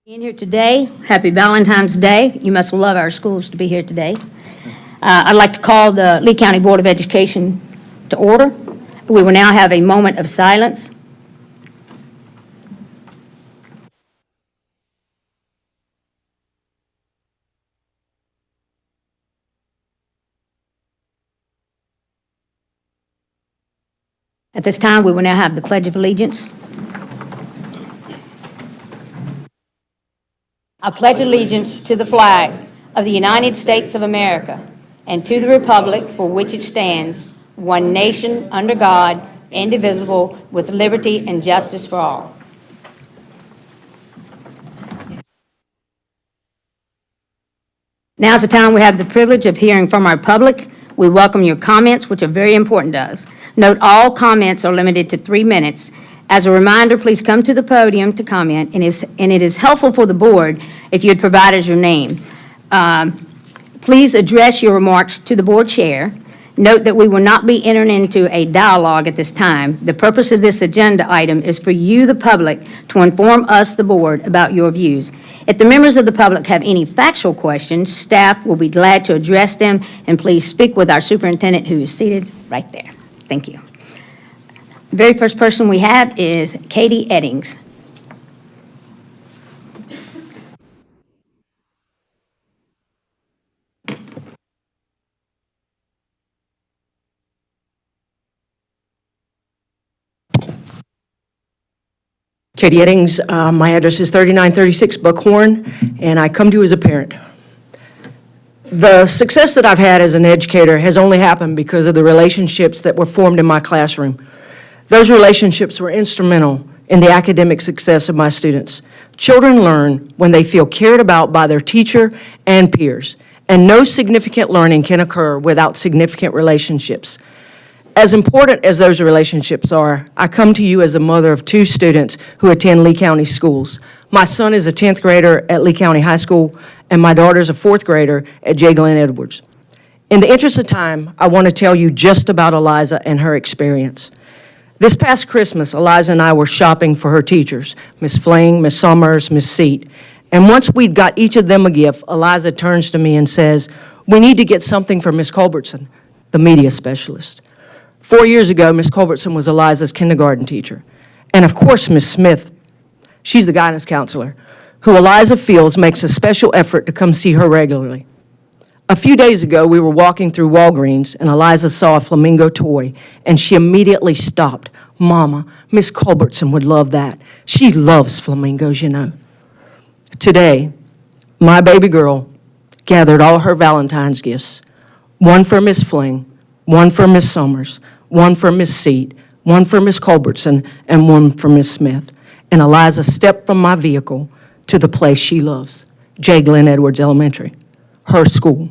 Being here today, happy Valentine's Day. You must love our schools to be here today. I'd like to call the Lee County Board of Education to order. We will now have a moment of silence. At this time, we will now have the Pledge of Allegiance. I pledge allegiance to the flag of the United States of America and to the republic for which it stands, one nation, under God, indivisible, with liberty and justice for all. Now is the time we have the privilege of hearing from our public. We welcome your comments, which are very important to us. Note all comments are limited to 3 minutes. As a reminder, please come to the podium to comment, and it is helpful for the board if you'd provide us your name. Please address your remarks to the board chair. Note that we will not be entering into a dialogue at this time. The purpose of this agenda item is for you, the public, to inform us, the board, about your views. If the members of the public have any factual questions, staff will be glad to address them, and please speak with our superintendent, who is seated right there. Thank you. The very first person we have is Katie Eddings. Katie Eddings, my address is 3936 Buckhorn, and I come to you as a parent. The success that I've had as an educator has only happened because of the relationships that were formed in my classroom. Those relationships were instrumental in the academic success of my students. Children learn when they feel cared about by their teacher and peers, and no significant learning can occur without significant relationships. As important as those relationships are, I come to you as a mother of 2 students who attend Lee County schools. My son is a 10th grader at Lee County High School, and my daughter is a 4th grader at J. Glenn Edwards. In the interest of time, I want to tell you just about Eliza and her experience. This past Christmas, Eliza and I were shopping for her teachers, Miss Fling, Miss Summers, Miss Seat. And once we'd got each of them a gift, Eliza turns to me and says, "We need to get something for Miss Culbertson, the media specialist." 4 years ago, Miss Culbertson was Eliza's kindergarten teacher. And of course, Miss Smith, she's the guidance counselor, who Eliza feels makes a special effort to come see her regularly. A few days ago, we were walking through Walgreens, and Eliza saw a flamingo toy, and she immediately stopped. "Mama, Miss Culbertson would love that. She loves flamingos, you know." Today, my baby girl gathered all her Valentine's gifts, one for Miss Fling, one for Miss Summers, one for Miss Seat, one for Miss Culbertson, and one for Miss Smith. And Eliza stepped from my vehicle to the place she loves, J. Glenn Edwards Elementary, her school.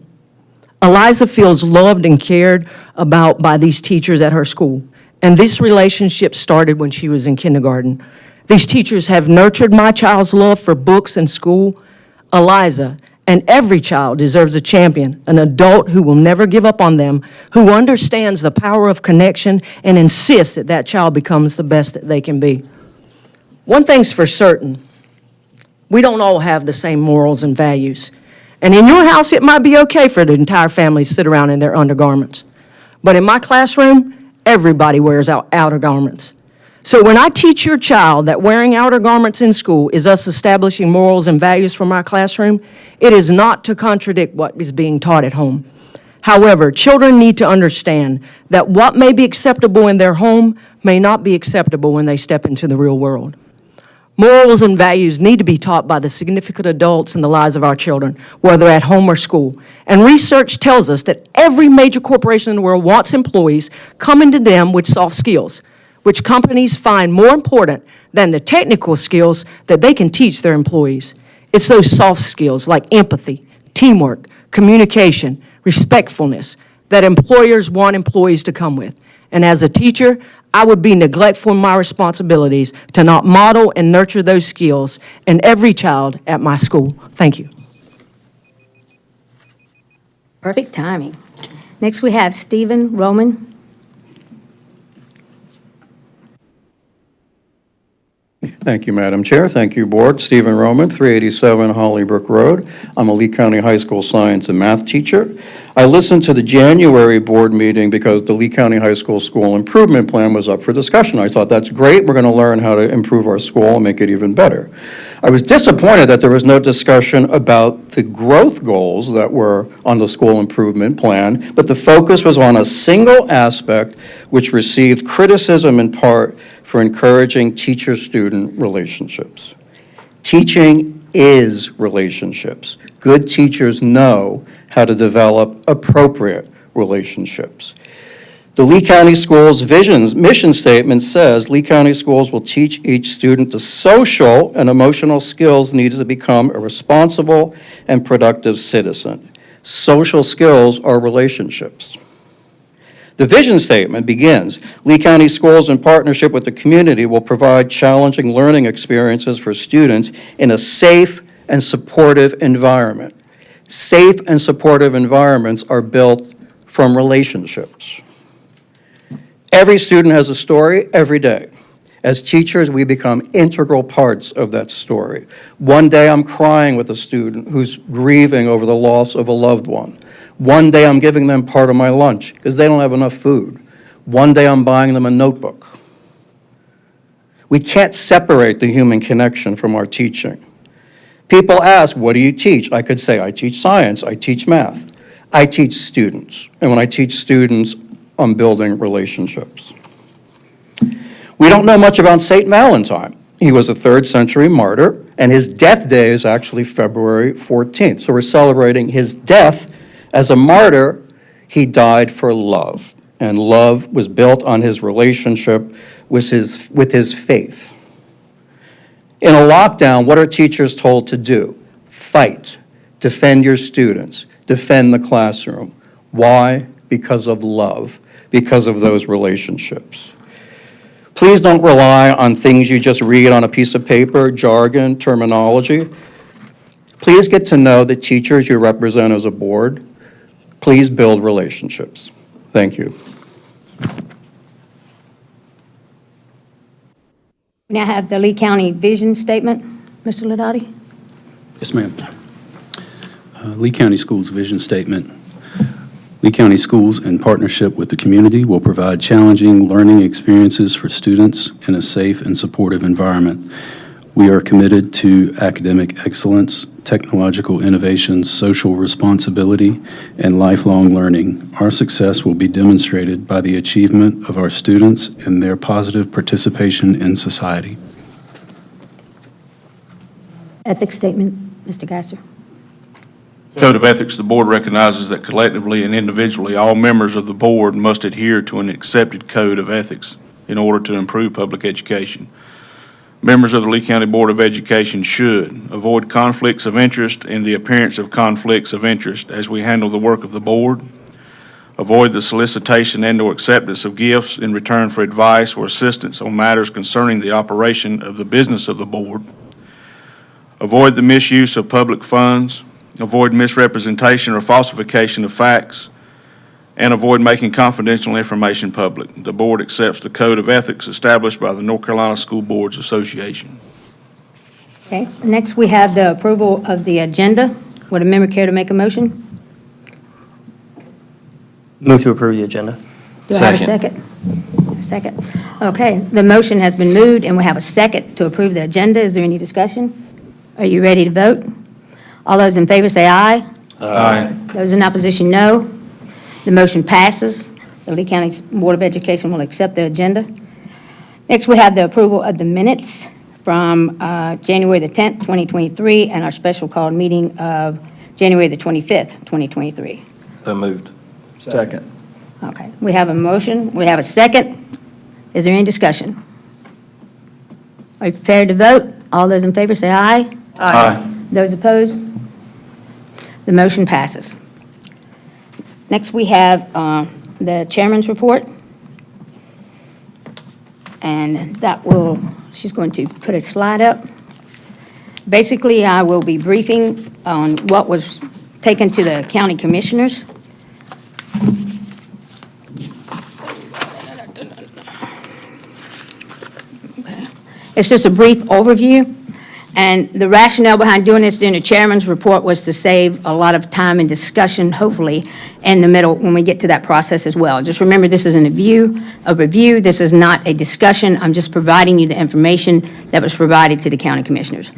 Eliza feels loved and cared about by these teachers at her school, and this relationship started when she was in kindergarten. These teachers have nurtured my child's love for books and school. Eliza and every child deserves a champion, an adult who will never give up on them, who understands the power of connection and insists that that child becomes the best that they can be. One thing's for certain, we don't all have the same morals and values. And in your house, it might be okay for the entire family to sit around in their undergarments. But in my classroom, everybody wears outer garments. So when I teach your child that wearing outer garments in school is us establishing morals and values from our classroom, it is not to contradict what is being taught at home. However, children need to understand that what may be acceptable in their home may not be acceptable when they step into the real world. Morals and values need to be taught by the significant adults in the lives of our children, whether at home or school. And research tells us that every major corporation in the world wants employees coming to them with soft skills, which companies find more important than the technical skills that they can teach their employees. It's those soft skills like empathy, teamwork, communication, respectfulness that employers want employees to come with. And as a teacher, I would be neglectful in my responsibilities to not model and nurture those skills in every child at my school. Thank you. Perfect timing. Next, we have Stephen Roman. Thank you, Madam Chair. Thank you, Board. Stephen Roman, 387 Hollybrook Road. I'm a Lee County High School science and math teacher. I listened to the January board meeting because the Lee County High School School Improvement Plan was up for discussion. I thought, that's great. We're going to learn how to improve our school and make it even better. I was disappointed that there was no discussion about the growth goals that were on the school improvement plan, but the focus was on a single aspect which received criticism in part for encouraging teacher-student relationships. Teaching is relationships. Good teachers know how to develop appropriate relationships. The Lee County Schools mission statement says Lee County Schools will teach each student the social and emotional skills needed to become a responsible and productive citizen. Social skills are relationships. The vision statement begins, Lee County Schools in partnership with the community will provide challenging learning experiences for students in a safe and supportive environment. Safe and supportive environments are built from relationships. Every student has a story every day. As teachers, we become integral parts of that story. One day I'm crying with a student who's grieving over the loss of a loved one. One day I'm giving them part of my lunch because they don't have enough food. One day I'm buying them a notebook. We can't separate the human connection from our teaching. People ask, what do you teach? I could say, I teach science, I teach math. I teach students. And when I teach students, I'm building relationships. We don't know much about St. Valentine. He was a 3rd century martyr, and his death day is actually February 14th. So we're celebrating his death. As a martyr, he died for love, and love was built on his relationship with his faith. In a lockdown, what are teachers told to do? Fight, defend your students, defend the classroom. Why? Because of love, because of those relationships. Please don't rely on things you just read on a piece of paper, jargon, terminology. Please get to know the teachers you represent as a board. Please build relationships. Thank you. We now have the Lee County Vision Statement. Mr. Ladati? Yes, ma'am. Lee County Schools Vision Statement. Lee County Schools, in partnership with the community, will provide challenging learning experiences for students in a safe and supportive environment. We are committed to academic excellence, technological innovation, social responsibility, and lifelong learning. Our success will be demonstrated by the achievement of our students and their positive participation in society. Ethics Statement. Mr. Gasser? Code of Ethics, the board recognizes that collectively and individually, all members of the board must adhere to an accepted code of ethics in order to improve public education. Members of the Lee County Board of Education should avoid conflicts of interest and the appearance of conflicts of interest as we handle the work of the board, avoid the solicitation and/or acceptance of gifts in return for advice or assistance on matters concerning the operation of the business of the board, avoid the misuse of public funds, avoid misrepresentation or falsification of facts, and avoid making confidential information public. The board accepts the Code of Ethics established by the North Carolina School Boards Association. Okay, next we have the approval of the agenda. Would a member care to make a motion? Move to approve the agenda. Do I have a second? Second. Okay, the motion has been moved, and we have a second to approve the agenda. Is there any discussion? Are you ready to vote? All those in favor say aye. Aye. Those in opposition, no. The motion passes. The Lee County Board of Education will accept the agenda. Next, we have the approval of the minutes from January the 10th, 2023, and our special called meeting of January the 25th, 2023. So moved. Second. Okay, we have a motion, we have a second. Is there any discussion? Are you prepared to vote? All those in favor say aye. Aye. Those opposed? The motion passes. Next, we have the chairman's report. And that will, she's going to put a slide up. Basically, I will be briefing on what was taken to the county commissioners. Okay. It's just a brief overview. And the rationale behind doing this during the chairman's report was to save a lot of time and discussion, hopefully, in the middle when we get to that process as well. Just remember, this is a review. This is not a discussion. I'm just providing you the information that was provided to the county commissioners.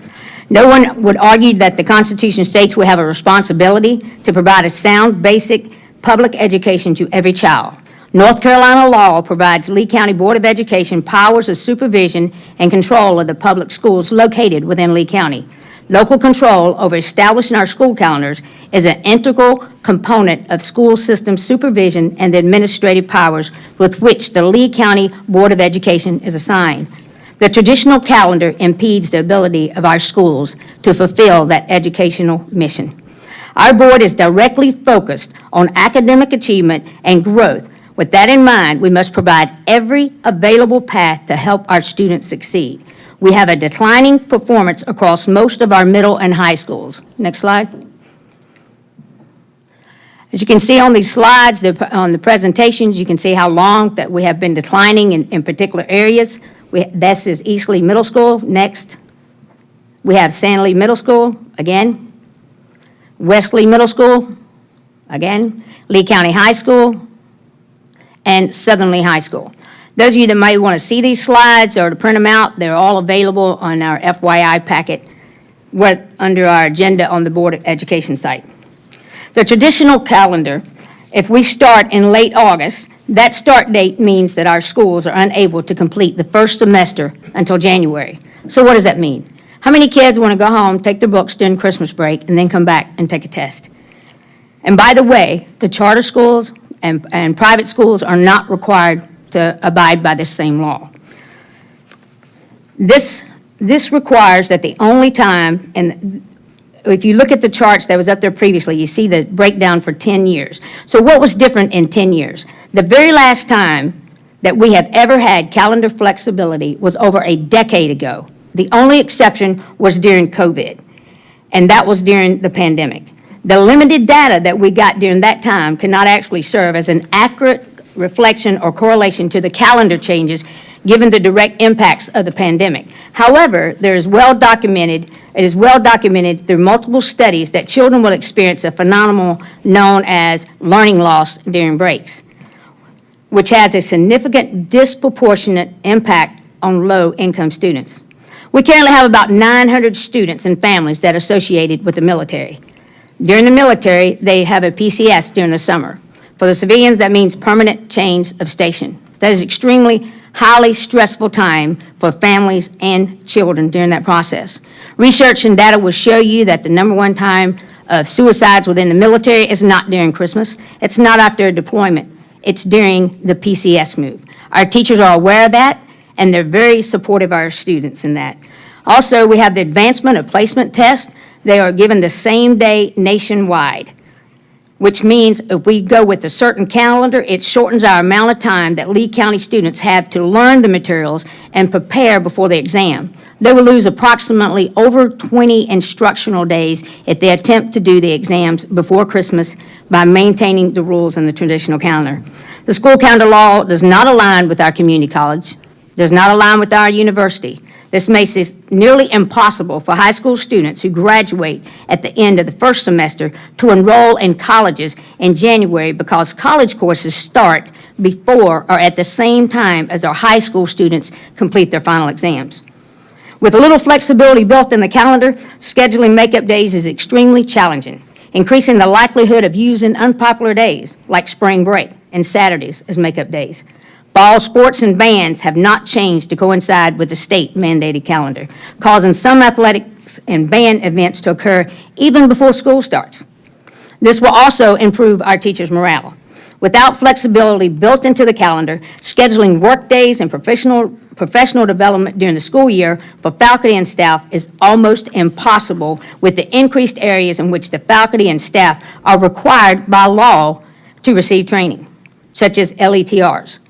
No one would argue that the Constitution states we have a responsibility to provide a sound, basic public education to every child. North Carolina law provides Lee County Board of Education powers of supervision and control of the public schools located within Lee County. Local control over establishing our school calendars is an integral component of school system supervision and the administrative powers with which the Lee County Board of Education is assigned. The traditional calendar impedes the ability of our schools to fulfill that educational mission. Our board is directly focused on academic achievement and growth. With that in mind, we must provide every available path to help our students succeed. We have a declining performance across most of our middle and high schools. Next slide. As you can see on these slides, on the presentations, you can see how long that we have been declining in particular areas. This is East Lee Middle School. Next, we have San Lee Middle School, again. West Lee Middle School, again. Lee County High School, and Southern Lee High School. Those of you that may want to see these slides or to print them out, they're all available on our FYI packet under our agenda on the Board of Education site. The traditional calendar, if we start in late August, that start date means that our schools are unable to complete the first semester until January. So what does that mean? How many kids want to go home, take their books during Christmas break, and then come back and take a test? And by the way, the charter schools and private schools are not required to abide by this same law. This requires that the only time, and if you look at the charts that was up there previously, you see the breakdown for 10 years. So what was different in 10 years? The very last time that we have ever had calendar flexibility was over a decade ago. The only exception was during COVID, and that was during the pandemic. The limited data that we got during that time cannot actually serve as an accurate reflection or correlation to the calendar changes given the direct impacts of the pandemic. However, it is well documented through multiple studies that children will experience a phenomenon known as learning loss during breaks, which has a significant disproportionate impact on low-income students. We currently have about 900 students and families that are associated with the military. During the military, they have a PCS during the summer. For the civilians, that means permanent change of station. That is extremely highly stressful time for families and children during that process. Research and data will show you that the number one time of suicides within the military is not during Christmas. It's not after a deployment. It's during the PCS move. Our teachers are aware of that, and they're very supportive of our students in that. Also, we have the advancement of placement tests. They are given the same day nationwide, which means if we go with a certain calendar, it shortens our amount of time that Lee County students have to learn the materials and prepare before the exam. They will lose approximately over 20 instructional days if they attempt to do the exams before Christmas by maintaining the rules in the traditional calendar. The school calendar law does not align with our community college, does not align with our university. This makes it nearly impossible for high school students who graduate at the end of the first semester to enroll in colleges in January because college courses start before or at the same time as our high school students complete their final exams. With a little flexibility built in the calendar, scheduling makeup days is extremely challenging, increasing the likelihood of using unpopular days like spring break and Saturdays as makeup days. Fall sports and bands have not changed to coincide with the state mandated calendar, causing some athletics and band events to occur even before school starts. This will also improve our teachers' morale. Without flexibility built into the calendar, scheduling work days and professional development during the school year for faculty and staff is almost impossible with the increased areas in which the faculty and staff are required by law to receive training, such as LETRs.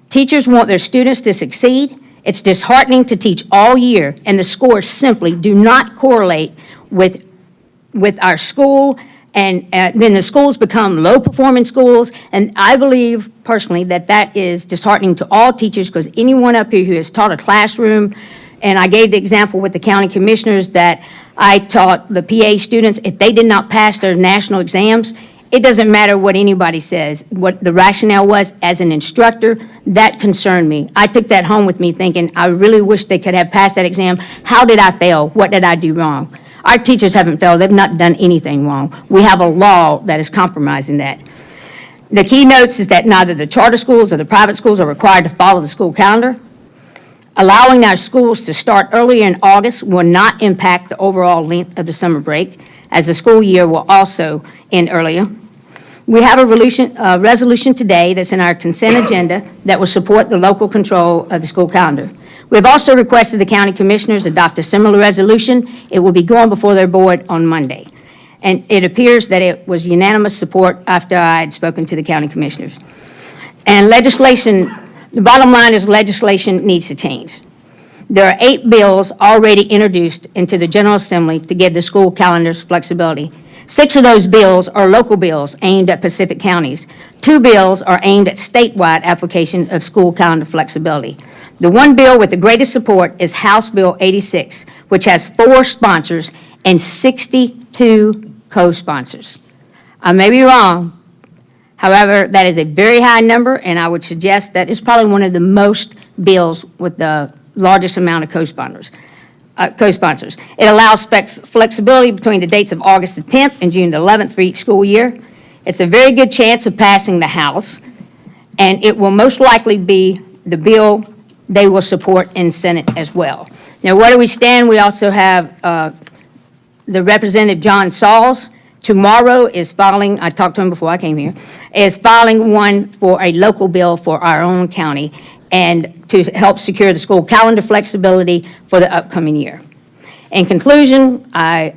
Teachers want their students to succeed. It's disheartening to teach all year, and the scores simply do not correlate with our school, and then the schools become low-performing schools, and I believe personally that that is disheartening to all teachers because anyone up here who has taught a classroom And I gave the example with the county commissioners that I taught the PA students, if they did not pass their national exams, it doesn't matter what anybody says. What the rationale was, as an instructor, that concerned me. I took that home with me thinking, I really wish they could have passed that exam. How did I fail? What did I do wrong? Our teachers haven't failed. They've not done anything wrong. We have a law that is compromising that. The keynotes is that neither the charter schools or the private schools are required to follow the school calendar. Allowing our schools to start earlier in August will not impact the overall length of the summer break, as the school year will also end earlier. We have a resolution today that's in our consent agenda that will support the local control of the school calendar. We have also requested the county commissioners adopt a similar resolution. It will be going before their board on Monday. And it appears that it was unanimous support after I had spoken to the county commissioners. And legislation, the bottom line is legislation needs to change. There are 8 bills already introduced into the General Assembly to give the school calendars flexibility. 6 of those bills are local bills aimed at Pacific counties. 2 bills are aimed at statewide application of school calendar flexibility. The one bill with the greatest support is House Bill 86, which has 4 sponsors and 62 co-sponsors. I may be wrong. However, that is a very high number, and I would suggest that it's probably one of the most bills with the largest amount of co-sponsors. It allows flexibility between the dates of August the 10th and June the 11th for each school year. It's a very good chance of passing the House, and it will most likely be the bill they will support in Senate as well. Now, where do we stand? We also have the Representative John Sauls. Tomorrow is filing, I talked to him before I came here, is filing one for a local bill for our own county and to help secure the school calendar flexibility for the upcoming year. In conclusion, I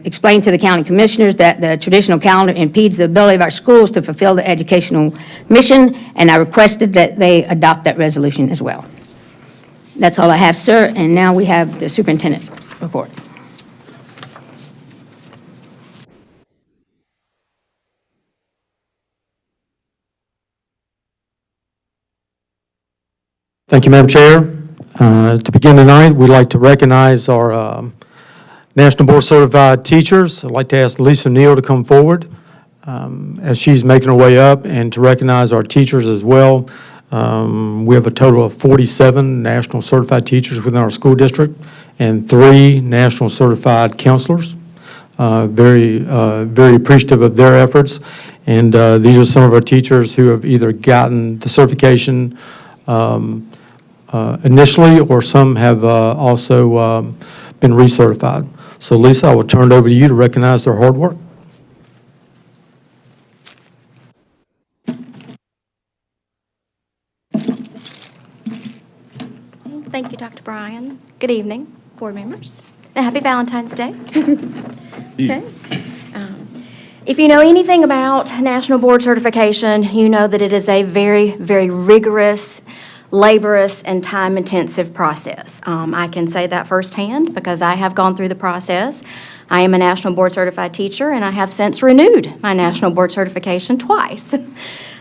explained to the county commissioners that the traditional calendar impedes the ability of our schools to fulfill the educational mission, and I requested that they adopt that resolution as well. That's all I have, sir, and now we have the superintendent report. Thank you, Madam Chair. To begin tonight, we'd like to recognize our National Board Certified teachers. I'd like to ask Lisa Neal to come forward as she's making her way up, and to recognize our teachers as well. We have a total of 47 National Certified teachers within our school district and 3 National Certified counselors. Very appreciative of their efforts. And these are some of our teachers who have either gotten the certification initially, or some have also been recertified. So Lisa, I will turn it over to you to recognize their hard work. Thank you, Dr. Bryan. Good evening, board members, and happy Valentine's Day. Okay. If you know anything about National Board Certification, you know that it is a very, very rigorous, laborious, and time-intensive process. I can say that firsthand because I have gone through the process. I am a National Board Certified teacher, and I have since renewed my National Board Certification twice.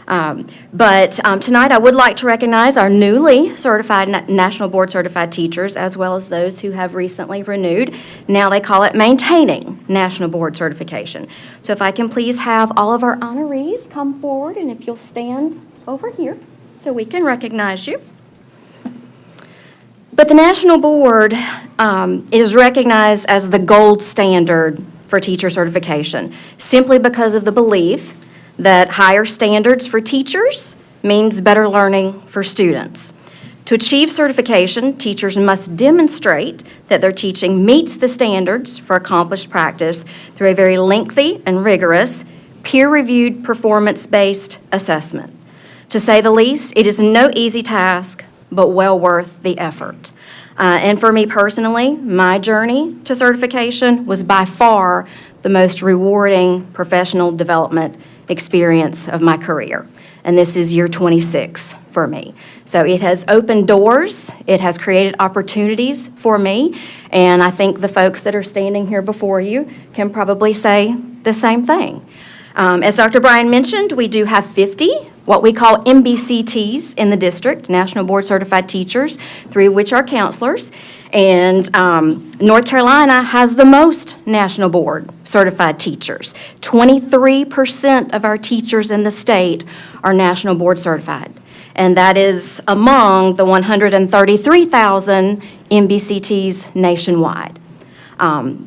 But tonight I would like to recognize our newly certified National Board Certified teachers, as well as those who have recently renewed. Now they call it maintaining National Board Certification. So if I can please have all of our honorees come forward, and if you'll stand over here so we can recognize you. But the National Board is recognized as the gold standard for teacher certification, simply because of the belief that higher standards for teachers means better learning for students. To achieve certification, teachers must demonstrate that their teaching meets the standards for accomplished practice through a very lengthy and rigorous, peer-reviewed, performance-based assessment. To say the least, it is no easy task, but well worth the effort. And for me personally, my journey to certification was by far the most rewarding professional development experience of my career. And this is year 26 for me. So it has opened doors, it has created opportunities for me, and I think the folks that are standing here before you can probably say the same thing. As Dr. Bryan mentioned, we do have 50 what we call MBCTs in the district, National Board Certified Teachers, 3 of which are counselors. And North Carolina has the most National Board Certified Teachers. 23% of our teachers in the state are National Board Certified. And that is among the 133,000 MBCTs nationwide.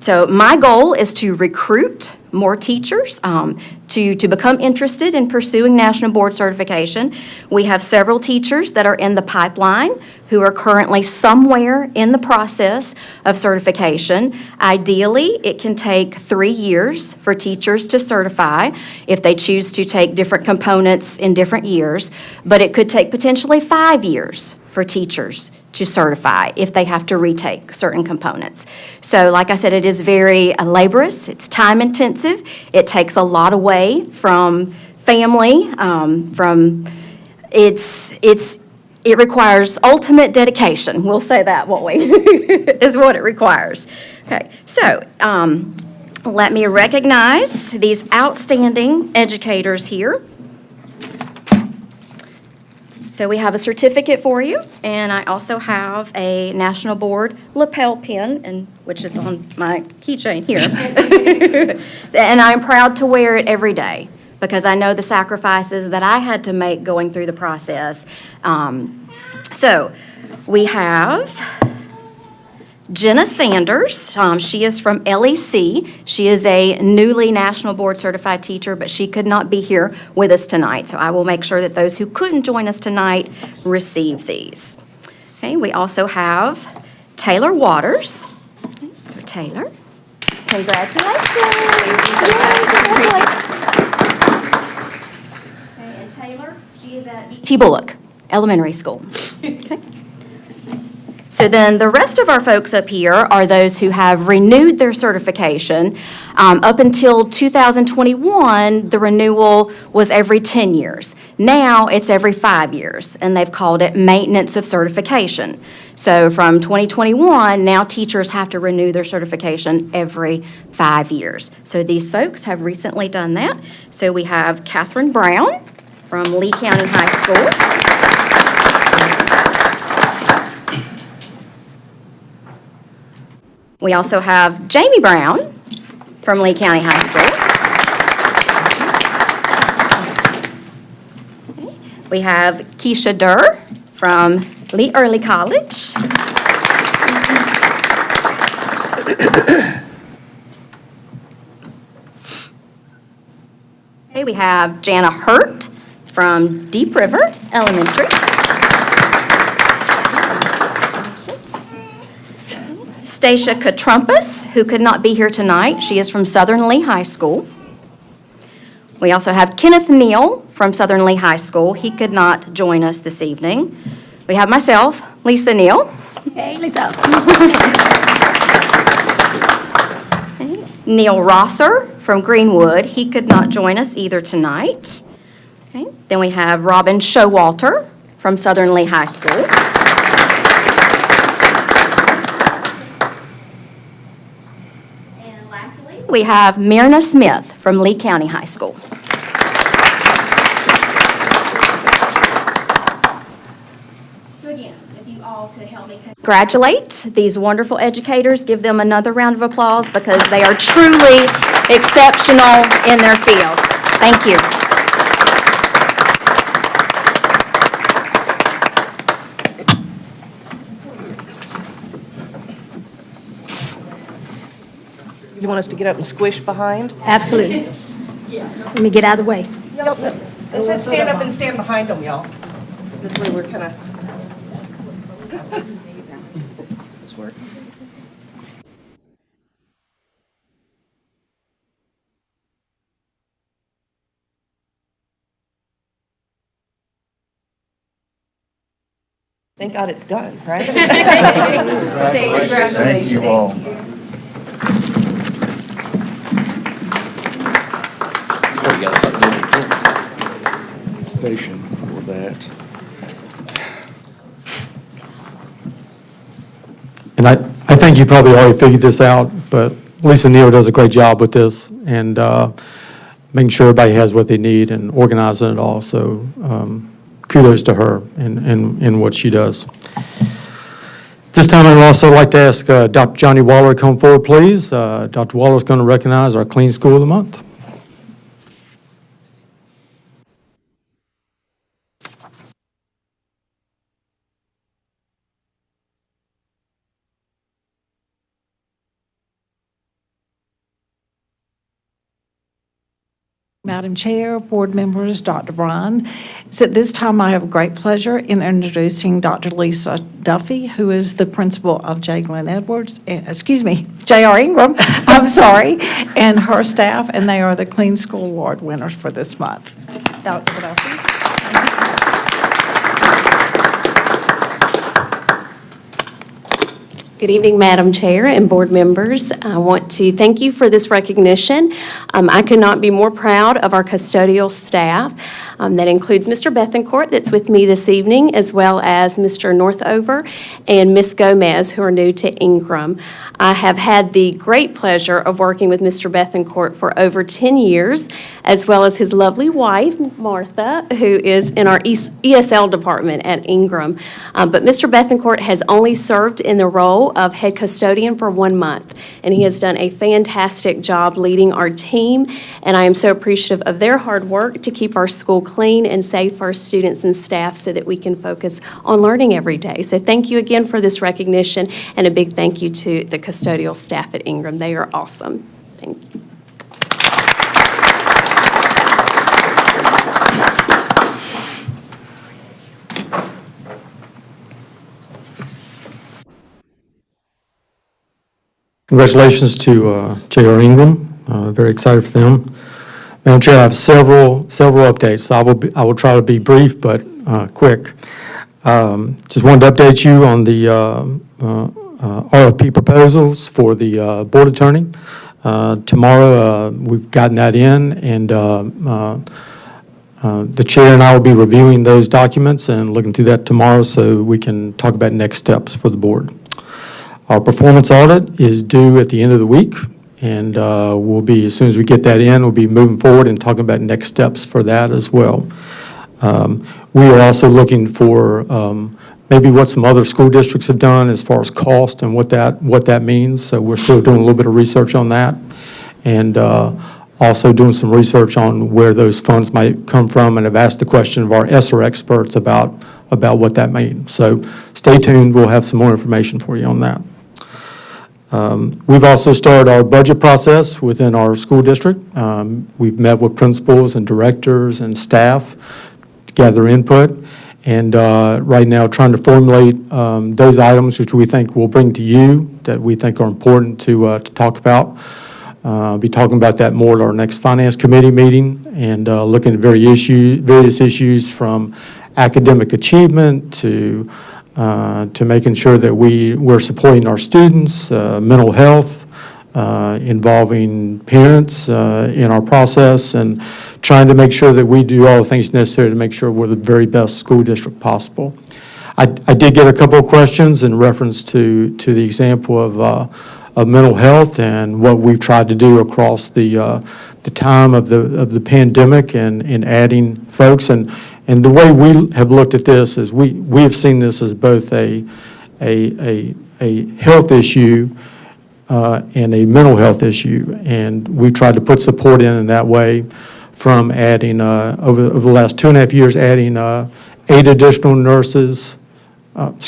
So my goal is to recruit more teachers to become interested in pursuing National Board Certification. We have several teachers that are in the pipeline who are currently somewhere in the process of certification. Ideally, it can take 3 years for teachers to certify if they choose to take different components in different years, but it could take potentially 5 years for teachers to certify if they have to retake certain components. So like I said, it is very laborious, it's time intensive, it takes a lot away from family, it requires ultimate dedication, we'll say that, won't we? Is what it requires. Okay, so let me recognize these outstanding educators here. So we have a certificate for you, and I also have a National Board lapel pin, which is on my keychain here. And I'm proud to wear it every day, because I know the sacrifices that I had to make going through the process. So we have Jenna Sanders. She is from LEC. She is a newly National Board Certified teacher, but she could not be here with us tonight. So I will make sure that those who couldn't join us tonight receive these. Okay, we also have Taylor Waters. Okay, so Taylor, congratulations. Okay, and Taylor, she is at B.T. Bullock Elementary School. Okay. So then the rest of our folks up here are those who have renewed their certification. Up until 2021, the renewal was every 10 years. Now it's every 5 years, and they've called it maintenance of certification. So from 2021, now teachers have to renew their certification every 5 years. So these folks have recently done that. So we have Catherine Brown from Lee County High School. We also have Jamie Brown from Lee County High School. We have Keisha Durr from Lee Early College. Okay, we have Jana Hurt from Deep River Elementary. Stacia Katrumpus, who could not be here tonight. She is from Southern Lee High School. We also have Kenneth Neal from Southern Lee High School. He could not join us this evening. We have myself, Lisa Neal. Hey, Lisa. Neil Rosser from Greenwood. He could not join us either tonight. Okay. Then we have Robin Showalter from Southern Lee High School. We have Myrna Smith from Lee County High School. So again, if you all could help me congratulate these wonderful educators, give them another round of applause because they are truly exceptional in their field. Thank you. You want us to get up and squish behind? Absolutely. Let me get out of the way. They said stand up and stand behind them, y'all. This way we're kind of... This work? Thank God it's done, right? Congratulations. Thank you all. Station for that. And I think you probably already figured this out, but Lisa Neal does a great job with this. And making sure everybody has what they need and organizing it all. So kudos to her and what she does. This time, I'd also like to ask Dr. Johnny Waller to come forward, please. Dr. Waller is going to recognize our Clean School of the Month. Madam Chair, board members, Dr. Bryan. So at this time, I have great pleasure in introducing Dr. Lisa Duffy, who is the principal of J. Glenn Edwards, J.R. Ingram, I'm sorry, and her staff, and they are the Clean School Award winners for this month. Dr. Duffy. Good evening, Madam Chair and board members. I want to thank you for this recognition. I could not be more proud of our custodial staff. That includes Mr. Bethencourt that's with me this evening, as well as Mr. Northover and Ms. Gomez, who are new to Ingram. I have had the great pleasure of working with Mr. Bethencourt for over 10 years, as well as his lovely wife, Martha, who is in our ESL department at Ingram. But Mr. Bethencourt has only served in the role of head custodian for 1 month, and he has done a fantastic job leading our team, and I am so appreciative of their hard work to keep our school clean and safe for our students and staff so that we can focus on learning every day. So thank you again for this recognition, and a big thank you to the custodial staff at Ingram. They are awesome. Thank you. Congratulations to J.R. Ingram. Very excited for them. Madam Chair, I have several updates. So I will try to be brief but quick. Just wanted to update you on the RFP proposals for the board attorney. Tomorrow, we've gotten that in, and the chair and I will be reviewing those documents and looking through that tomorrow so we can talk about next steps for the board. Our performance audit is due at the end of the week, and we'll be, as soon as we get that in, we'll be moving forward and talking about next steps for that as well. We are also looking for maybe what some other school districts have done as far as cost and what that means. So we're still doing a little bit of research on that, and also doing some research on where those funds might come from, and have asked the question of our ESSER experts about what that means. So stay tuned. We'll have some more information for you on that. We've also started our budget process within our school district. We've met with principals and directors and staff to gather input, and right now trying to formulate those items which we think we'll bring to you that we think are important to talk about. Be talking about that more at our next Finance Committee meeting, and looking at various issues from academic achievement to making sure that we're supporting our students, mental health, involving parents in our process, and trying to make sure that we do all the things necessary to make sure we're the very best school district possible. I did get a couple of questions in reference to the example of mental health and what we've tried to do across the time of the pandemic and adding folks. And the way we have looked at this is we have seen this as both a health issue and a mental health issue. And we've tried to put support in that way, from adding, over the last 2.5 years, adding 8 additional nurses, 8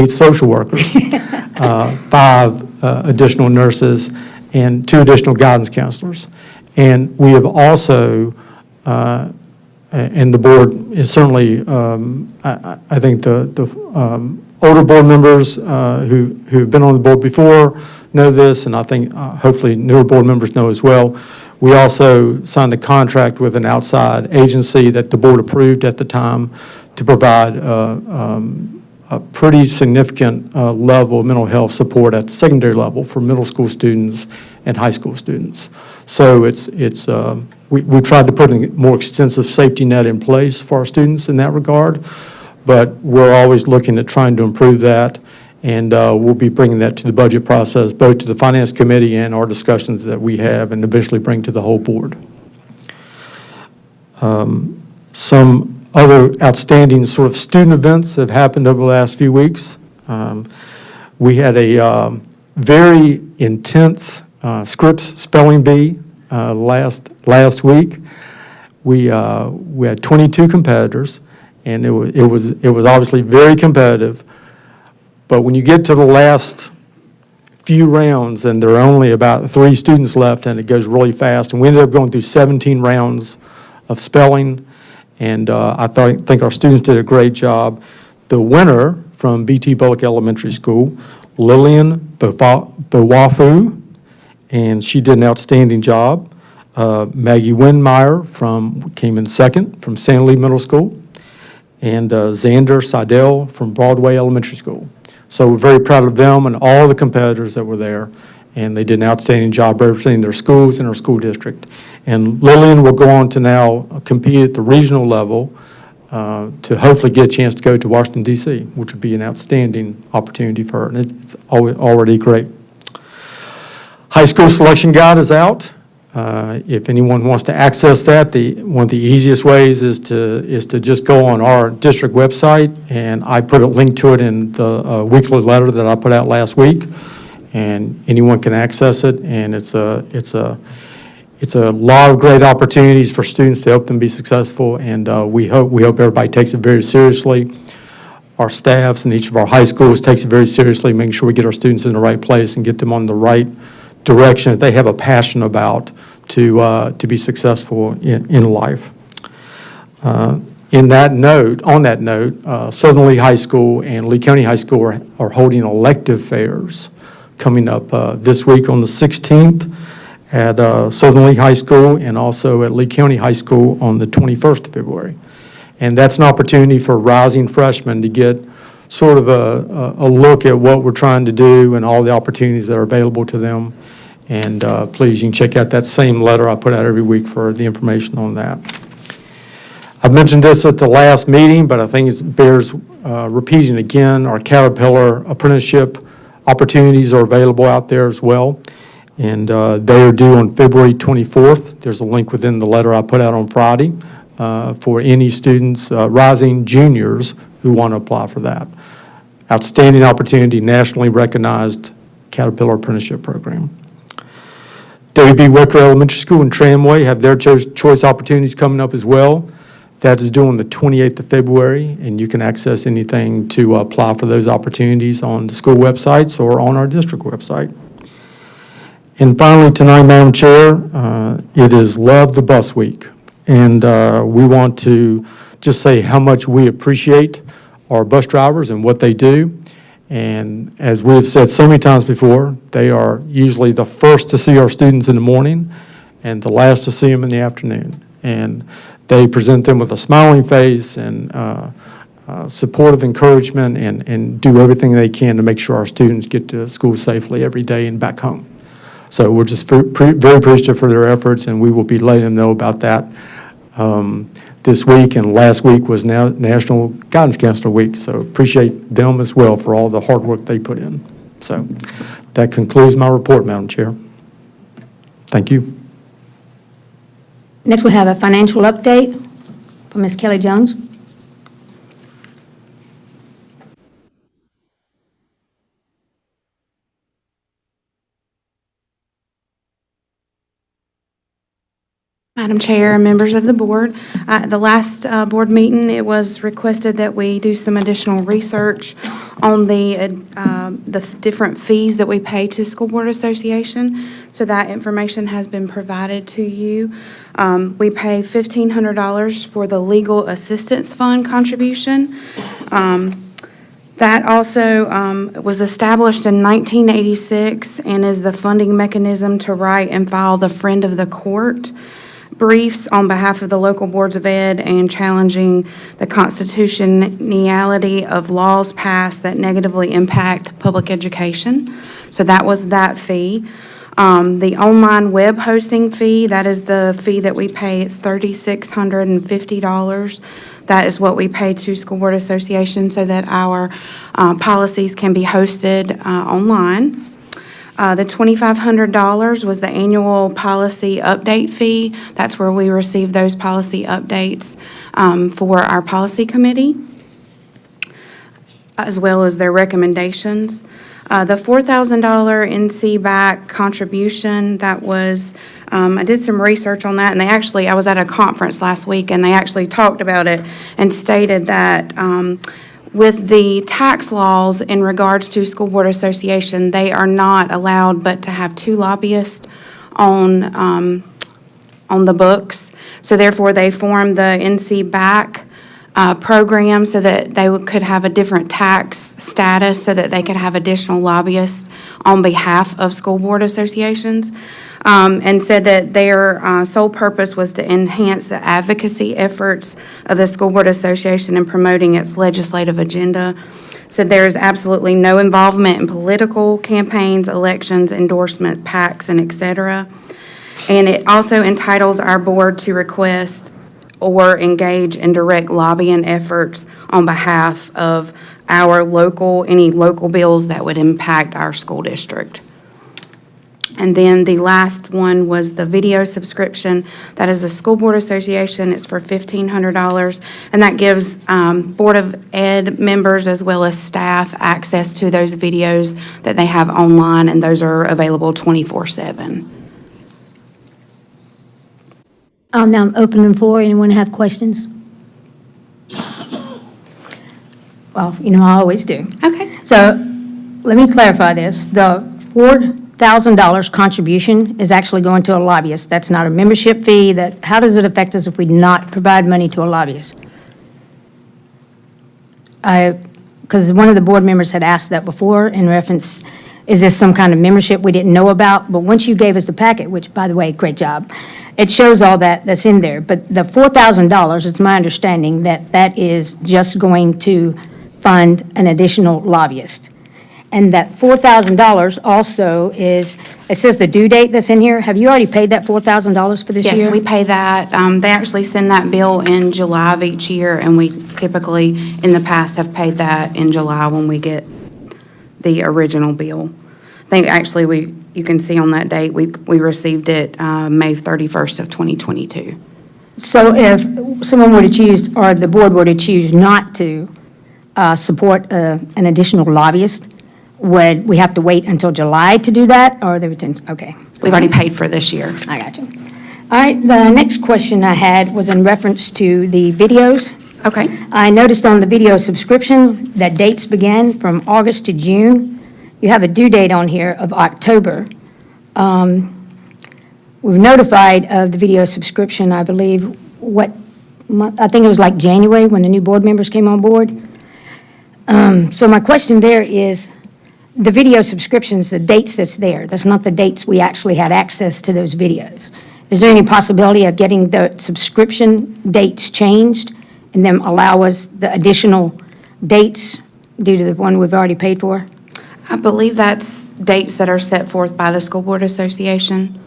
social workers, 5 additional nurses, and 2 additional guidance counselors. And we have also, and the board is certainly, I think the older board members who've been on the board before know this, and I think hopefully newer board members know as well. We also signed a contract with an outside agency that the board approved at the time to provide a pretty significant level of mental health support at the secondary level for middle school students and high school students. So we tried to put a more extensive safety net in place for our students in that regard, but we're always looking at trying to improve that And we'll be bringing that to the budget process, both to the Finance Committee and our discussions that we have, and eventually bring to the whole board. Some other outstanding sort of student events have happened over the last few weeks. We had a very intense Scripps spelling bee last week. We had 22 competitors, and it was obviously very competitive. But when you get to the last few rounds, and there are only about 3 students left, and it goes really fast, and we ended up going through 17 rounds of spelling, and I think our students did a great job. The winner from BT Bullock Elementary School, Lillian Bowafu, and she did an outstanding job. Maggie Windmeyer came in second from San Lee Middle School, and Xander Seidel from Broadway Elementary School. So we're very proud of them and all the competitors that were there, and they did an outstanding job representing their schools and our school district. And Lillian will go on to now compete at the regional level to hopefully get a chance to go to Washington, D.C., which would be an outstanding opportunity for her, and it's already great. High school selection guide is out. If anyone wants to access that, one of the easiest ways is to just go on our district website, and I put a link to it in the weekly letter that I put out last week, and anyone can access it. And it's a lot of great opportunities for students to help them be successful, and we hope everybody takes it very seriously. Our staffs in each of our high schools takes it very seriously, making sure we get our students in the right place and get them on the right direction that they have a passion about to be successful in life. On that note, Southern Lee High School and Lee County High School are holding elective fairs coming up this week on the 16th at Southern Lee High School, and also at Lee County High School on the 21st of February. And that's an opportunity for rising freshmen to get sort of a look at what we're trying to do and all the opportunities that are available to them. And please, you can check out that same letter I put out every week for the information on that. I mentioned this at the last meeting, but I think it bears repeating again. Our Caterpillar apprenticeship opportunities are available out there as well, and they are due on February 24th. There's a link within the letter I put out on Friday for any students, rising juniors, who want to apply for that. Outstanding opportunity, nationally recognized Caterpillar apprenticeship program. W.B. Wicker Elementary School and Tramway have their choice opportunities coming up as well. That is due on the 28th of February, and you can access anything to apply for those opportunities on the school websites or on our district website. And finally, tonight, Madam Chair, it is Love the Bus Week. And we want to just say how much we appreciate our bus drivers and what they do. And as we have said so many times before, they are usually the first to see our students in the morning and the last to see them in the afternoon. And they present them with a smiling face and supportive encouragement, and do everything they can to make sure our students get to school safely every day and back home. So we're just very appreciative for their efforts, and we will be letting them know about that this week. And last week was now National Guidance Counselor Week, so appreciate them as well for all the hard work they put in. So that concludes my report, Madam Chair. Thank you. Next, we have a financial update from Ms. Kelly Jones. Madam Chair and members of the board, at the last board meeting, it was requested that we do some additional research on the different fees that we pay to School Board Association. So that information has been provided to you. We pay $1,500 for the Legal Assistance Fund contribution. That also was established in 1986 and is the funding mechanism to write and file the Friend of the Court briefs on behalf of the local boards of ed and challenging the constitutionality of laws passed that negatively impact public education. So that was that fee. The online web hosting fee, that is the fee that we pay. It's $3,650. That is what we pay to School Board Association so that our policies can be hosted online. The $2,500 was the annual policy update fee. That's where we receive those policy updates for our policy committee, as well as their recommendations. The $4,000 NC back contribution, that was, I did some research on that, and I was at a conference last week, and they actually talked about it and stated that with the tax laws in regards to School Board Association, they are not allowed but to have 2 lobbyists on the books. So therefore, they formed the NC back program so that they could have a different tax status, so that they could have additional lobbyists on behalf of school board associations, and said that their sole purpose was to enhance the advocacy efforts of the School Board Association in promoting its legislative agenda. Said there is absolutely no involvement in political campaigns, elections, endorsement, PACs, and et cetera. And it also entitles our board to request or engage in direct lobbying efforts on behalf of any local bills that would impact our school district. And then the last one was the video subscription. That is the School Board Association. It's for $1,500, and that gives Board of Ed members as well as staff access to those videos that they have online, and those are available 24/7. Now I'm opening the floor. Anyone have questions? Well, I always do. Okay. So let me clarify this. The $4,000 contribution is actually going to a lobbyist. That's not a membership fee. How does it affect us if we not provide money to a lobbyist? Because one of the board members had asked that before in reference, is this some kind of membership we didn't know about? But once you gave us the packet, which, by the way, great job, it shows all that's in there. But the $4,000, it's my understanding that is just going to fund an additional lobbyist. And that $4,000 also is, it says the due date that's in here. Have you already paid that $4,000 for this year? Yes, we pay that. They actually send that bill in July of each year, and we typically, in the past, have paid that in July when we get the original bill. I think actually you can see on that date, we received it May 31st of 2022. So if someone were to choose, or the board were to choose not to support an additional lobbyist, would we have to wait until July to do that, or the returns? Okay. We've already paid for this year. I got you. All right, the next question I had was in reference to the videos. Okay. I noticed on the video subscription that dates began from August to June. You have a due date on here of October. We were notified of the video subscription, I believe, I think it was like January when the new board members came on board. So my question there is, the video subscriptions, the dates that's there, that's not the dates we actually had access to those videos. Is there any possibility of getting the subscription dates changed and then allow us the additional dates due to the one we've already paid for? I believe that's dates that are set forth by the School Board Association.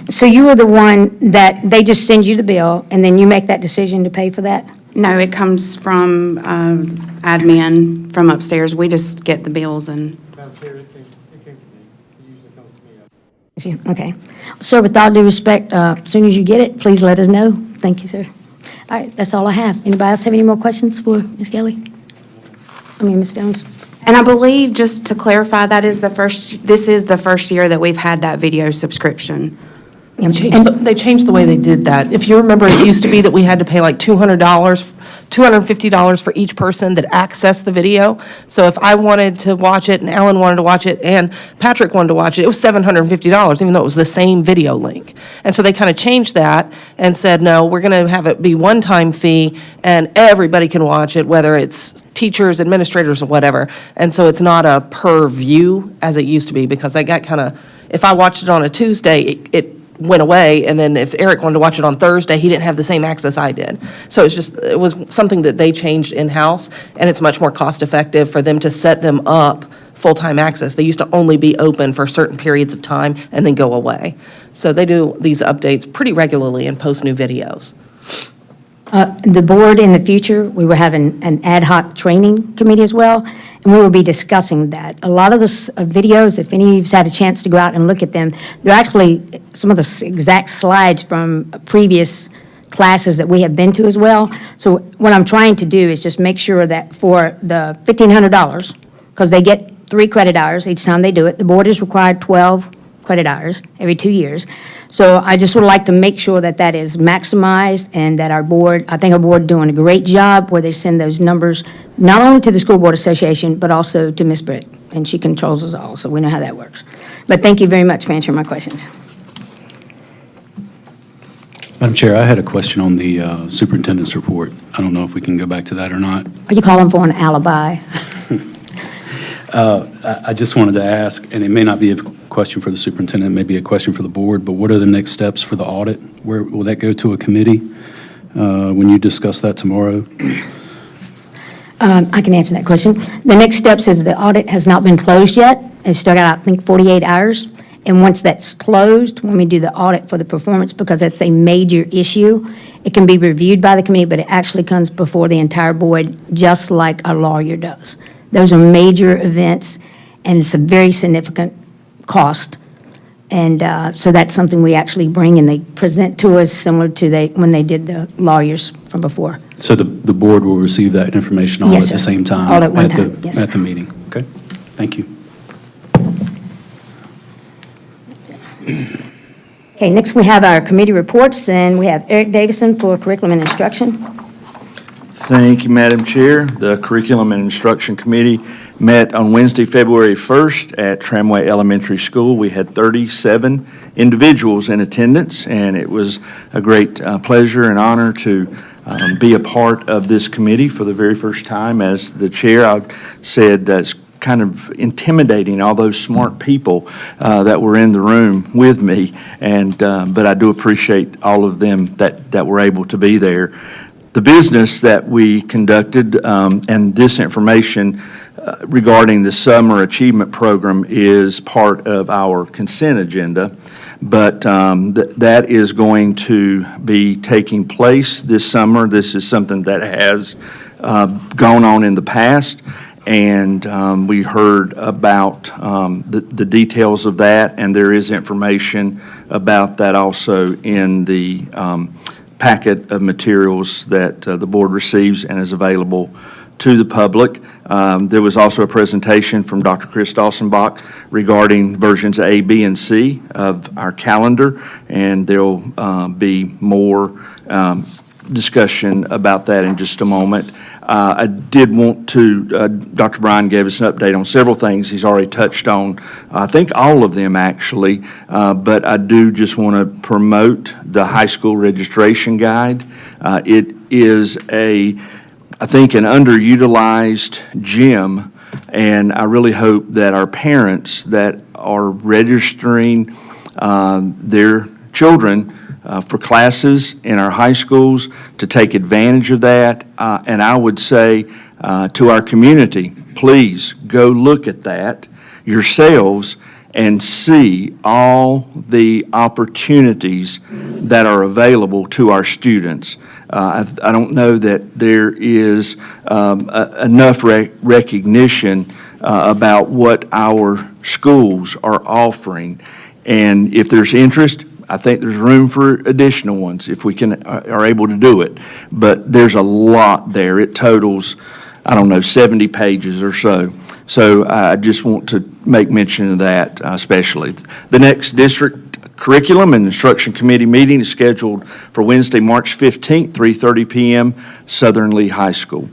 So you are the one that, they just send you the bill, and then you make that decision to pay for that? No, it comes from admin from upstairs. We just get the bills and. Okay. Sir, with all due respect, as soon as you get it, please let us know. Thank you, sir. All right, that's all I have. Anybody else have any more questions for Ms. Kelly? Ms. Jones? And I believe, just to clarify, this is the first year that we've had that video subscription. They changed the way they did that. If you remember, it used to be that we had to pay like $250 for each person that accessed the video. So if I wanted to watch it, and Alan wanted to watch it, and Patrick wanted to watch it, it was $750, even though it was the same video link. And so they kind of changed that and said, no, we're going to have it be one-time fee, and everybody can watch it, whether it's teachers, administrators, or whatever. And so it's not a per view as it used to be, because I got kind of, if I watched it on a Tuesday, it went away, and then if Eric wanted to watch it on Thursday, he didn't have the same access I did. So it was something that they changed in-house, and it's much more cost-effective for them to set them up full-time access. They used to only be open for certain periods of time and then go away. So they do these updates pretty regularly and post new videos. The board in the future, we will have an ad hoc training committee as well, and we will be discussing that. A lot of the videos, if any of you've had a chance to go out and look at them, they're actually some of the exact slides from previous classes that we have been to as well. So what I'm trying to do is just make sure that for the $1,500, because they get 3 credit hours each time they do it, the board is required 12 credit hours every 2 years. So I just would like to make sure that that is maximized and that our board, I think our board doing a great job where they send those numbers not only to the School Board Association, but also to Ms. Britt, and she controls us all, so we know how that works. But thank you very much for answering my questions. Madam Chair, I had a question on the superintendent's report. I don't know if we can go back to that or not. Are you calling for an alibi? I just wanted to ask, and it may not be a question for the superintendent, it may be a question for the board, but what are the next steps for the audit? Where will that go to a committee when you discuss that tomorrow? I can answer that question. The next steps is the audit has not been closed yet. It's still got, I think, 48 hours. And once that's closed, when we do the audit for the performance, because that's a major issue, it can be reviewed by the committee, but it actually comes before the entire board, just like a lawyer does. Those are major events, and it's a very significant cost. And so that's something we actually bring and they present to us similar to when they did the lawyers from before. So the board will receive that information all Yes, at the sir. same time? All at one time, yes, sir. At the meeting? Okay, thank you. Okay, next we have our committee reports, and we have Eric Davison for curriculum and instruction. Thank you, Madam Chair. The Curriculum and Instruction Committee met on Wednesday, February 1st at Tramway Elementary School. We had 37 individuals in attendance, and it was a great pleasure and honor to be a part of this committee for the very first time. As the chair, I said it's kind of intimidating, all those smart people that were in the room with me, and but I do appreciate all of them that were able to be there. The business that we conducted and this information regarding the Summer Achievement Program is part of our consent agenda, but that is going to be taking place this summer. This is something that has gone on in the past, and we heard about the details of that, and there is information about that also in the packet of materials that the board receives and is available to the public. There was also a presentation from Dr. Chris Dawsonbach regarding versions A, B, and C of our calendar, and there'll be more discussion about that in just a moment. I did want to, Dr. Bryan gave us an update on several things he's already touched on, I think all of them actually, but I do just want to promote the high school registration guide. It is I think an underutilized gem, and I really hope that our parents that are registering their children for classes in our high schools to take advantage of that. And I would say to our community, please go look at that yourselves and see all the opportunities that are available to our students. I don't know that there is enough recognition about what our schools are offering. And if there's interest, I think there's room for additional ones if we are able to do it. But there's a lot there. It totals, I don't know, 70 pages or so. So I just want to make mention of that especially. The next district curriculum and instruction committee meeting is scheduled for Wednesday, March 15th, 3:30 p.m., Southern Lee High School.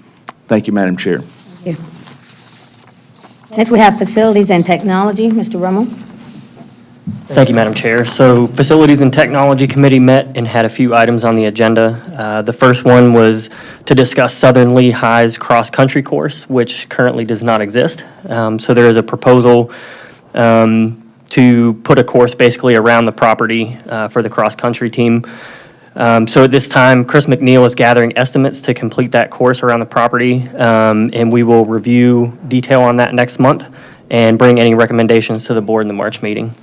Thank you, Madam Chair. Thank you. Next, we have facilities and technology. Mr. Rummel. Thank you, Madam Chair. So Facilities and Technology Committee met and had a few items on the agenda. The first one was to discuss Southern Lee High's cross-country course, which currently does not exist. So there is a proposal to put a course basically around the property for the cross-country team. So at this time, Chris McNeil is gathering estimates to complete that course around the property, and we will review detail on that next month and bring any recommendations to the board in the March meeting.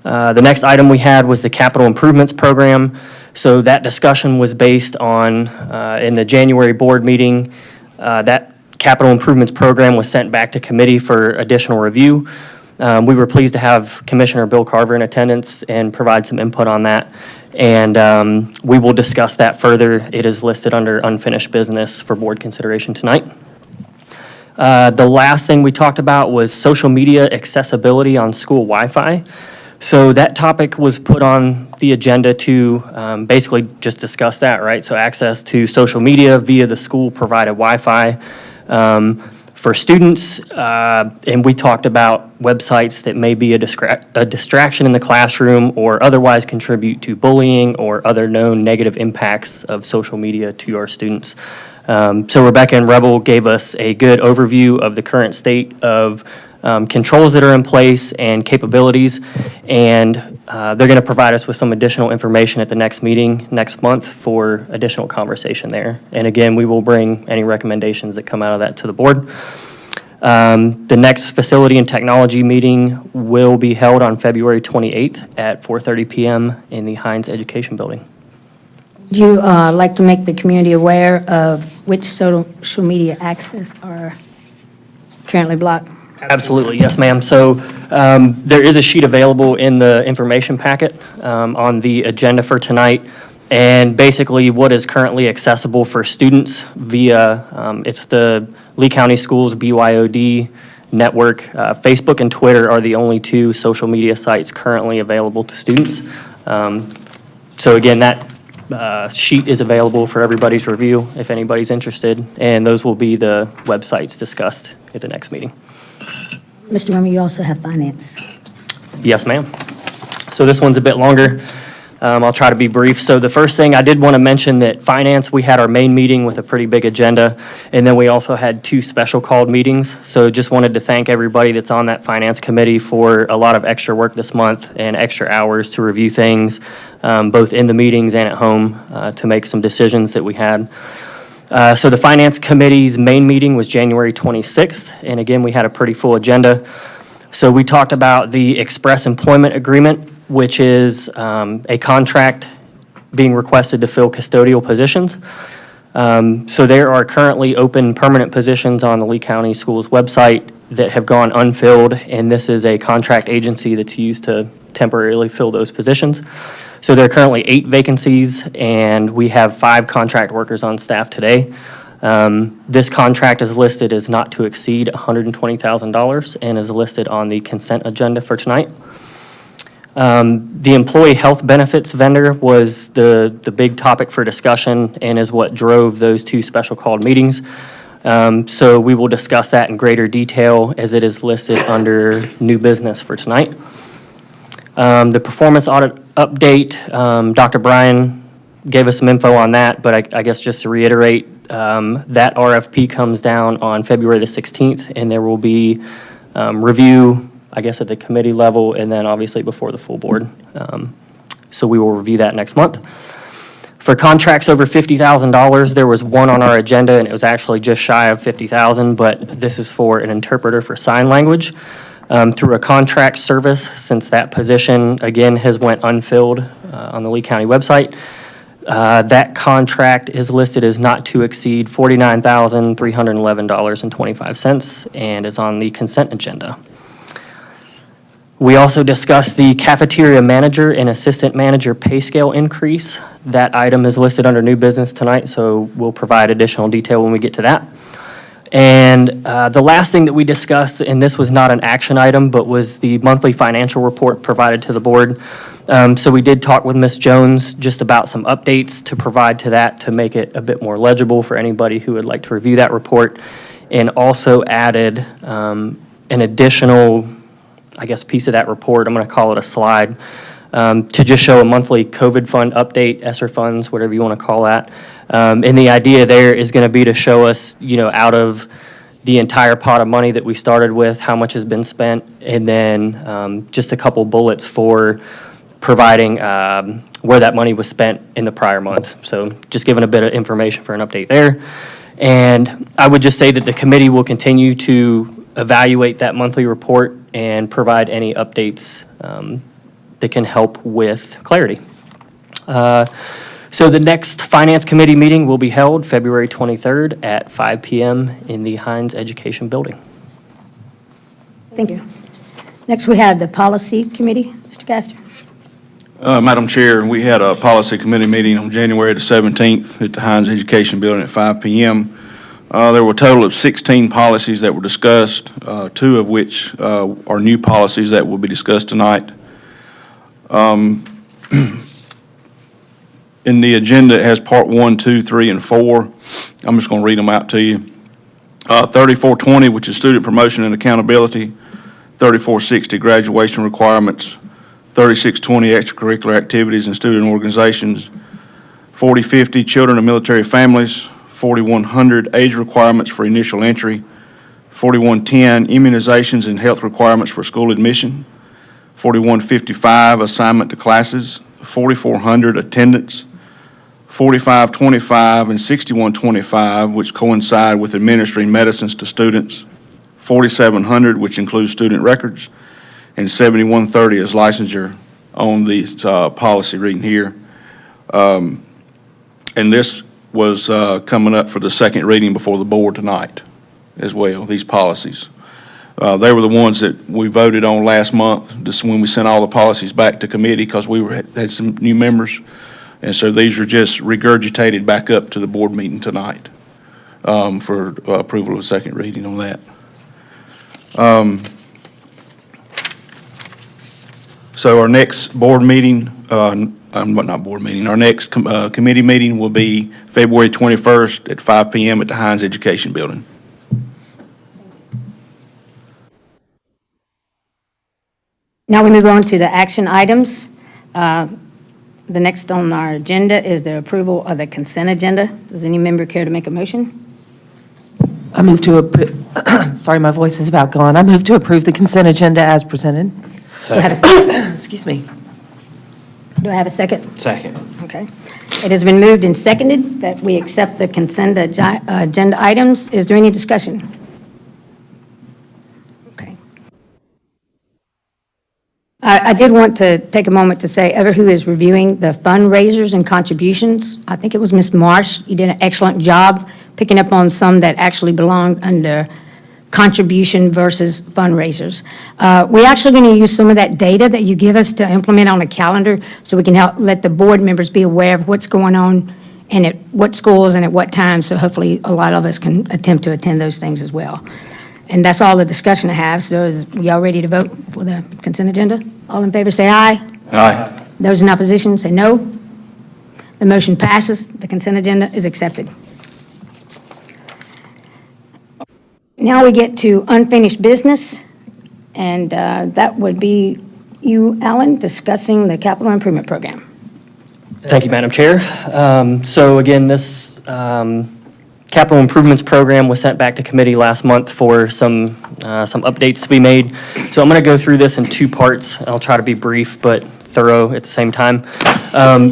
The next item we had was the capital improvements program. So that discussion was based on, in the January board meeting, that capital improvements program was sent back to committee for additional review. We were pleased to have Commissioner Bill Carver in attendance and provide some input on that. And we will discuss that further. It is listed under unfinished business for board consideration tonight. The last thing we talked about was social media accessibility on school Wi-Fi. So that topic was put on the agenda to basically just discuss that, right? So access to social media via the school-provided Wi-Fi for students. And we talked about websites that may be a distraction in the classroom or otherwise contribute to bullying or other known negative impacts of social media to our students. So Rebecca and Rebel gave us a good overview of the current state of controls that are in place and capabilities, and they're going to provide us with some additional information at the next meeting next month for additional conversation there. And again, we will bring any recommendations that come out of that to the board. The next facility and technology meeting will be held on February 28th at 4:30 p.m. in the Hines Education Building. Would you like to make the community aware of which social media access are currently blocked? Absolutely, yes, ma'am. So there is a sheet available in the information packet on the agenda for tonight. And basically what is currently accessible for students via, it's the Lee County Schools BYOD network. Facebook and Twitter are the only two social media sites currently available to students. So again, that sheet is available for everybody's review if anybody's interested. And those will be the websites discussed at the next meeting. Mr. Romer, you also have finance. Yes, ma'am. So this one's a bit longer. I'll try to be brief. So the first thing I did want to mention that finance, we had our main meeting with a pretty big agenda, and then we also had 2 special called meetings. So just wanted to thank everybody that's on that finance committee for a lot of extra work this month and extra hours to review things, both in the meetings and at home, to make some decisions that we had. So the Finance Committee's main meeting was January 26th, and again, we had a pretty full agenda. So we talked about the express employment agreement, which is a contract being requested to fill custodial positions. So there are currently open permanent positions on the Lee County Schools website that have gone unfilled, and this is a contract agency that's used to temporarily fill those positions. So there are currently 8 vacancies, and we have 5 contract workers on staff today. This contract is listed as not to exceed $120,000 and is listed on the consent agenda for tonight. The employee health benefits vendor was the big topic for discussion and is what drove those 2 special called meetings. So we will discuss that in greater detail as it is listed under new business for tonight. The performance audit update, Dr. Bryan gave us some info on that, but I guess just to reiterate, that RFP comes down on February the 16th, and there will be review, I guess, at the committee level, and then obviously before the full board. So we will review that next month. For contracts over $50,000, there was one on our agenda, and it was actually just shy of $50,000, but this is for an interpreter for sign language. Through a contract service, since that position, again, has went unfilled on the Lee County website. That contract is listed as not to exceed $49,311.25 and is on the consent agenda. We also discussed the cafeteria manager and assistant manager pay scale increase. That item is listed under new business tonight, so we'll provide additional detail when we get to that. And the last thing that we discussed, and this was not an action item, but was the monthly financial report provided to the board. So we did talk with Ms. Jones just about some updates to provide to that to make it a bit more legible for anybody who would like to review that report, and also added an additional, I guess, piece of that report, I'm going to call it a slide, to just show a monthly COVID fund update, ESSER funds, whatever you want to call that. And the idea there is going to be to show us, out of the entire pot of money that we started with, how much has been spent, and then just a couple bullets for providing where that money was spent in the prior month. So just giving a bit of information for an update there. And I would just say that the committee will continue to evaluate that monthly report and provide any updates that can help with clarity. So the next Finance Committee meeting will be held February 23rd at 5 PM in the Hines Education Building. Thank you. Next, we have the Policy Committee. Mr. Castor. Madam Chair, we had a policy committee meeting on January the 17th at the Hines Education Building at 5 PM. There were a total of 16 policies that were discussed, 2 of which are new policies that will be discussed tonight. In the agenda, it has Part 1, 2, 3, and 4. I'm just going to read them out to you. 3420, which is student promotion and accountability. 3460, graduation requirements. 3620, extracurricular activities and student organizations. 4050, children of military families. 4100, age requirements for initial entry. 4110, immunizations and health requirements for school admission. 4155, assignment to classes. 4400, attendance. 4525 and 6125, which coincide with administering medicines to students. 4700, which includes student records, and 7130 is licensure on the policy reading here. And this was coming up for the second reading before the board tonight as well, these policies. They were the ones that we voted on last month, just when we sent all the policies back to committee because we had some new members. And so these are just regurgitated back up to the board meeting tonight for approval of a second reading on that. So our next board meeting, not board meeting, our next committee meeting will be February 21st at 5 PM at the Hines Education Building. Now we move on to the action items. The next on our agenda is the approval of the consent agenda. Does any member care to make a motion? I move to sorry, my voice is about gone. I move to approve the consent agenda as presented. Do I have a second? Excuse me. Do I have a second? Second. Okay. It has been moved and seconded that we accept the consent agenda items. Is there any discussion? Okay. I did want to take a moment to say, who is reviewing the fundraisers and contributions, I think it was Ms. Marsh. You did an excellent job picking up on some that actually belonged under contribution versus fundraisers. We're actually going to use some of that data that you give us to implement on a calendar so we can help let the board members be aware of what's going on and at what schools and at what time, so hopefully a lot of us can attempt to attend those things as well. And that's all the discussion I have. So is y'all ready to vote for the consent agenda? All in favor say aye. Aye. Those in opposition say no. The motion passes. The consent agenda is accepted. Now we get to unfinished business, and that would be you, Alan, discussing the capital improvement program. Thank you, Madam Chair. So again, this capital improvements program was sent back to committee last month for some updates to be made. So I'm going to go through this in 2 parts. I'll try to be brief but thorough at the same time.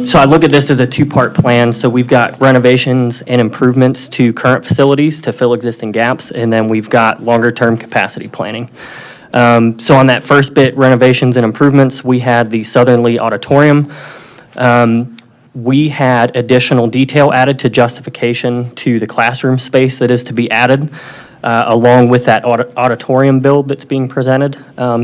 So I look at this as a 2-part plan. So we've got renovations and improvements to current facilities to fill existing gaps, and then we've got longer-term capacity planning. So on that first bit, renovations and improvements, we had the Southern Lee Auditorium. We had additional detail added to justification to the classroom space that is to be added, along with that auditorium build that's being presented.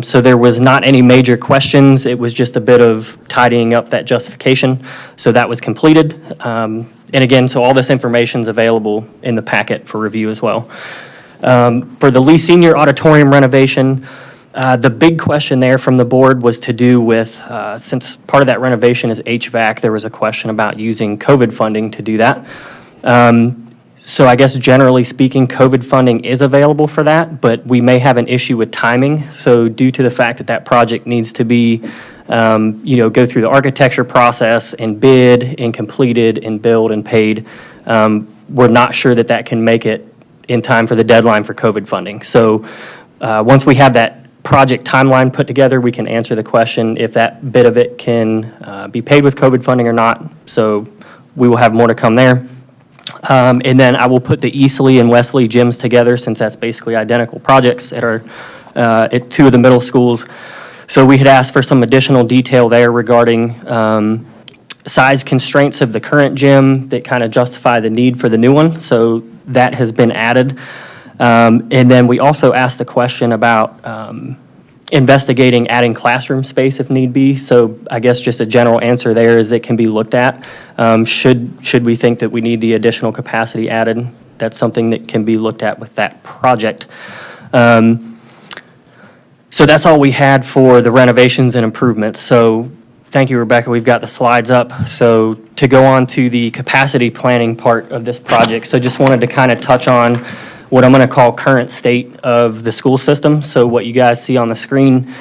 So there was not any major questions. It was just a bit of tidying up that justification. So that was completed. And again, so all this information is available in the packet for review as well. For the Lee Senior Auditorium renovation, the big question there from the board was to do with, since part of that renovation is HVAC, there was a question about using COVID funding to do that. So I guess generally speaking, COVID funding is available for that, but we may have an issue with timing. So due to the fact that that project needs to be, go through the architecture process and bid and completed and billed and paid, we're not sure that that can make it in time for the deadline for COVID funding. So once we have that project timeline put together, we can answer the question if that bit of it can be paid with COVID funding or not. So we will have more to come there. And then I will put the Eastleigh and Wesley gyms together, since that's basically identical projects at two of the middle schools. So we had asked for some additional detail there regarding size constraints of the current gym that kind of justify the need for the new one. So that has been added. And then we also asked a question about investigating adding classroom space if need be. So I guess just a general answer there is it can be looked at. Should we think that we need the additional capacity added, that's something that can be looked at with that project. So that's all we had for the renovations and improvements. So thank you, Rebecca. We've got the slides up. So to go on to the capacity planning part of this project, so just wanted to kind of touch on what I'm going to call current state of the school system. So what you guys see on the screen,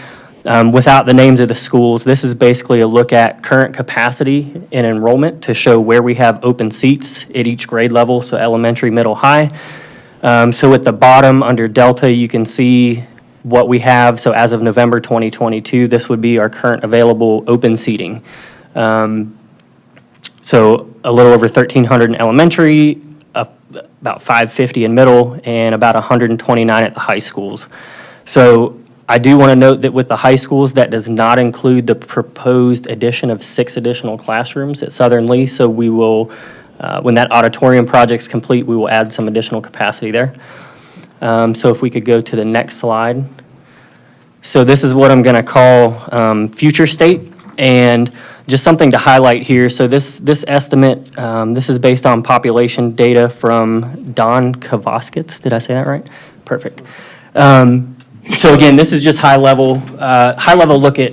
without the names of the schools, this is basically a look at current capacity and enrollment to show where we have open seats at each grade level, so elementary, middle, high. So at the bottom under Delta, you can see what we have. So as of November 2022, this would be our current available open seating. So a little over 1,300 in elementary, about 550 in middle, and about 129 at the high schools. So I do want to note that with the high schools, that does not include the proposed addition of 6 additional classrooms at Southern Lee. So we will, when that auditorium project's complete, we will add some additional capacity there. So if we could go to the next slide. So this is what I'm going to call future state, and just something to highlight here. So this estimate, this is based on population data from Don Kavoskitz. Did I say that right? Perfect. So again, this is just high level look at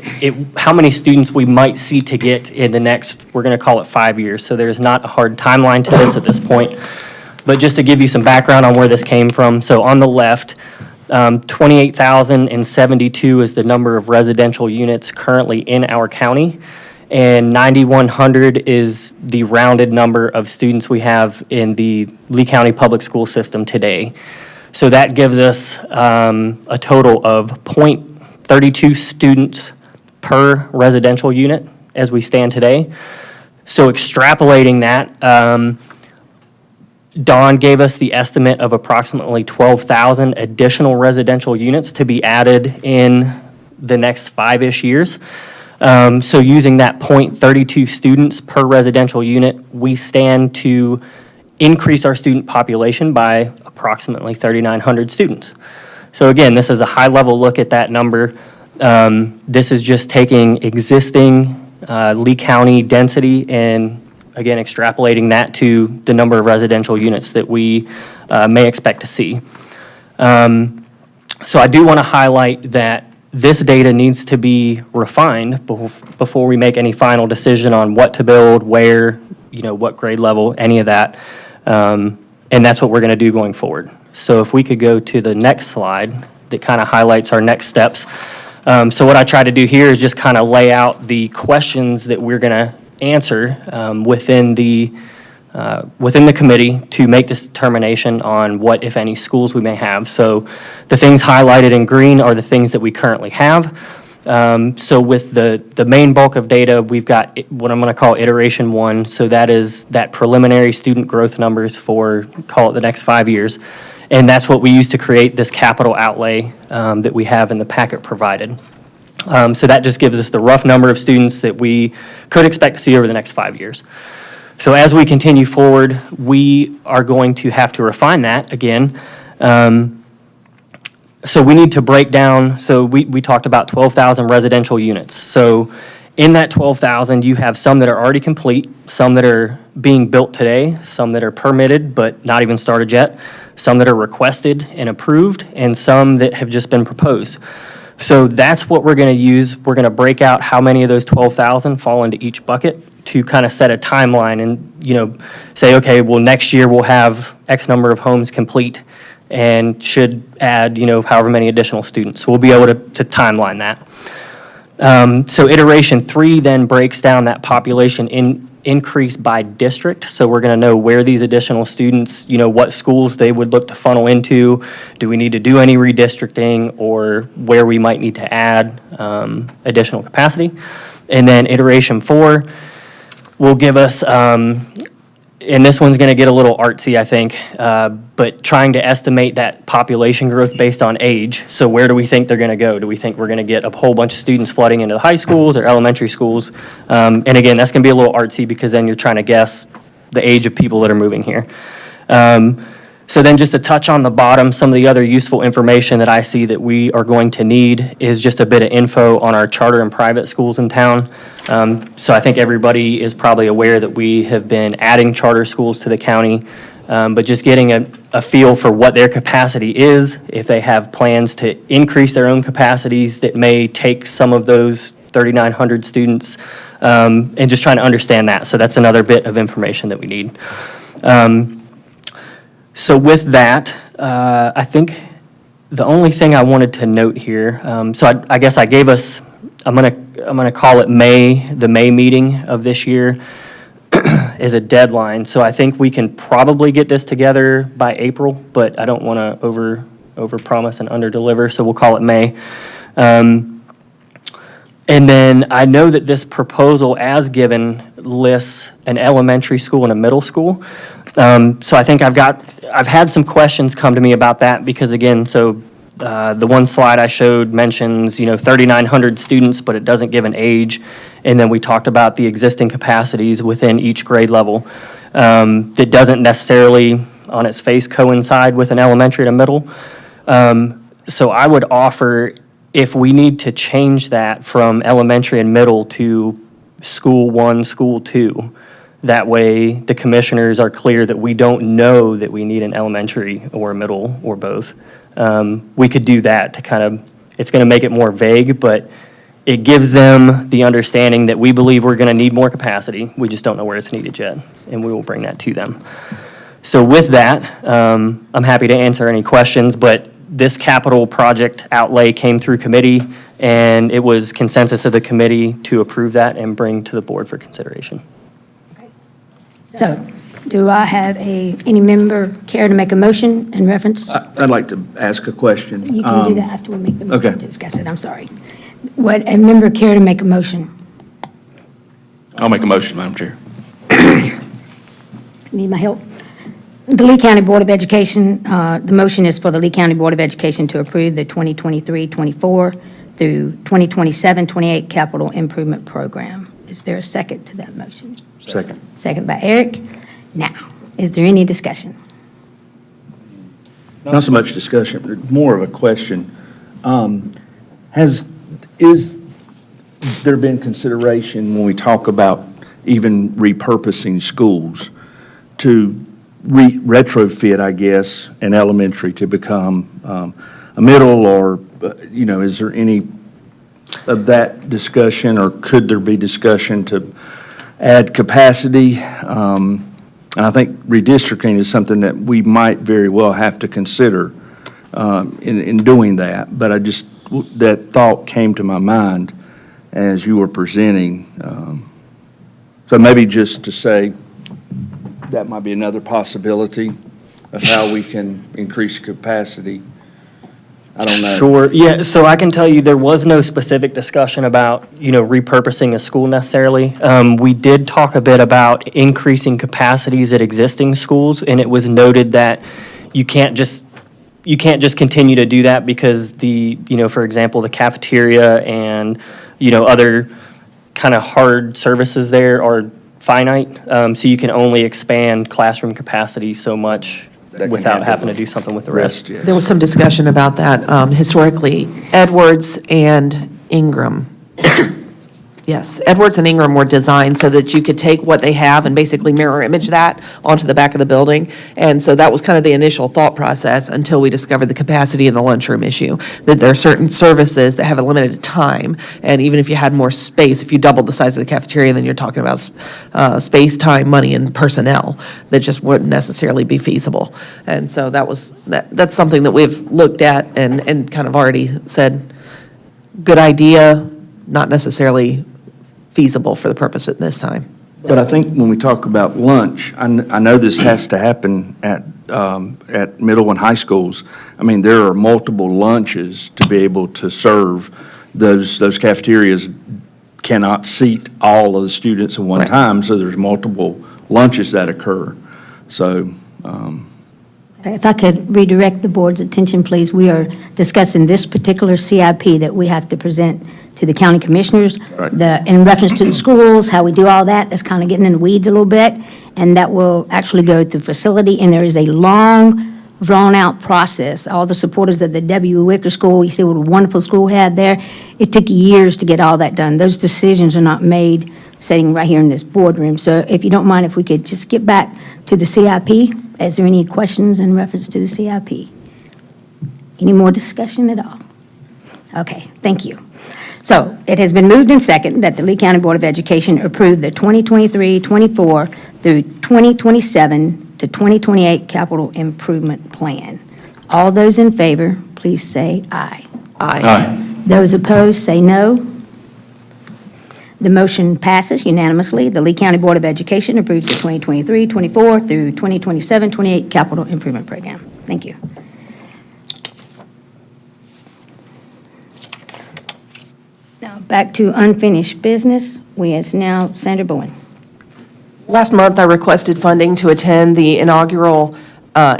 how many students we might see to get in the next, we're going to call it 5 years. So there's not a hard timeline to this at this point. But just to give you some background on where this came from, so on the left, 28,072 is the number of residential units currently in our county, and 9,100 is the rounded number of students we have in the Lee County Public School System today. So that gives us a total of 0.32 students per residential unit as we stand today. So extrapolating that, Dawn gave us the estimate of approximately 12,000 additional residential units to be added in the next 5-ish years. So using that 0.32 students per residential unit, we stand to increase our student population by approximately 3,900 students. So again, this is a high-level look at that number. This is just taking existing Lee County density and again, extrapolating that to the number of residential units that we may expect to see. So I do want to highlight that this data needs to be refined before we make any final decision on what to build, where, what grade level, any of that. And that's what we're going to do going forward. So if we could go to the next slide that kind of highlights our next steps. So what I try to do here is just kind of lay out the questions that we're going to answer within the committee to make this determination on what, if any, schools we may have. So the things highlighted in green are the things that we currently have. So with the main bulk of data, we've got what I'm going to call iteration 1. So that is that preliminary student growth numbers for, call it the next 5 years. And that's what we use to create this capital outlay that we have in the packet provided. So that just gives us the rough number of students that we could expect to see over the next 5 years. So as we continue forward, we are going to have to refine that again. So we need to break down, so we talked about 12,000 residential units. So in that 12,000, you have some that are already complete, some that are being built today, some that are permitted but not even started yet, some that are requested and approved, and some that have just been proposed. So that's what we're going to use. We're going to break out how many of those 12,000 fall into each bucket to kind of set a timeline and, say, okay, well, next year we'll have X number of homes complete and should add, however many additional students. So we'll be able to timeline that. So iteration 3 then breaks down that population increase by district. So we're going to know where these additional students, what schools they would look to funnel into. Do we need to do any redistricting, or where we might need to add additional capacity? And then iteration 4 will give us and this one's going to get a little artsy, I think, but trying to estimate that population growth based on age. So where do we think they're going to go? Do we think we're going to get a whole bunch of students flooding into the high schools or elementary schools? And again, that's going to be a little artsy because then you're trying to guess the age of people that are moving here. So then just to touch on the bottom, some of the other useful information that I see that we are going to need is just a bit of info on our charter and private schools in town. So I think everybody is probably aware that we have been adding charter schools to the county, but just getting a feel for what their capacity is, if they have plans to increase their own capacities that may take some of those 3,900 students, and just trying to understand that. So that's another bit of information that we need. So with that, I think the only thing I wanted to note here, so I guess I gave us, I'm gonna call it May, the May meeting of this year is a deadline. So I think we can probably get this together by April, but I don't want to over promise and under deliver, so we'll call it May. And then I know that this proposal as given lists an elementary school and a middle school. So I think I've had some questions come to me about that because again, so the one slide I showed mentions, 3,900 students, but it doesn't give an age. And then we talked about the existing capacities within each grade level. That doesn't necessarily on its face coincide with an elementary and a middle. So I would offer, if we need to change that from elementary and middle to school 1, school 2, that way the commissioners are clear that we don't know that we need an elementary or a middle or both. We could do that to kind of, it's going to make it more vague, but it gives them the understanding that we believe we're going to need more capacity. We just don't know where it's needed yet, and we will bring that to them. So with that, I'm happy to answer any questions, but this capital project outlay came through committee, and it was consensus of the committee to approve that and bring to the board for consideration. So, do I have any member care to make a motion in reference? I'd like to ask a question. You can do that after we make the motion okay. to discuss it, I'm sorry. Would a member care to make a motion? I'll make a motion, Madam Chair. Need my help? The Lee County Board of Education, the motion is for the Lee County Board of Education to approve the 2023-24 through 2027-28 capital improvement program. Is there a second to that motion? Second. Second by Eric. Now, is there any discussion? Not so much discussion, but more of a question. Is there been consideration when we talk about even repurposing schools to retrofit, I guess, an elementary to become a middle, or, is there any of that discussion, or could there be discussion to add capacity? And I think redistricting is something that we might very well have to consider in doing that. But that thought came to my mind as you were presenting. So maybe just to say that might be another possibility of how we can increase capacity. I don't know. Sure, yeah, so I can tell you there was no specific discussion about, repurposing a school necessarily. We did talk a bit about increasing capacities at existing schools, and it was noted that you can't just continue to do that because for example, the cafeteria and, other kind of hard services there are finite. So you can only expand classroom capacity so much without having to do something with the rest. There was some discussion about that historically. Edwards and Ingram. Yes, Edwards and Ingram were designed so that you could take what they have and basically mirror image that onto the back of the building. And so that was kind of the initial thought process until we discovered the capacity in the lunchroom issue, that there are certain services that have a limited time. And even if you had more space, if you doubled the size of the cafeteria, then you're talking about space, time, money, and personnel that just wouldn't necessarily be feasible. And so that's something that we've looked at and kind of already said, good idea, not necessarily feasible for the purpose at this time. But I think when we talk about lunch, I know this has to happen at middle and high schools. I mean, there are multiple lunches to be able to serve. Those cafeterias cannot seat all of the students at one Right. time, so there's multiple lunches that occur. So, If I could redirect the board's attention, please, we are discussing this particular CIP that we have to present to the county commissioners. Right. In reference to the schools, how we do all that, that's kind of getting in the weeds a little bit, and that will actually go through facility, and there is a long, drawn-out process. All the supporters of the W. Wicker School, you see what a wonderful school we had there, it took years to get all that done. Those decisions are not made sitting right here in this boardroom. So if you don't mind, if we could just get back to the CIP. Is there any questions in reference to the CIP? Any more discussion at all? Okay, thank you. So it has been moved and seconded that the Lee County Board of Education approve the 2023-24 through 2027 to 2028 capital improvement plan. All those in favor, please say aye. aye. Those opposed, say no. The motion passes unanimously. The Lee County Board of Education approves the 2023-24 through 2027-28 capital improvement program. Thank you. Now, back to unfinished business. It's now Sandra Bowen. Last month, I requested funding to attend the inaugural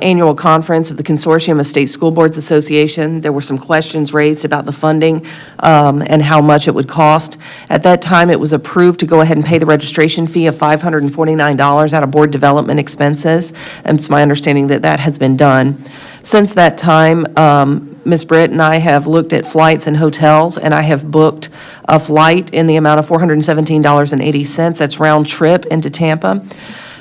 annual conference of the Consortium of State School Boards Association. There were some questions raised about the funding and how much it would cost. At that time, it was approved to go ahead and pay the registration fee of $549 out of board development expenses, and it's my understanding that that has been done. Since that time, Ms. Britt and I have looked at flights and hotels, and I have booked a flight in the amount of $417.80. That's round trip into Tampa.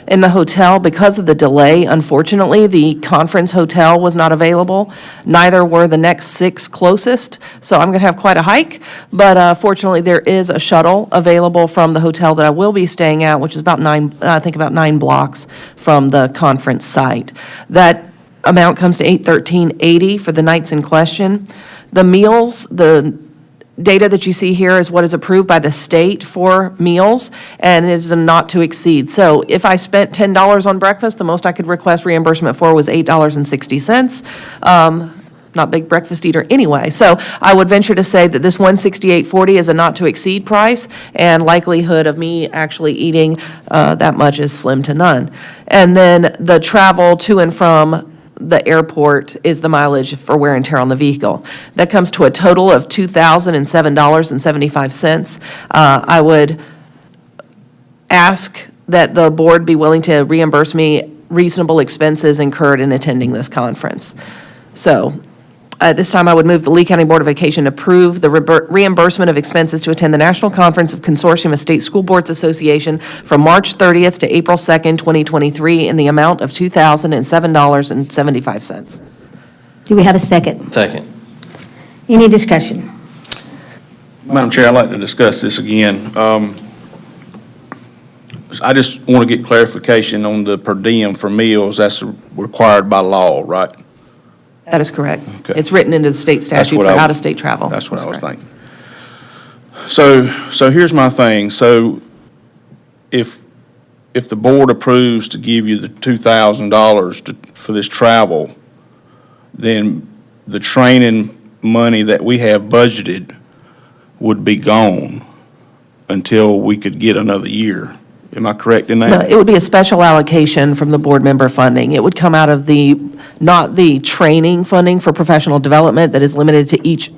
In the hotel, because of the delay, unfortunately, the conference hotel was not available. Neither were the next 6 closest, so I'm going to have quite a hike. But fortunately, there is a shuttle available from the hotel that I will be staying at, which is about 9 blocks from the conference site. That amount comes to $813.80 for the nights in question. The meals, the data that you see here is what is approved by the state for meals, and it is a not to exceed. So if I spent $10 on breakfast, the most I could request reimbursement for was $8.60. Not a big breakfast eater anyway. So I would venture to say that this $168.40 is a not to exceed price, and likelihood of me actually eating that much is slim to none. And then the travel to and from the airport is the mileage for wear and tear on the vehicle. That comes to a total of $2,007.75. I would ask that the board be willing to reimburse me reasonable expenses incurred in attending this conference. So at this time, I would move the Lee County Board of Education approve the reimbursement of expenses to attend the National Conference of Consortium of State School Boards Association from March 30th to April 2nd, 2023, in the amount of $2,007.75. Do we have a second? Second. Any discussion? Madam Chair, I'd like to discuss this again. I just want to get clarification on the per diem for meals. That's required by law, right? That is correct. Okay. It's written into the state statute for out-of-state travel. That's what I was correct. thinking. So here's my thing. So if the board approves to give you the $2,000 for this travel, then the training money that we have budgeted would be gone until we could get another year. Am I correct in No, that? it would be a special allocation from the board member funding. It would come out of not the training funding for professional development that is limited to each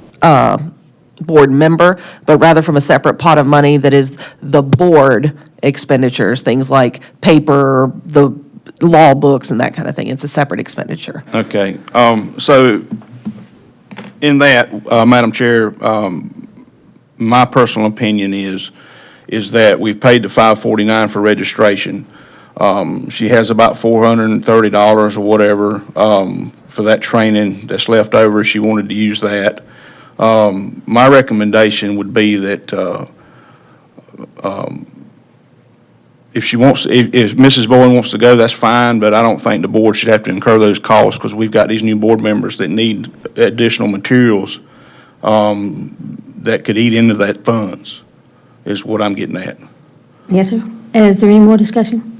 board member, but rather from a separate pot of money that is the board expenditures, things like paper, the law books, and that kind of thing. It's a separate expenditure. Okay. So in that, Madam Chair, my personal opinion is that we've paid the $549 for registration. She has about $430 or whatever for that training that's left over. She wanted to use that. My recommendation would be that if Mrs. Bowen wants to go, that's fine, but I don't think the board should have to incur those costs because we've got these new board members that need additional materials that could eat into that funds, is what I'm getting at. Yes, sir. Is there any more discussion?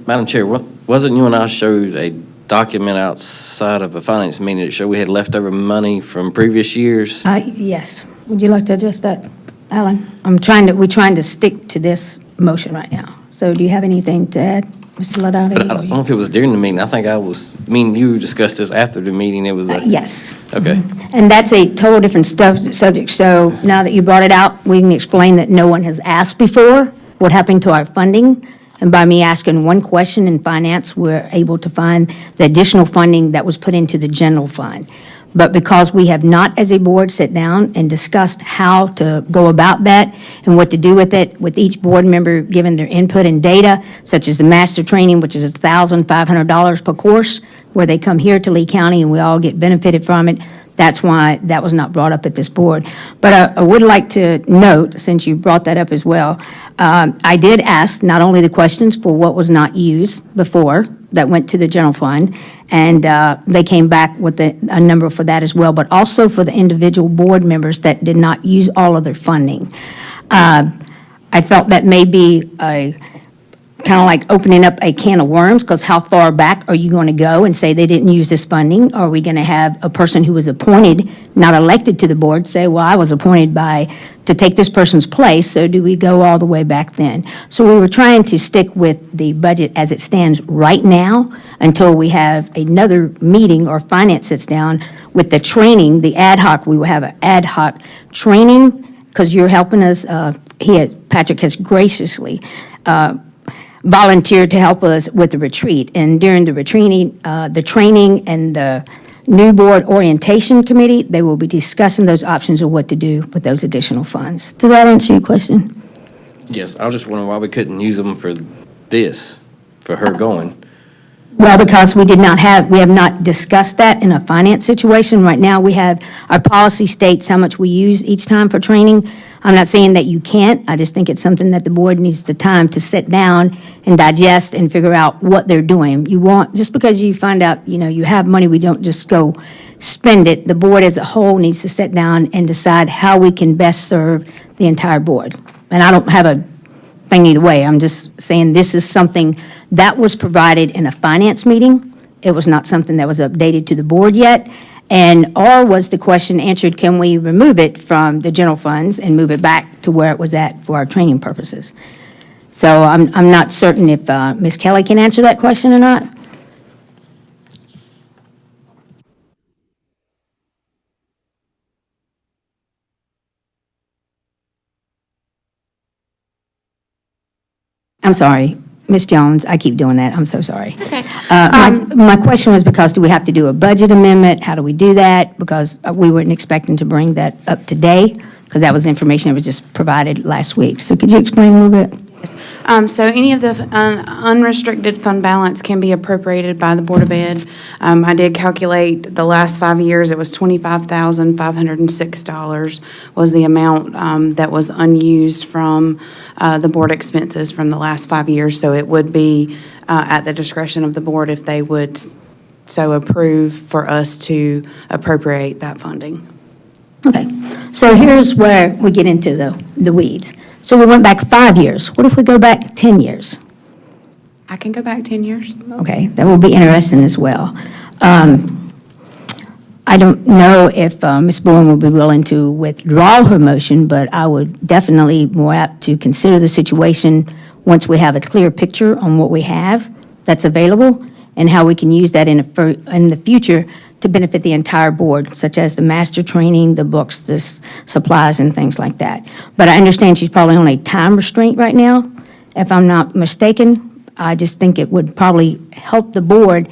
Madam Chair, wasn't you and I showed a document outside of a finance meeting that showed we had leftover money from previous years? Yes. Would you like to address that, Alan? We're trying to stick to this motion right now. So do you have anything to add, Mr. But I don't Ladati? know if it was during the meeting. I think you discussed this after the meeting. It was a. Yes. Okay. And that's a total different subject. So now that you brought it out, we can explain that no one has asked before what happened to our funding. And by me asking one question in finance, we're able to find the additional funding that was put into the general fund. But because we have not, as a board, sat down and discussed how to go about that and what to do with it, with each board member giving their input and data, such as the master training, which is $1,500 per course, where they come here to Lee County and we all get benefited from it. That's why that was not brought up at this board. But I would like to note, since you brought that up as well, I did ask not only the questions for what was not used before that went to the general fund, and they came back with a number for that as well, but also for the individual board members that did not use all of their funding. I felt that may be a kind of like opening up a can of worms, because how far back are you going to go and say they didn't use this funding? Are we going to have a person who was appointed, not elected to the board, say, well, I was appointed to take this person's place, so do we go all the way back then? So we were trying to stick with the budget as it stands right now until we have another meeting or finance sits down with the training, the ad hoc. We will have an ad hoc training, because you're helping us. Patrick has graciously volunteered to help us with the retreat. And during the retreat, the training and the new board orientation committee, they will be discussing those options of what to do with those additional funds. Does that answer your question? Yes, I was just wondering why we couldn't use them for this, for her going. Well, because we have not discussed that in a finance situation. Right now, our policy states how much we use each time for training. I'm not saying that you can't, I just think it's something that the board needs the time to sit down and digest and figure out what they're doing. Just because you find out, you have money, we don't just go spend it. The board as a whole needs to sit down and decide how we can best serve the entire board. And I don't have a thing either way. I'm just saying this is something that was provided in a finance meeting. It was not something that was updated to the board yet. Or was the question answered, can we remove it from the general funds and move it back to where it was at for our training purposes? So I'm not certain if Ms. Kelly can answer that question or not. I'm sorry, Ms. Jones, I keep doing that, I'm so sorry. Okay. My question was because do we have to do a budget amendment? How do we do that? Because we weren't expecting to bring that up today, because that was information that was just provided last week. So could you explain a little bit? So any of the unrestricted fund balance can be appropriated by the Board of Ed. I did calculate the last 5 years, it was $25,506 was the amount that was unused from the board expenses from the last 5 years. So it would be at the discretion of the board if they would so approve for us to appropriate that funding. Okay, so here's where we get into the weeds. So we went back 5 years. What if we go back 10 years? I can go back 10 years. Okay, that will be interesting as well. I don't know if Ms. Bourne will be willing to withdraw her motion, but I would definitely more apt to consider the situation once we have a clear picture on what we have that's available and how we can use that in the future to benefit the entire board, such as the master training, the books, the supplies, and things like that. But I understand she's probably on a time restraint right now, if I'm not mistaken. I just think it would probably help the board.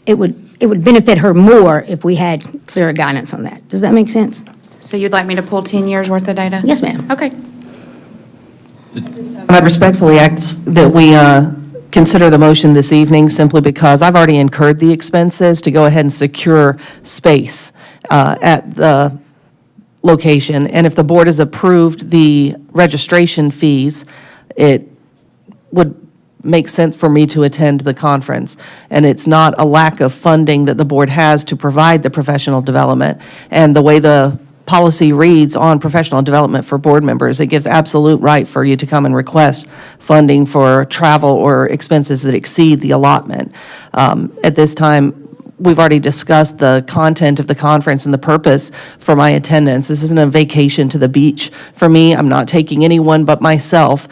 It would benefit her more if we had clearer guidance on that. Does that make sense? So you'd like me to pull 10 years' worth of data? Yes, ma'am. Okay. I'd respectfully ask that we consider the motion this evening simply because I've already incurred the expenses to go ahead and secure space at the location. And if the board has approved the registration fees, it would make sense for me to attend the conference. And it's not a lack of funding that the board has to provide the professional development. And the way the policy reads on professional development for board members, it gives absolute right for you to come and request funding for travel or expenses that exceed the allotment. At this time, we've already discussed the content of the conference and the purpose for my attendance. This isn't a vacation to the beach for me. I'm not taking anyone but myself,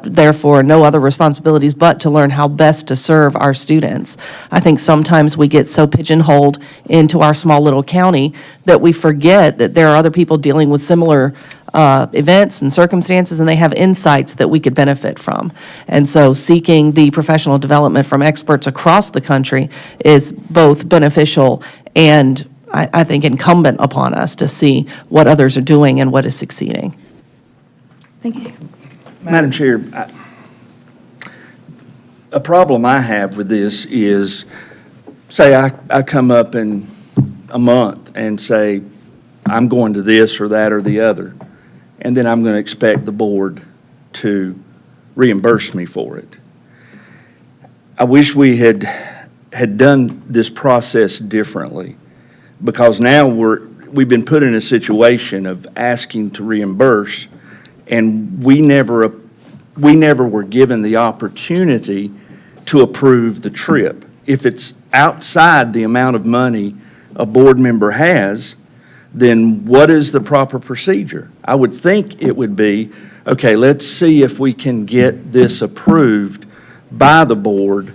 therefore no other responsibilities but to learn how best to serve our students. I think sometimes we get so pigeonholed into our small little county that we forget that there are other people dealing with similar events and circumstances, and they have insights that we could benefit from. And so seeking the professional development from experts across the country is both beneficial and, I think, incumbent upon us to see what others are doing and what is succeeding. Thank you. Madam Chair, a problem I have with this is, say I come up in a month and say, I'm going to this or that or the other, and then I'm going to expect the board to reimburse me for it. I wish we had done this process differently, because now we've been put in a situation of asking to reimburse, and we never were given the opportunity to approve the trip. If it's outside the amount of money a board member has, then what is the proper procedure? I would think it would be, okay, let's see if we can get this approved by the board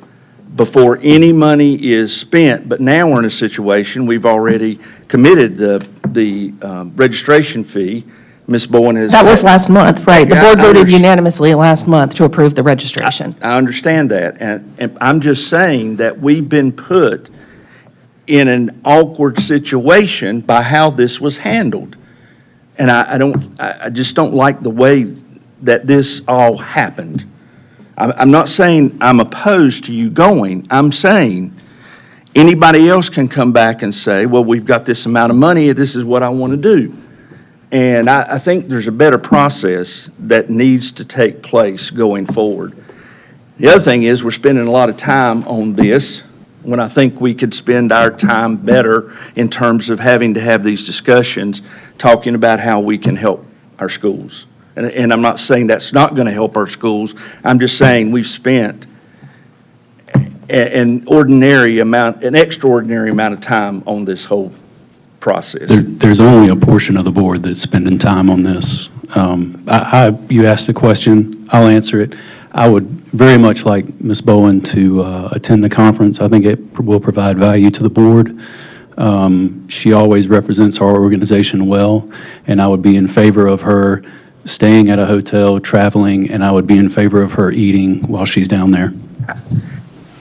before any money is spent. But now we're in a situation, we've already committed the registration fee. Ms. Bowen has... That was last month, right. The Yeah, board I voted understand. unanimously last month to approve the registration. I understand that, and I'm just saying that we've been put in an awkward situation by how this was handled. And I just don't like the way that this all happened. I'm not saying I'm opposed to you going. I'm saying anybody else can come back and say, well, we've got this amount of money, this is what I want to do. And I think there's a better process that needs to take place going forward. The other thing is, we're spending a lot of time on this when I think we could spend our time better in terms of having to have these discussions, talking about how we can help our schools. And I'm not saying that's not going to help our schools. I'm just saying we've spent an extraordinary amount of time on this whole process. There's only a portion of the board that's spending time on this. You asked the question, I'll answer it. I would very much like Ms. Bowen to attend the conference. I think it will provide value to the board. She always represents our organization well, and I would be in favor of her staying at a hotel, traveling, and I would be in favor of her eating while she's down there.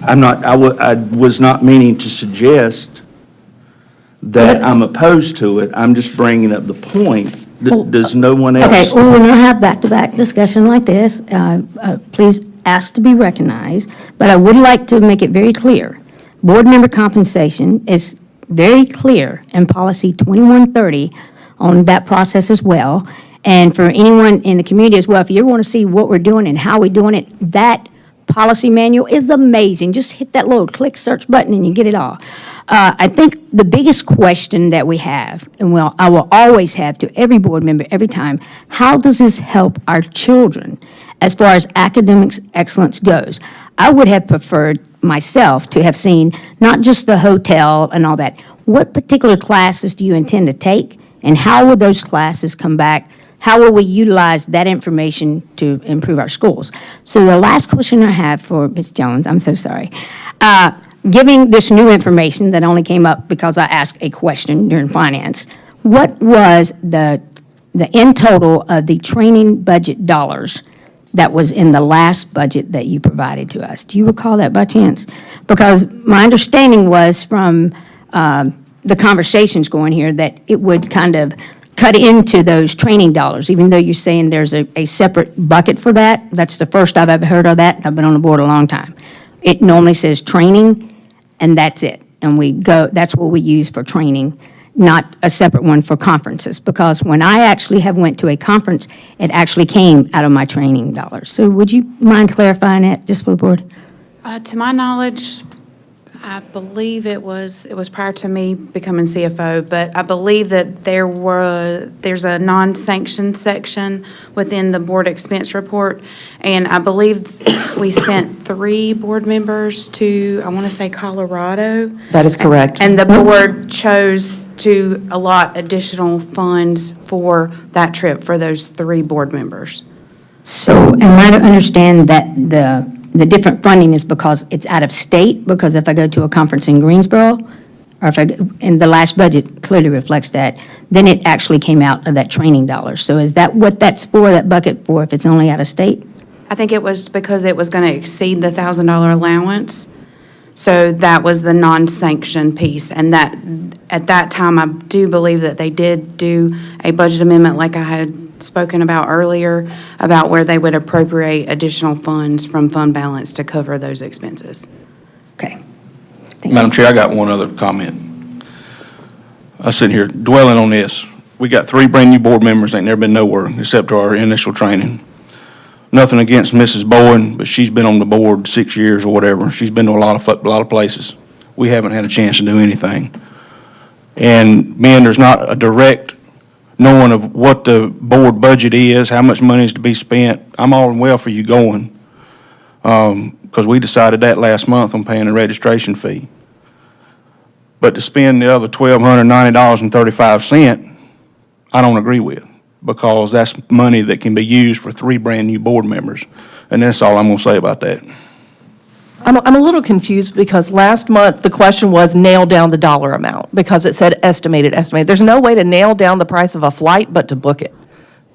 I was not meaning to suggest that I'm opposed to it. I'm just bringing up the point. Does no one else? Okay, well, we'll not have back-to-back discussion like this. Please ask to be recognized, but I would like to make it very clear. Board member compensation is very clear in policy 2130 on that process as well. And for anyone in the community as well, if you want to see what we're doing and how we're doing it, that policy manual is amazing. Just hit that little click search button and you get it all. I think the biggest question that we have, and I will always have to every board member every time, how does this help our children as far as academics excellence goes? I would have preferred myself to have seen not just the hotel and all that. What particular classes do you intend to take, and how will those classes come back? How will we utilize that information to improve our schools? So the last question I have for Ms. Jones, I'm so sorry. Giving this new information that only came up because I asked a question during finance, what was the end total of the training budget dollars that was in the last budget that you provided to us? Do you recall that by chance? Because my understanding was from the conversations going here that it would kind of cut into those training dollars, even though you're saying there's a separate bucket for that. That's the first I've ever heard of that. I've been on the board a long time. It normally says training, and that's it. And that's what we use for training, not a separate one for conferences. Because when I actually have went to a conference, it actually came out of my training dollars. So would you mind clarifying that just for the board? To my knowledge, I believe it was prior to me becoming CFO, but I believe that there's a non-sanctioned section within the board expense report, and I believe we sent 3 board members to, I want to say Colorado. That is correct. And the board chose to allot additional funds for that trip for those 3 board members. So am I to understand that the different funding is because it's out of state? Because if I go to a conference in Greensboro, or if and the last budget clearly reflects that, then it actually came out of that training dollar. So is that what that's for, that bucket for, if it's only out of state? I think it was because it was going to exceed the $1,000 allowance. So that was the non-sanctioned piece. And that, at that time, I do believe that they did do a budget amendment like I had spoken about earlier, about where they would appropriate additional funds from fund balance to cover those expenses. Okay. Madam Chair, I got one other comment. I sit here dwelling on this. We got 3 brand-new board members, ain't never been nowhere except to our initial training. Nothing against Mrs. Bowen, but she's been on the board 6 years or whatever. She's been to a lot of places. We haven't had a chance to do anything. And man, there's not a direct knowing of what the board budget is, how much money is to be spent. I'm all well for you going, because we decided that last month on paying a registration fee. But to spend the other $1,290.35, I don't agree with, because that's money that can be used for 3 brand-new board members. And that's all I'm going to say about that. I'm a little confused because last month, the question was nail down the dollar amount because it said estimated. There's no way to nail down the price of a flight but to book it.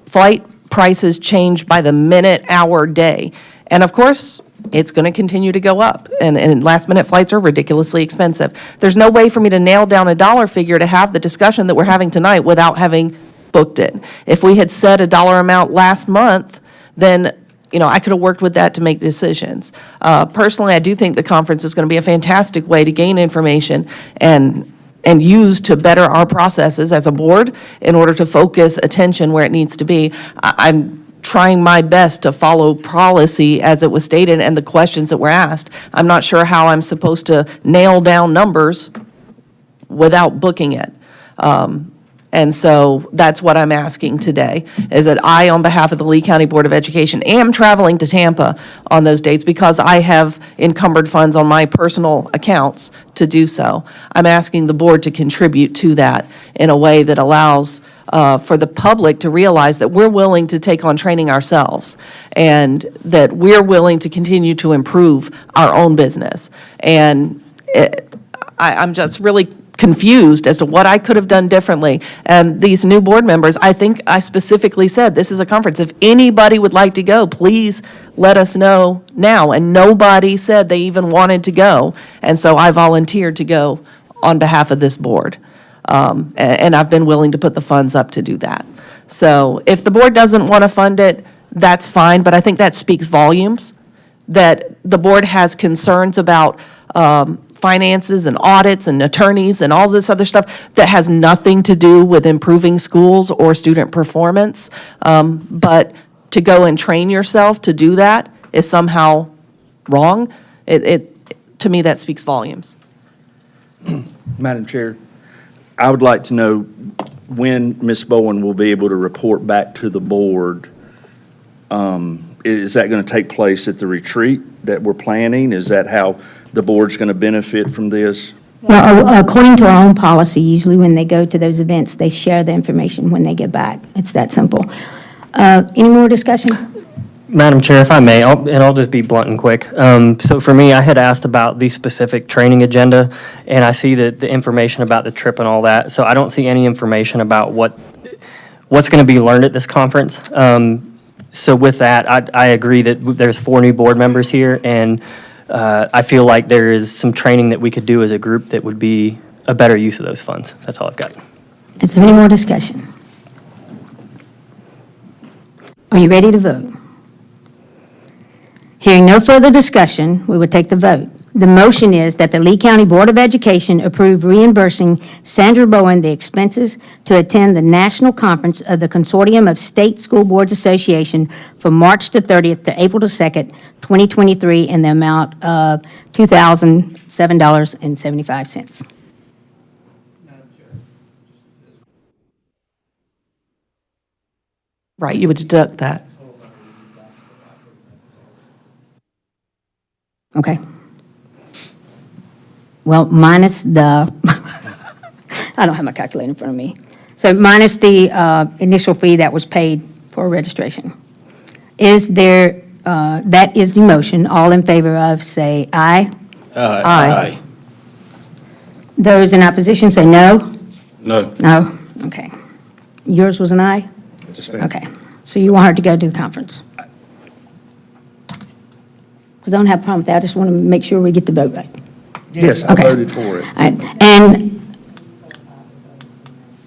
Flight prices change by the minute, hour, day. And of course, it's going to continue to go up. And last-minute flights are ridiculously expensive. There's no way for me to nail down a dollar figure to have the discussion that we're having tonight without having booked it. If we had said a dollar amount last month, then I could have worked with that to make decisions. Personally, I do think the conference is going to be a fantastic way to gain information and use to better our processes as a board in order to focus attention where it needs to be. I'm trying my best to follow policy as it was stated and the questions that were asked. I'm not sure how I'm supposed to nail down numbers without booking it. And so that's what I'm asking today, is that I, on behalf of the Lee County Board of Education, am traveling to Tampa on those dates because I have encumbered funds on my personal accounts to do so. I'm asking the board to contribute to that in a way that allows for the public to realize that we're willing to take on training ourselves and that we're willing to continue to improve our own business. And I'm just really confused as to what I could have done differently. And these new board members, I think I specifically said, this is a conference. If anybody would like to go, please let us know now. And nobody said they even wanted to go. And so I volunteered to go on behalf of this board. And I've been willing to put the funds up to do that. So if the board doesn't want to fund it, that's fine. But I think that speaks volumes, that the board has concerns about finances and audits and attorneys and all this other stuff that has nothing to do with improving schools or student performance. But to go and train yourself to do that is somehow wrong. To me, that speaks volumes. Madam Chair, I would like to know when Ms. Bowen will be able to report back to the board. Is that going to take place at the retreat that we're planning? Is that how the board's going to benefit from this? Well, according to our own policy, usually when they go to those events, they share the information when they get back. It's that simple. Any more discussion? Madam Chair, if I may, I'll just be blunt and quick. So for me, I had asked about the specific training agenda, and I see that the information about the trip and all that, so I don't see any information about what's going to be learned at this conference. So with that, I agree that there's 4 new board members here, and I feel like there is some training that we could do as a group that would be a better use of those funds. That's all I've got. Is there any more discussion? Are you ready to vote? Hearing no further discussion, we would take the vote. The motion is that the Lee County Board of Education approve reimbursing Sandra Bowen the expenses to attend the national conference of the Consortium of State School Boards Association from March the 30th to April the 2nd, 2023, in the amount of $2,007.75. Right, you would deduct that. Okay. Well, minus the, I don't have my calculator in front of me. So minus the initial fee that was paid for registration. Is there, that is the motion. All in favor of, say aye. Aye. Those in opposition, say no. No. No? Okay. Yours was an aye? Okay. So you want her to go to the conference? Because I don't have a problem with that. I just want to make sure we get the vote right. Yes, I Okay. voted for it. All right. And,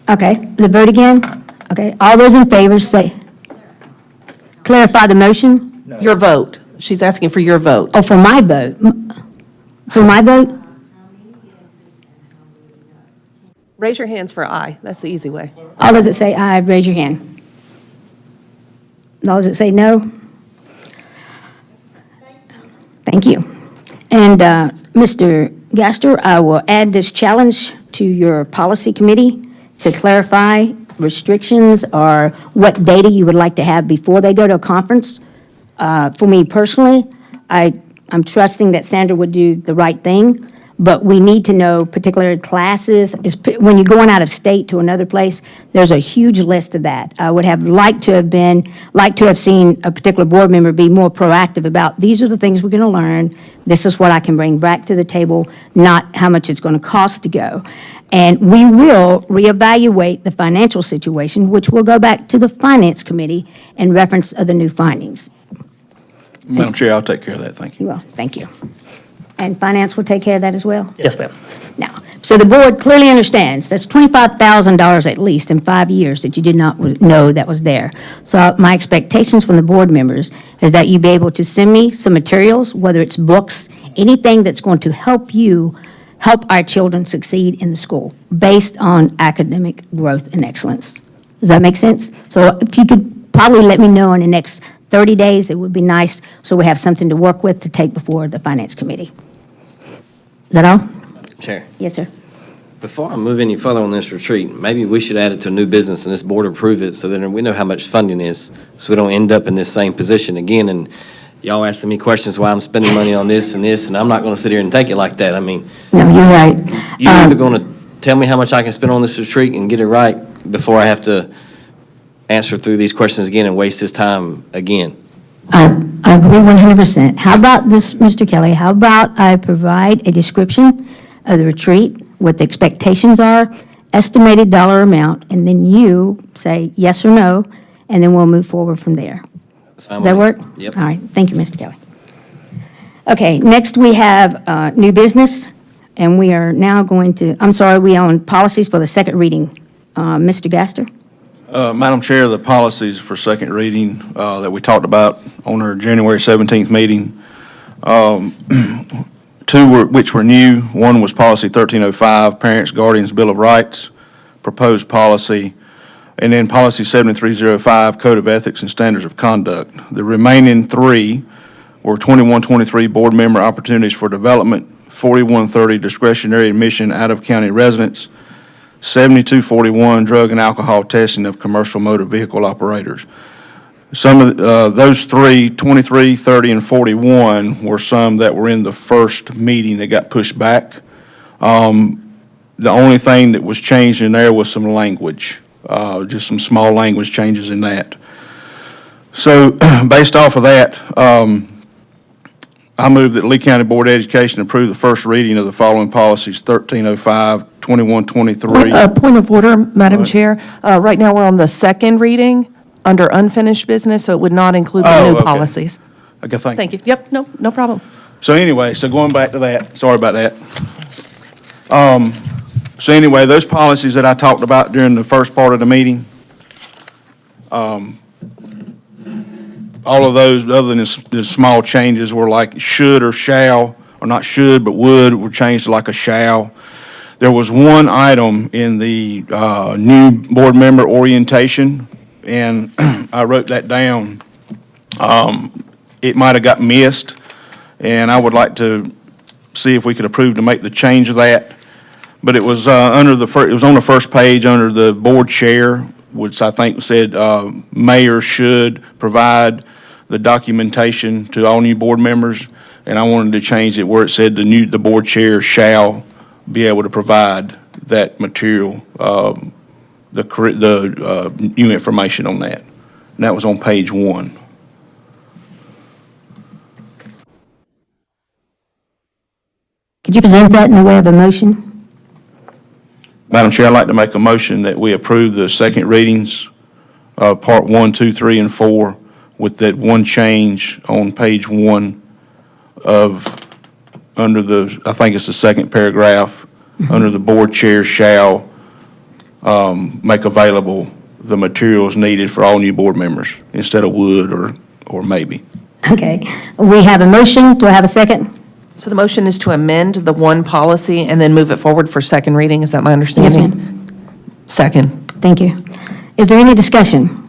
okay, the vote again? Okay. All those in favor say, clarify the motion? Your vote. She's asking for your vote. Oh, for my vote? For my vote? Raise your hands for aye. That's the easy way. All those that say aye, raise your hand. Those that say no? Thank you. And Mr. Gaster, I will add this challenge to your policy committee to clarify restrictions or what data you would like to have before they go to a conference. For me personally, I'm trusting that Sandra would do the right thing, but we need to know particular classes. When you're going out of state to another place, there's a huge list of that. I would have liked to have seen a particular board member be more proactive about, these are the things we're going to learn, this is what I can bring back to the table, not how much it's going to cost to go. And we will reevaluate the financial situation, which will go back to the Finance Committee in reference of the new findings. Madam Chair, I'll take care of that, thank you. Well, thank you. And Finance will take care of that as well? Yes, ma'am. Now, so the board clearly understands that's $25,000 at least in 5 years that you did not know that was there. So my expectations from the board members is that you be able to send me some materials, whether it's books, anything that's going to help you help our children succeed in the school based on academic growth and excellence. Does that make sense? So if you could probably let me know in the next 30 days, it would be nice, so we have something to work with to take before the Finance Committee. Is that all? Chair, Yes, sir. before I move any further on this retreat, maybe we should add it to new business and this board approve it so that we know how much funding is, so we don't end up in this same position again. And y'all asking me questions why I'm spending money on this, and I'm not going to sit here and take it like that. I mean, No, you're right. you're either going to tell me how much I can spend on this retreat and get it right before I have to answer through these questions again and waste this time again. I agree 100%. How about this, Mr. Kelly? How about I provide a description of the retreat, what the expectations are, estimated dollar amount, and then you say yes or no, and then we'll move forward from there. That's fine Does that with work? me. Yep. All right, thank you, Mr. Kelly. Okay, next we have new business, and we are now going to, I'm sorry, we are on policies for the second reading. Mr. Gaster? Madam Chair, the policies for second reading that we talked about on our January 17th meeting, which were new. One was policy 1305, Parents, Guardians, Bill of Rights, proposed policy, and then policy 7305, Code of Ethics and Standards of Conduct. The remaining three were 2123, Board Member Opportunities for Development, 4130, Discretionary Admission Out-of-County Residents, 7241, Drug and Alcohol Testing of Commercial Motor Vehicle Operators. Some of those three, 23, 30, and 41, were some that were in the first meeting that got pushed back. The only thing that was changed in there was some language, just some small language changes in that. So based off of that, I move that Lee County Board of Education approve the first reading of the following policies: 1305, 2123. Point of order, Madam Chair. Right now, we're on the second reading under unfinished business, so it would not include the new okay. policies. Okay, thank you. Thank you. Yep, no problem. So anyway, so going back to that, sorry about that. So anyway, those policies that I talked about during the first part of the meeting, all of those, other than the small changes, were like should or shall or not should, but would, were changed to like a shall. There was one item in the new board member orientation, and I wrote that down. It might have got missed, and I would like to see if we could approve to make the change of that. But it was under the it was on the first page under the board chair, which I think said mayor should provide the documentation to all new board members, and I wanted to change it where it said the board chair shall be able to provide that material, the new information on that. And that was on page 1. Could you present that in the way of a motion? Madam Chair, I'd like to make a motion that we approve the second readings of part 1, 2, 3, and 4 with that one change on page 1 under the, I think it's the second paragraph, under the board chair shall make available the materials needed for all new board members instead of would or maybe. Okay. We have a motion. Do I have a second? So the motion is to amend the one policy and then move it forward for second reading, is that my understanding? Yes, ma'am. Second. Thank you. Is there any discussion?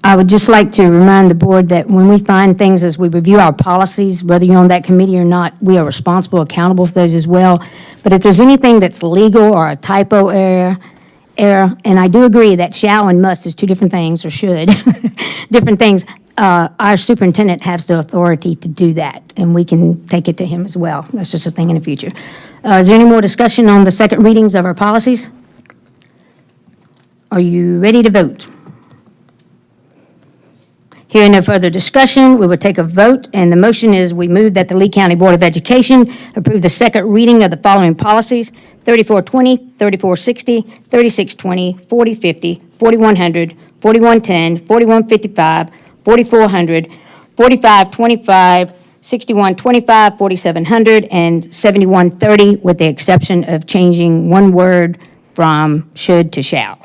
I would just like to remind the board that when we find things as we review our policies, whether you're on that committee or not, we are responsible, accountable for those as well. But if there's anything that's legal or a typo error, and I do agree that shall and must is two different things, or should, different things, our superintendent has the authority to do that, and we can take it to him as well. That's just a thing in the future. Is there any more discussion on the second readings of our policies? Are you ready to vote? Hearing no further discussion, we will take a vote, and the motion is we move that the Lee County Board of Education approve the second reading of the following policies: 3420, 3460, 3620, 4050, 4100, 4110, 4155, 4400, 4525, 6125, 4700, and 7130, with the exception of changing one word from should to shall.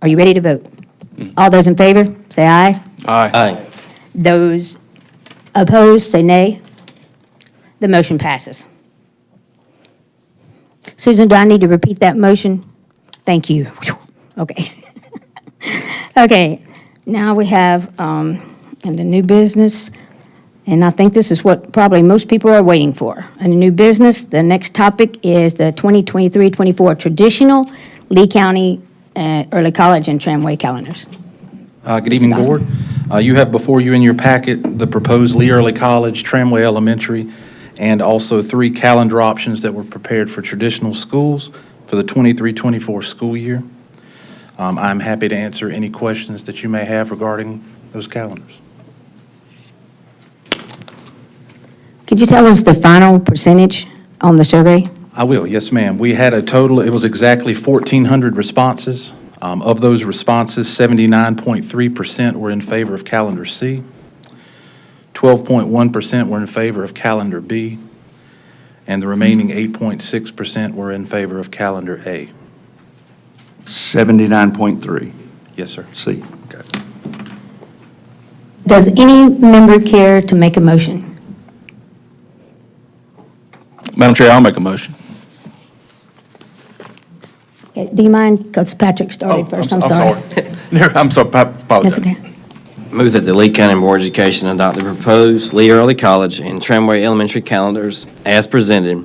Are you ready to vote? All those in favor, say aye. Aye. Aye. Those opposed, say nay. The motion passes. Susan, do I need to repeat that motion? Thank you. Whew. Okay. Okay, now we have in the new business, and I think this is what probably most people are waiting for. In the new business, the next topic is the 2023-24 traditional Lee County early college and tramway calendars. Good evening, Board. You have before you in your packet the proposed Lee Early College, Tramway Elementary, and also 3 calendar options that were prepared for traditional schools for the 23-24 school year. I'm happy to answer any questions that you may have regarding those calendars. Could you tell us the final percentage on the survey? I will, yes, ma'am. We had a total, it was exactly 1,400 responses. Of those responses, 79.3% were in favor of calendar C, 12.1% were in favor of calendar B, and the remaining 8.6% were in favor of calendar A. 79.3. Yes, sir. C. Does any member care to make a motion? Madam Chair, I'll make a motion. Okay, do you mind, because Patrick started first, I'm sorry. I'm sorry, I apologize. That's okay. Move that the Lee County Board of Education adopt the proposed Lee Early College and Tramway Elementary calendars as presented,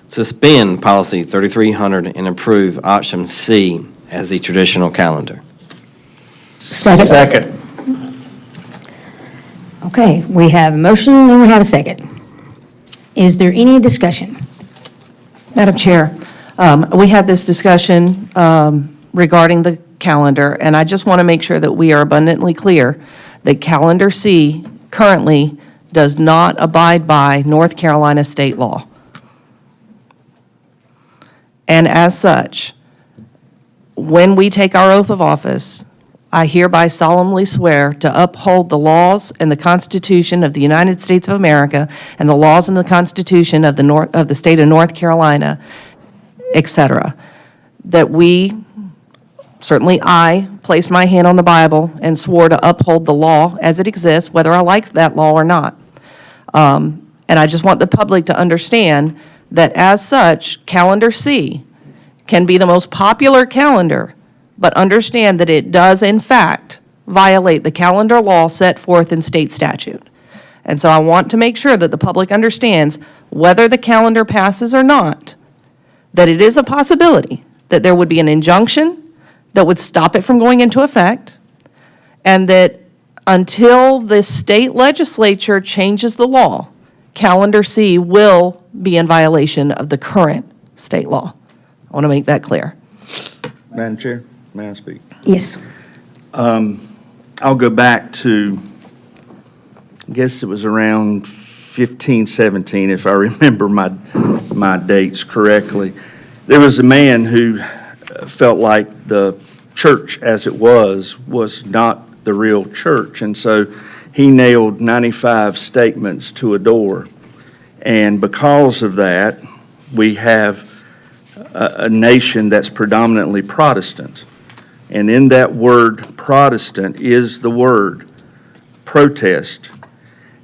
suspend policy 3300, and approve option C as the traditional calendar. Second. Okay, we have a motion and we have a second. Is there any discussion? Madam Chair, we had this discussion regarding the calendar, and I just want to make sure that we are abundantly clear that calendar C currently does not abide by North Carolina state law. And as such, when we take our oath of office, I hereby solemnly swear to uphold the laws and the Constitution of the United States of America and the laws and the Constitution of the state of North Carolina, et cetera, that we Certainly, I placed my hand on the Bible and swore to uphold the law as it exists, whether I like that law or not. And I just want the public to understand that as such, Calendar C can be the most popular calendar, but understand that it does in fact violate the calendar law set forth in state statute. And so I want to make sure that the public understands whether the calendar passes or not, that it is a possibility that there would be an injunction that would stop it from going into effect, and that until the state legislature changes the law, Calendar C will be in violation of the current state law. I want to make that clear. Madam Chair, may I speak? Yes. I'll go back to, I guess it was around 15, 17, if I remember my dates correctly. There was a man who felt like the church as it was not the real church. And so he nailed 95 statements to a door. And because of that, we have a nation that's predominantly Protestant. And in that word Protestant is the word protest.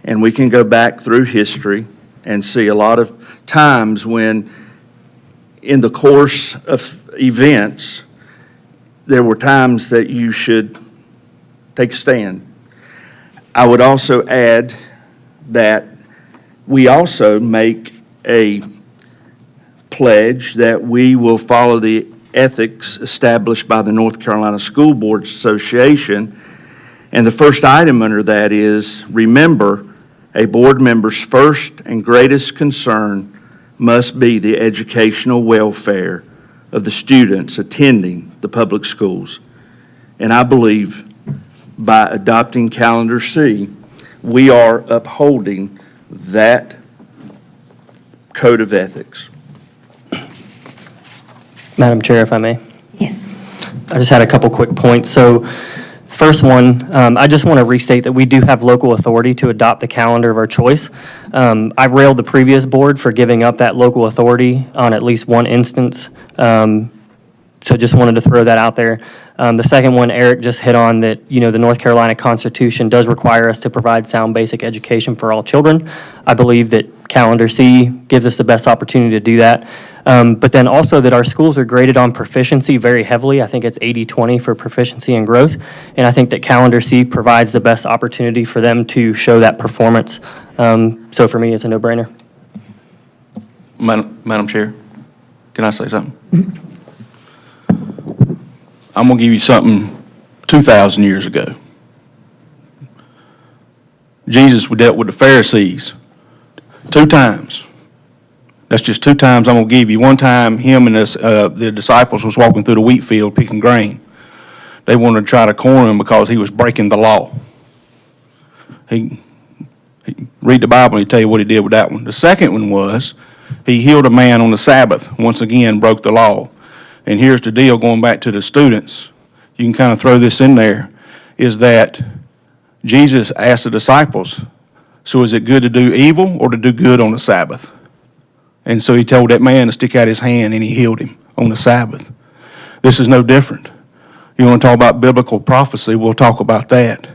And we can go back through history and see a lot of times when in the course of events, there were times that you should take a stand. I would also add that we also make a pledge that we will follow the ethics established by the North Carolina School Boards Association. And the first item under that is, remember, a board member's first and greatest concern must be the educational welfare of the students attending the public schools. And I believe by adopting Calendar C, we are upholding that code of ethics. Madam Chair, if I may. Yes. I just had a couple quick points. So, first one, I just want to restate that we do have local authority to adopt the calendar of our choice. I railed the previous board for giving up that local authority on at least one instance. So just wanted to throw that out there. The second one, Eric just hit on that, the North Carolina Constitution does require us to provide sound basic education for all children. I believe that Calendar C gives us the best opportunity to do that. But then also that our schools are graded on proficiency very heavily. I think it's 80-20 for proficiency and growth. And I think that Calendar C provides the best opportunity for them to show that performance. So for me, it's a no-brainer. Madam Chair, can I say something? I'm going to give you something 2,000 years ago. Jesus dealt with the Pharisees 2 times. That's just 2 times I'm going to give you. One time, him and the disciples was walking through the wheat field picking grain. They wanted to try to corner him because he was breaking the law. He read the Bible and he'll tell you what he did with that one. The second one was he healed a man on the Sabbath. Once again, broke the law. And here's the deal, going back to the students. You can kind of throw this in there, is that Jesus asked the disciples, so is it good to do evil or to do good on the Sabbath? And so he told that man to stick out his hand and he healed him on the Sabbath. This is no different. You want to talk about biblical prophecy, we'll talk about that.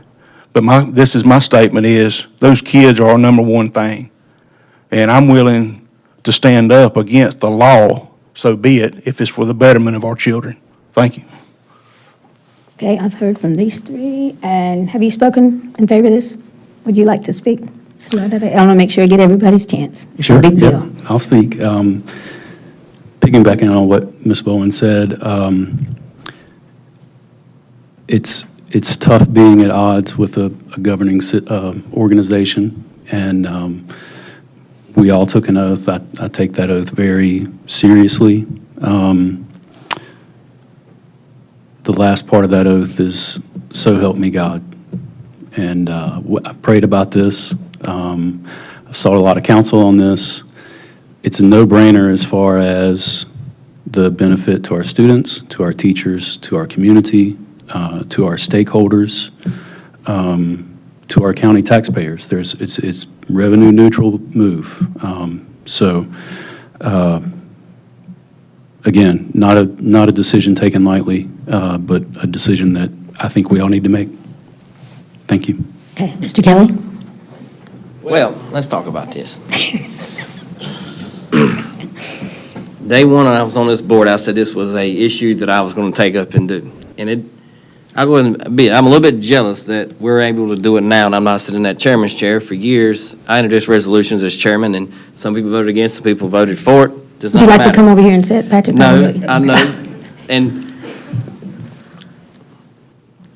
But my statement is, those kids are our number one thing. And I'm willing to stand up against the law, so be it, if it's for the betterment of our children. Thank you. Okay, I've heard from these 3. And have you spoken in favor of this? Would you like to speak? I want to make sure I get everybody's chance. It's Sure. a big deal. Yeah, I'll speak. Piggybacking on what Ms. Bowen said, it's tough being at odds with a governing organization, and we all took an oath. I take that oath very seriously. The last part of that oath is, so help me God. And I've prayed about this. I've sought a lot of counsel on this. It's a no-brainer as far as the benefit to our students, to our teachers, to our community, to our stakeholders, to our county taxpayers. It's revenue neutral move. again, not a decision taken lightly, but a decision that I think we all need to make. Thank you. Okay, Mr. Kelly? Well, let's talk about this. Day one, when I was on this board, I said this was a issue that I was going to take up and do. And I'm a little bit jealous that we're able to do it now, and I'm not sitting in that chairman's chair. For years, I introduced resolutions as chairman, and some people voted against, some people voted for it. Does Would not you like to matter. come over here and sit, Patrick? No, I know. And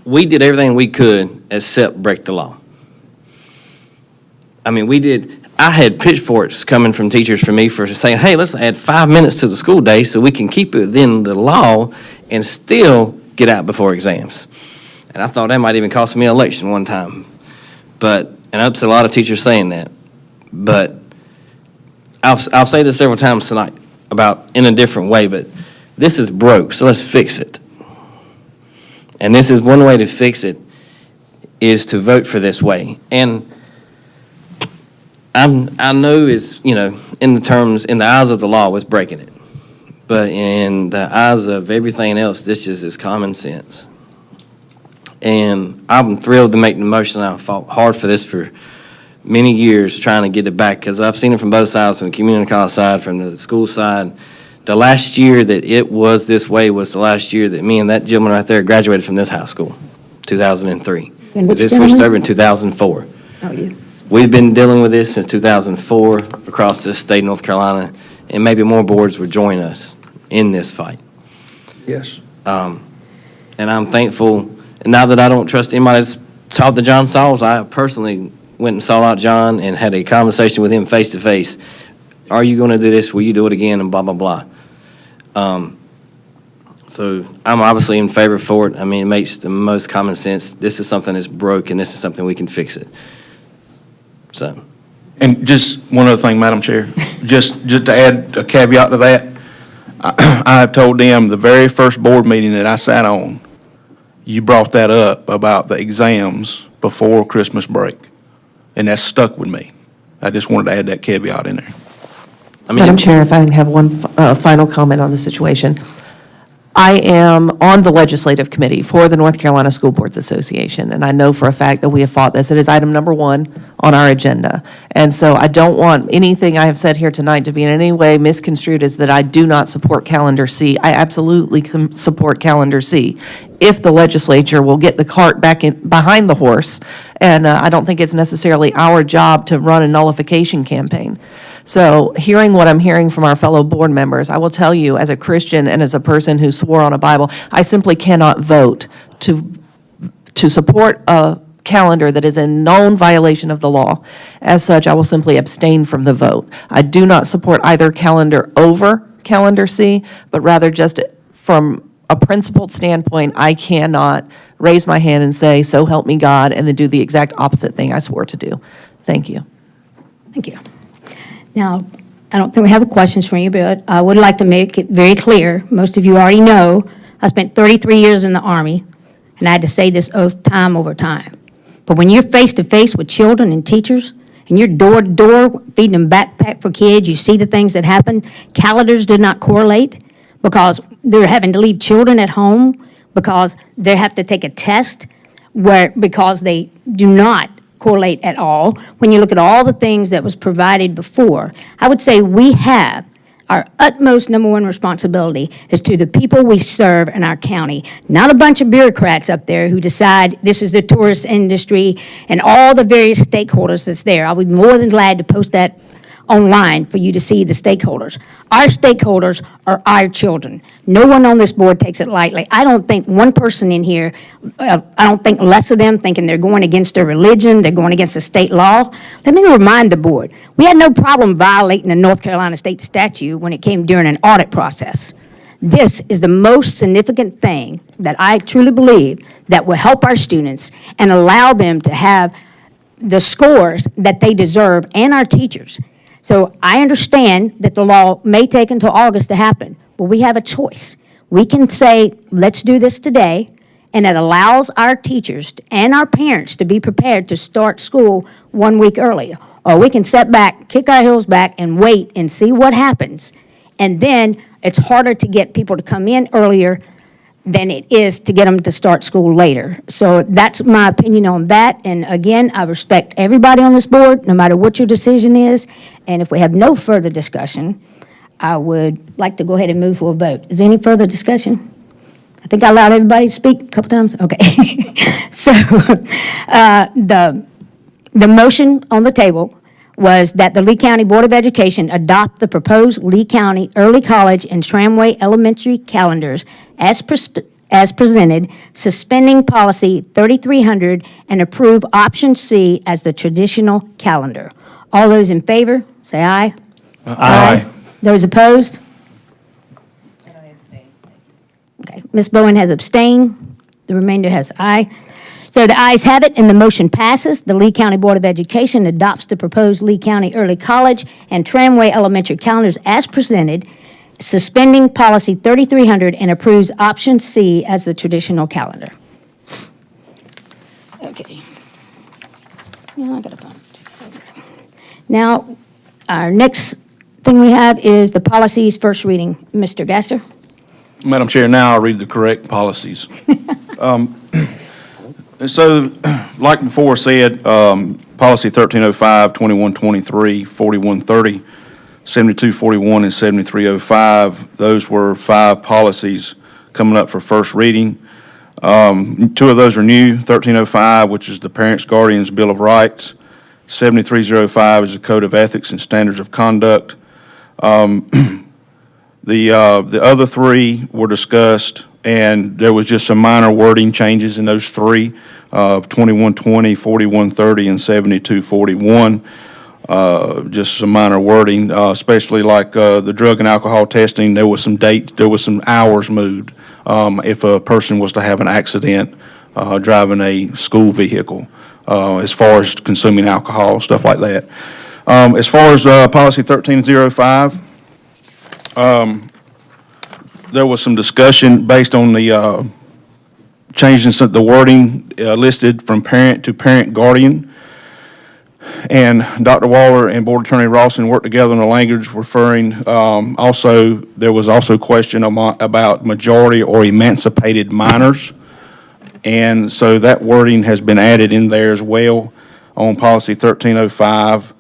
we did everything we could except break the law. I mean, I had pitchforks coming from teachers for me for saying, hey, let's add 5 minutes to the school day so we can keep it within the law and still get out before exams. And I thought that might even cost me an election one time. And I've seen a lot of teachers saying that. But I'll say this several times tonight about in a different way, but this is broke, so let's fix it. And this is one way to fix it, is to vote for this way. And I know it's, in the eyes of the law, it's breaking it. But in the eyes of everything else, this just is common sense. And I'm thrilled to make the motion. I fought hard for this for many years, trying to get it back, because I've seen it from both sides, from the community college side, from the school side. The last year that it was this way was the last year that me and that gentleman right there graduated from this high school, 2003. And which This gentleman? switched over in 2004. Oh, you. We've been dealing with this since 2004 across this state of North Carolina, and maybe more boards would join us in this fight. Yes. And I'm thankful, and now that I don't trust anybody that's talked to John Sauls, I personally went and sought out John and had a conversation with him face to face. Are you going to do this? Will you do it again? And blah, blah, blah. So I'm obviously in favor for it. I mean, it makes the most common sense. This is something that's broke, and this is something we can fix it. So. And just one other thing, Madam Chair, just to add a caveat to that, I have told them the very first board meeting that I sat on, you brought that up about the exams before Christmas break, and that's stuck with me. I just wanted to add that caveat in there. Madam Chair, if I can have one final comment on the situation. I am on the legislative committee for the North Carolina School Boards Association, and I know for a fact that we have fought this. It is item number 1 on our agenda. And so I don't want anything I have said here tonight to be in any way misconstrued as that I do not support Calendar C. I absolutely support Calendar C if the legislature will get the cart back behind the horse. And I don't think it's necessarily our job to run a nullification campaign. So hearing what I'm hearing from our fellow board members, I will tell you, as a Christian and as a person who swore on a Bible, I simply cannot vote to support a calendar that is in known violation of the law. As such, I will simply abstain from the vote. I do not support either calendar over Calendar C, but rather just from a principled standpoint, I cannot raise my hand and say, so help me God, and then do the exact opposite thing I swore to do. Thank you. Thank you. Now, I don't think we have questions for you, but I would like to make it very clear. Most of you already know, I spent 33 years in the Army, and I had to say this time over time. But when you're face-to-face with children and teachers, and you're door-to-door feeding them backpack for kids, you see the things that happen. Calendars did not correlate because they're having to leave children at home because they have to take a test because they do not correlate at all. When you look at all the things that was provided before, I would say we have our utmost number one responsibility is to the people we serve in our county, not a bunch of bureaucrats up there who decide this is the tourist industry and all the various stakeholders that's there. I'll be more than glad to post that online for you to see the stakeholders. Our stakeholders are our children. No one on this board takes it lightly. I don't think one person in here, I don't think less of them thinking they're going against their religion, they're going against the state law. Let me remind the board, we had no problem violating the North Carolina state statute when it came during an audit process. This is the most significant thing that I truly believe that will help our students and allow them to have the scores that they deserve and our teachers. So I understand that the law may take until August to happen, but we have a choice. We can say, let's do this today, and it allows our teachers and our parents to be prepared to start school 1 week earlier. Or we can sit back, kick our heels back, and wait and see what happens. And then it's harder to get people to come in earlier than it is to get them to start school later. So that's my opinion on that. And again, I respect everybody on this board, no matter what your decision is. And if we have no further discussion, I would like to go ahead and move for a vote. Is there any further discussion? I think I allowed everybody to speak a couple times? Okay. So the motion on the table was that the Lee County Board of Education adopt the proposed Lee County Early College and Tramway Elementary calendars as presented, suspending policy 3300, and approve option C as the traditional calendar. All those in favor, say aye. Aye. Those opposed? Okay, Ms. Bowen has abstained. The remainder has aye. So the ayes have it, and the motion passes. The Lee County Board of Education adopts the proposed Lee County Early College and Tramway Elementary calendars as presented, suspending policy 3300, and approves option C as the traditional calendar. Okay. Yeah, I gotta find it. Now, our next thing we have is the policies first reading. Mr. Gaster? Madam Chair, now I'll read the correct policies. So, like before said, policy 1305, 2123, 4130, 7241, and 7305, those were 5 policies coming up for first reading. 2 of those are new, 1305, which is the Parents, Guardians Bill of Rights. 7305 is the Code of Ethics and Standards of Conduct. The other 3 were discussed, and there was just some minor wording changes in those 3, of 2120, 4130, and 7241. Just some minor wording, especially like the drug and alcohol testing. There was some dates, there was some hours moved if a person was to have an accident driving a school vehicle, as far as consuming alcohol, stuff like that. As far as policy 1305, there was some discussion based on the changing the wording listed from parent to parent guardian. And Dr. Waller and Board Attorney Rawson worked together on the language referring, also, there was also question about majority or emancipated minors. And so that wording has been added in there as well on policy 1305.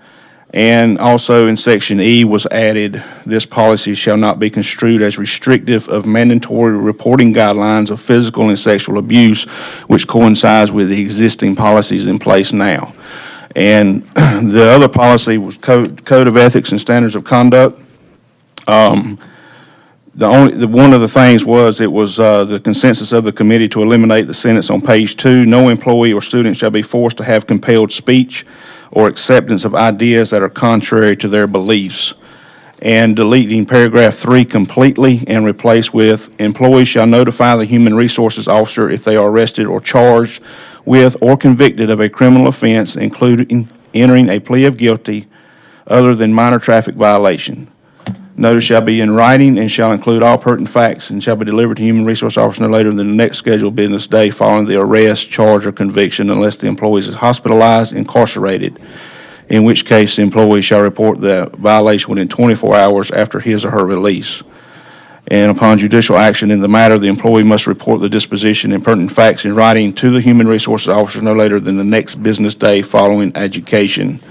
And also in section E was added, this policy shall not be construed as restrictive of mandatory reporting guidelines of physical and sexual abuse, which coincides with the existing policies in place now. And the other policy was Code of Ethics and Standards of Conduct. One of the things was, it was the consensus of the committee to eliminate the sentence on page 2, no employee or student shall be forced to have compelled speech or acceptance of ideas that are contrary to their beliefs. And deleting paragraph 3 completely and replace with, employees shall notify the human resources officer if they are arrested or charged with or convicted of a criminal offense, including entering a plea of guilty other than minor traffic violation. Notice shall be in writing and shall include all pertinent facts and shall be delivered to human resource officer no later than the next scheduled business day following the arrest, charge, or conviction unless the employee is hospitalized, incarcerated, in which case the employee shall report the violation within 24 hours after his or her release. And upon judicial action in the matter, the employee must report the disposition and pertinent facts in writing to the human resources officer no later than the next business day following adjudication.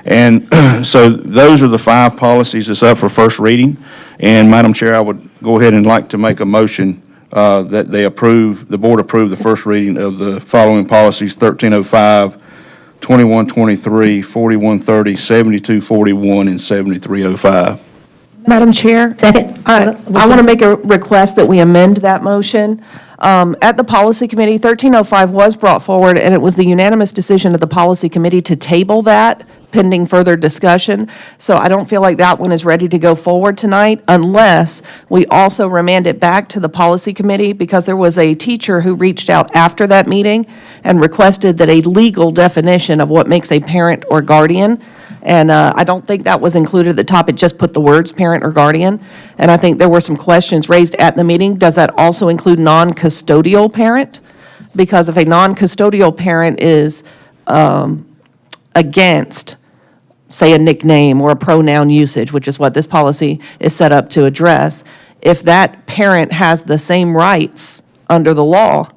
And so those are the 5 policies that's up for first reading. And Madam Chair, I would go ahead and like to make a motion that the board approve the first reading of the following policies: 1305, 2123, 4130, 7241, and 7305. Madam Chair? Second. I want to make a request that we amend that motion. At the Policy Committee, 1305 was brought forward, and it was the unanimous decision of the Policy Committee to table that pending further discussion. So I don't feel like that one is ready to go forward tonight unless we also remand it back to the Policy Committee, because there was a teacher who reached out after that meeting and requested that a legal definition of what makes a parent or guardian. And I don't think that was included at the top. It just put the words parent or guardian. And I think there were some questions raised at the meeting. Does that also include non-custodial parent? Because if a non-custodial parent is against, say, a nickname or a pronoun usage, which is what this policy is set up to address, if that parent has the same rights under the law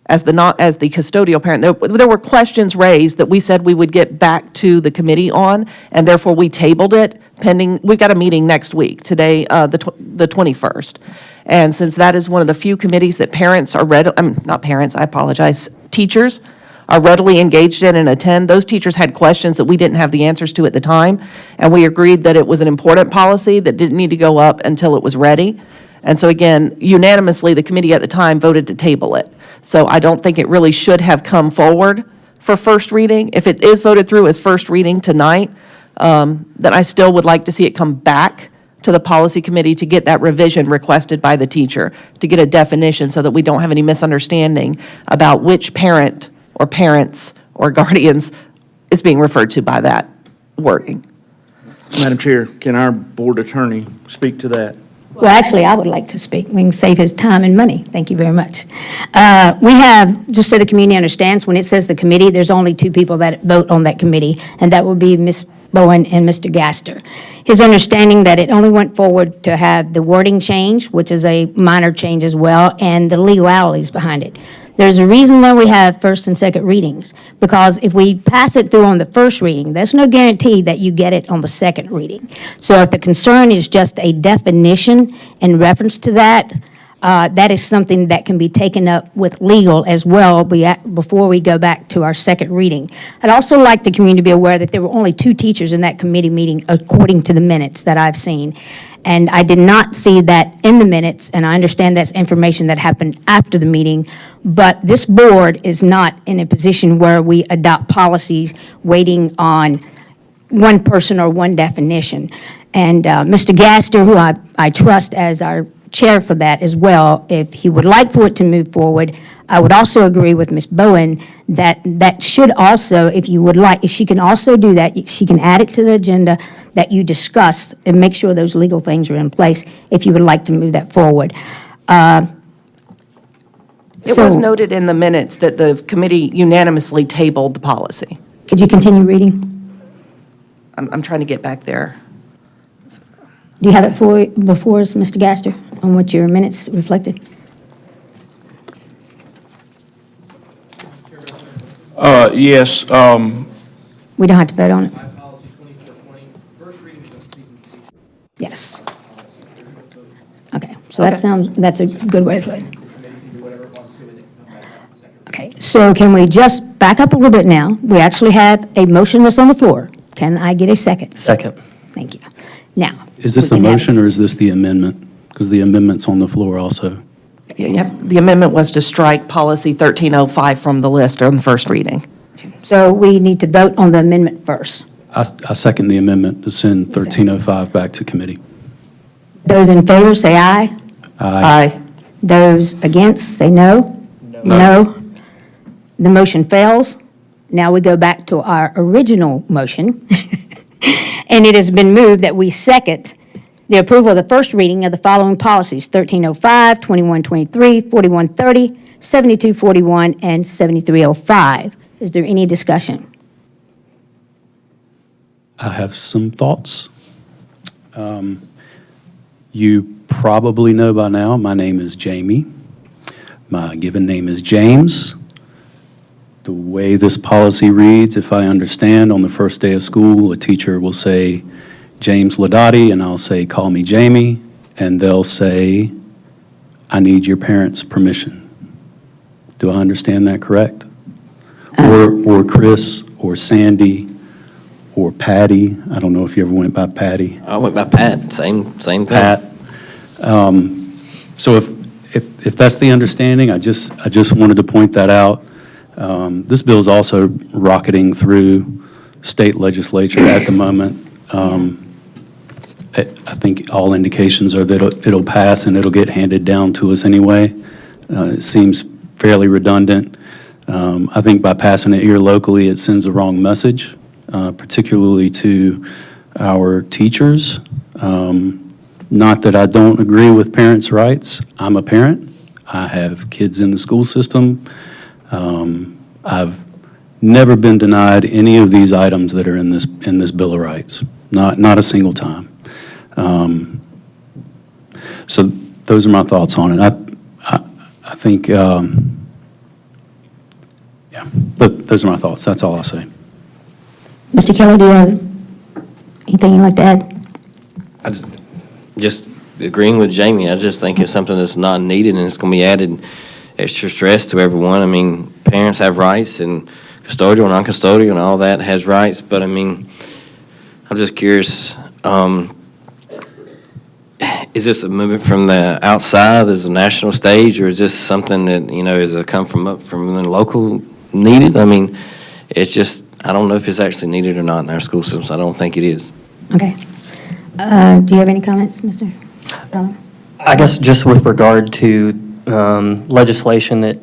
as the custodial parent. There were questions raised that we said we would get back to the committee on, and therefore we tabled it pending, we've got a meeting next week, today, the 21st. And since that is one of the few committees that parents are not parents, I apologize, teachers are readily engaged in and attend, those teachers had questions that we didn't have the answers to at the time, and we agreed that it was an important policy that didn't need to go up until it was ready. And so again, unanimously, the committee at the time voted to table it. So I don't think it really should have come forward for first reading. If it is voted through as first reading tonight, then I still would like to see it come back to the policy committee to get that revision requested by the teacher, to get a definition so that we don't have any misunderstanding about which parent or parents or guardians is being referred to by that wording. Madam Chair, can our board attorney speak to that? Well, actually, I would like to speak. We can save his time and money. Thank you very much. We have, just so the community understands, when it says the committee, there's only two people that vote on that committee, and that would be Ms. Bowen and Mr. Gaster. His understanding that it only went forward to have the wording change, which is a minor change as well, and the legalities behind it. There's a reason that we have first and second readings, because if we pass it through on the first reading, there's no guarantee that you get it on the second reading. So if the concern is just a definition in reference to that, that is something that can be taken up with legal as well before we go back to our second reading. I'd also like the community to be aware that there were only two teachers in that committee meeting, according to the minutes that I've seen. And I did not see that in the minutes, and I understand that's information that happened after the meeting, but this board is not in a position where we adopt policies waiting on one person or one definition. And Mr. Gaster, who I trust as our chair for that as well, if he would like for it to move forward, I would also agree with Ms. Bowen that that should also, if you would like, she can also do that. She can add it to the agenda that you discussed and make sure those legal things are in place if you would like to move that forward. It was noted in the minutes that the committee unanimously tabled the policy. Could you continue reading? I'm trying to get back there. Do you have it before us, Mr. Gaster, on what your minutes reflected? Yes, We don't have to vote on it? Yes. Okay, so that's a good way to play it. Okay, so can we just back up a little bit now? We actually have a motion that's on the floor. Can I get a second? Second. Thank you. Now. Is this we the can have motion this. or is this the amendment? Because the amendment's on the floor also. Yep, the amendment was to strike policy 1305 from the list on first reading. So we need to vote on the amendment first. I second the amendment to send 1305 back to committee. Those in favor, say aye. Aye. Those against, say no. No. The motion fails. Now we go back to our original motion. And it has been moved that we second the approval of the first reading of the following policies: 1305, 2123, 4130, 7241, and 7305. Is there any discussion? I have some thoughts. You probably know by now, my name is Jamie. My given name is James. The way this policy reads, if I understand, on the first day of school, a teacher will say, James Ladati, and I'll say, call me Jamie, and they'll say, I need your parents' permission. Do I understand that correct? Or Chris, or Sandy, or Patty. I don't know if you ever went by Patty. I went by Pat, same thing. Pat. So if that's the understanding, I just wanted to point that out. This bill is also rocketing through state legislature at the moment. I think all indications are that it'll pass and it'll get handed down to us anyway. It seems fairly redundant. I think by passing it here locally, it sends the wrong message, particularly to our teachers. Not that I don't agree with parents' rights. I'm a parent. I have kids in the school system. I've never been denied any of these items that are in this Bill of Rights, not a single time. So those are my thoughts on it. I think, yeah, but those are my thoughts. That's all I'll say. Mr. Kelly, do you have anything you'd like to add? Just agreeing with Jamie, I just think it's something that's not needed, and it's going to be added extra stress to everyone. I mean, parents have rights, and custodial, non-custodial, and all that has rights, but I mean, I'm just curious, is this a movement from the outside, is a national stage, or is this something that, is a come from the local needed? I mean, it's just, I don't know if it's actually needed or not in our school systems. I don't think it is. Okay. Do you have any comments, Mr. Bella? I guess just with regard to legislation that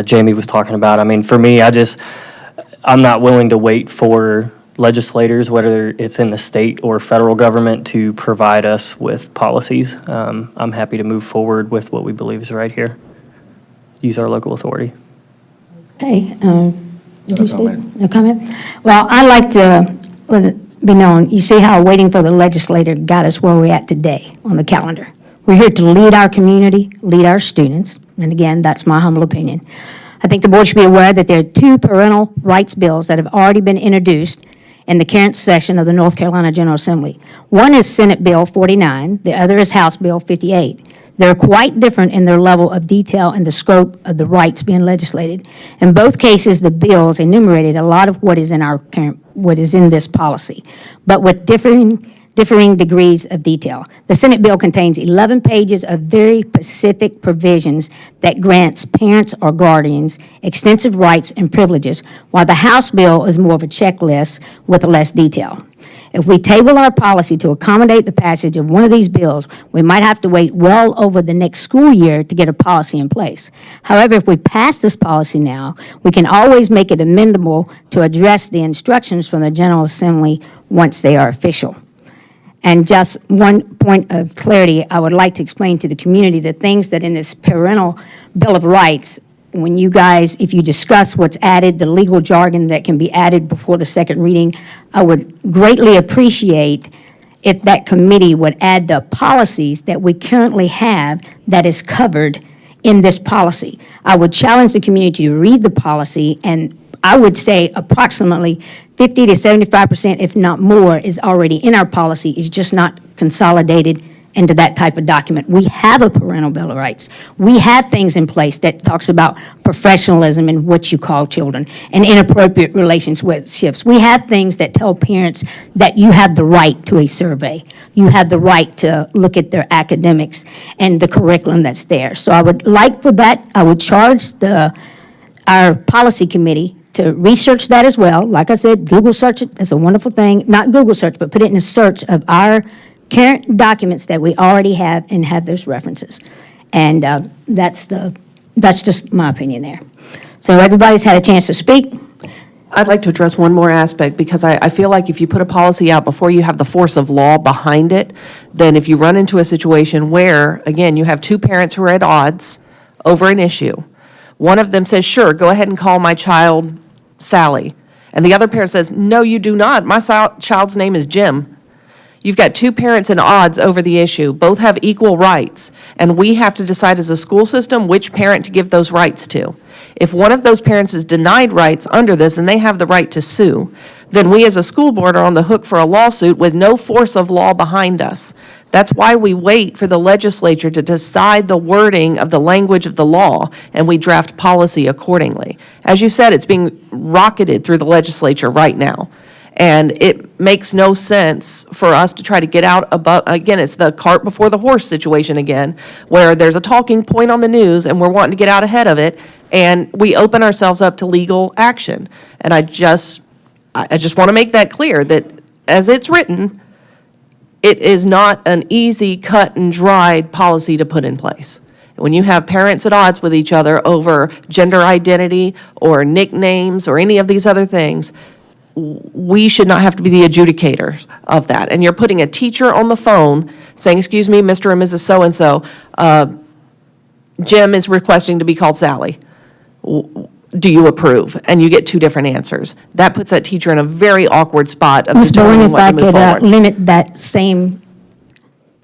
Jamie was talking about, I mean, for me, I'm not willing to wait for legislators, whether it's in the state or federal government, to provide us with policies. I'm happy to move forward with what we believe is right here. Use our local authority. Okay. Did you speak? No comment? Well, I'd like to let it be known, you see how waiting for the legislator got us where we're at today on the calendar. We're here to lead our community, lead our students, and again, that's my humble opinion. I think the board should be aware that there are 2 parental rights bills that have already been introduced in the current session of the North Carolina General Assembly. One is Senate Bill 49, the other is House Bill 58. They're quite different in their level of detail and the scope of the rights being legislated. In both cases, the bills enumerated a lot of what is in this policy, but with differing degrees of detail. The Senate bill contains 11 pages of very specific provisions that grants parents or guardians extensive rights and privileges, while the House bill is more of a checklist with less detail. If we table our policy to accommodate the passage of one of these bills, we might have to wait well over the next school year to get a policy in place. However, if we pass this policy now, we can always make it amendable to address the instructions from the General Assembly once they are official. And just one point of clarity, I would like to explain to the community the things that in this parental Bill of Rights, when you guys, if you discuss what's added, the legal jargon that can be added before the second reading, I would greatly appreciate if that committee would add the policies that we currently have that is covered in this policy. I would challenge the community to read the policy, and I would say approximately 50 to 75%, if not more, is already in our policy, is just not consolidated into that type of document. We have a parental Bill of Rights. We have things in place that talks about professionalism and what you call children and inappropriate relationships. We have things that tell parents that you have the right to a survey. You have the right to look at their academics and the curriculum that's there. So I would like for that, I would charge our policy committee to research that as well. Like I said, Google search it. It's a wonderful thing. Not Google search, but put it in a search of our current documents that we already have and have those references. And that's just my opinion there. So everybody's had a chance to speak. I'd like to address one more aspect, because I feel like if you put a policy out before you have the force of law behind it, then if you run into a situation where, again, you have 2 parents who are at odds over an issue, one of them says, sure, go ahead and call my child Sally, and the other parent says, no, you do not. My child's name is Jim. You've got 2 parents in odds over the issue. Both have equal rights, and we have to decide as a school system which parent to give those rights to. If one of those parents is denied rights under this and they have the right to sue, then we as a school board are on the hook for a lawsuit with no force of law behind us. That's why we wait for the legislature to decide the wording of the language of the law, and we draft policy accordingly. As you said, it's being rocketed through the legislature right now. And it makes no sense for us to try to get out above, again, it's the cart before the horse situation again, where there's a talking point on the news and we're wanting to get out ahead of it, and we open ourselves up to legal action. And I just want to make that clear, that as it's written, it is not an easy, cut and dried policy to put in place. When you have parents at odds with each other over gender identity or nicknames or any of these other things, we should not have to be the adjudicators of that. And you're putting a teacher on the phone saying, excuse me, Mr. and Mrs. So-and-so, Jim is requesting to be called Sally. Do you approve? And you get 2 different answers. That puts that teacher in a very awkward spot of Ms. Bowen, determining if what I to move could forward. limit that same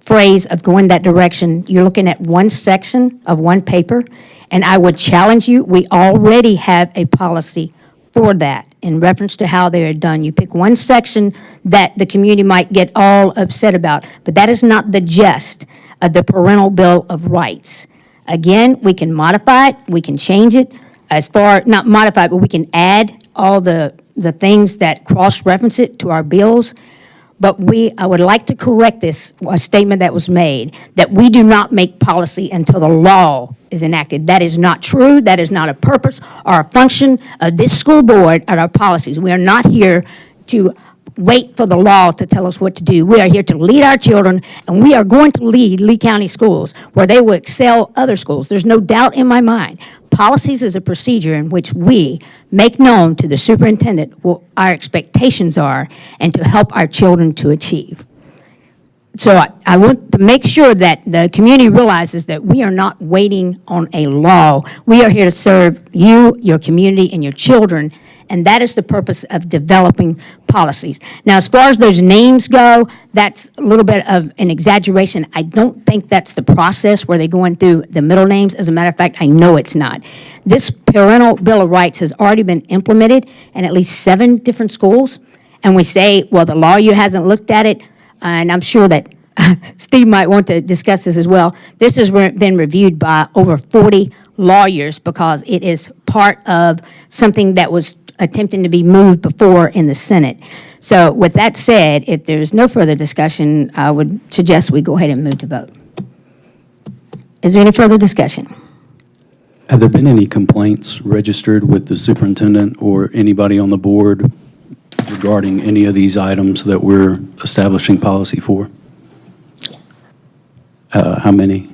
phrase of going that direction, you're looking at one section of one paper, and I would challenge you, we already have a policy for that in reference to how they are done. You pick one section that the community might get all upset about, but that is not the gist of the Parental Bill of Rights. Again, we can modify it, we can change it, not modify it, but we can add all the things that cross-reference it to our bills. But I would like to correct a statement that was made, that we do not make policy until the law is enacted. That is not true. That is not a purpose or a function of this school board and our policies. We are not here to wait for the law to tell us what to do. We are here to lead our children, and we are going to lead Lee County schools where they will excel other schools. There's no doubt in my mind. Policies is a procedure in which we make known to the superintendent what our expectations are and to help our children to achieve. So I want to make sure that the community realizes that we are not waiting on a law. We are here to serve you, your community, and your children, and that is the purpose of developing policies. Now, as far as those names go, that's a little bit of an exaggeration. I don't think that's the process where they're going through the middle names. As a matter of fact, I know it's not. This Parental Bill of Rights has already been implemented in at least 7 different schools, and we say, well, the lawyer hasn't looked at it, and I'm sure that Steve might want to discuss this as well. This has been reviewed by over 40 lawyers because it is part of something that was attempting to be moved before in the Senate. So with that said, if there's no further discussion, I would suggest we go ahead and move to vote. Is there any further discussion? Have there been any complaints registered with the superintendent or anybody on the board regarding any of these items that we're establishing policy for? How many?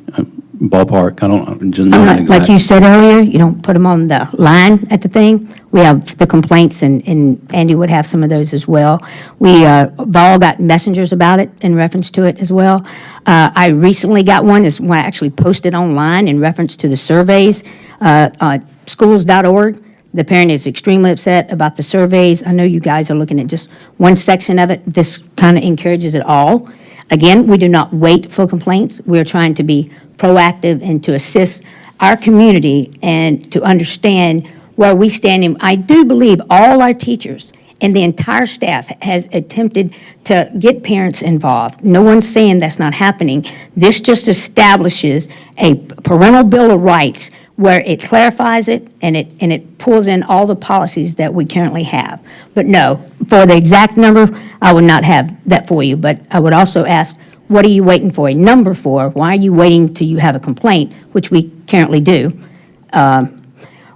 Ballpark? I don't just know exactly. Like you said earlier, you don't put them on the line at the thing. We have the complaints, and Andy would have some of those as well. We've all got messengers about it in reference to it as well. I recently got one, is when I actually posted online in reference to the surveys, schools.org. The parent is extremely upset about the surveys. I know you guys are looking at just one section of it. This kind of encourages it all. Again, we do not wait for complaints. We're trying to be proactive and to assist our community and to understand where we stand. And I do believe all our teachers and the entire staff has attempted to get parents involved. No one's saying that's not happening. This just establishes a parental bill of rights where it clarifies it and it pulls in all the policies that we currently have. But no, for the exact number, I would not have that for you. But I would also ask, what are you waiting for a number for? Why are you waiting till you have a complaint, which we currently do?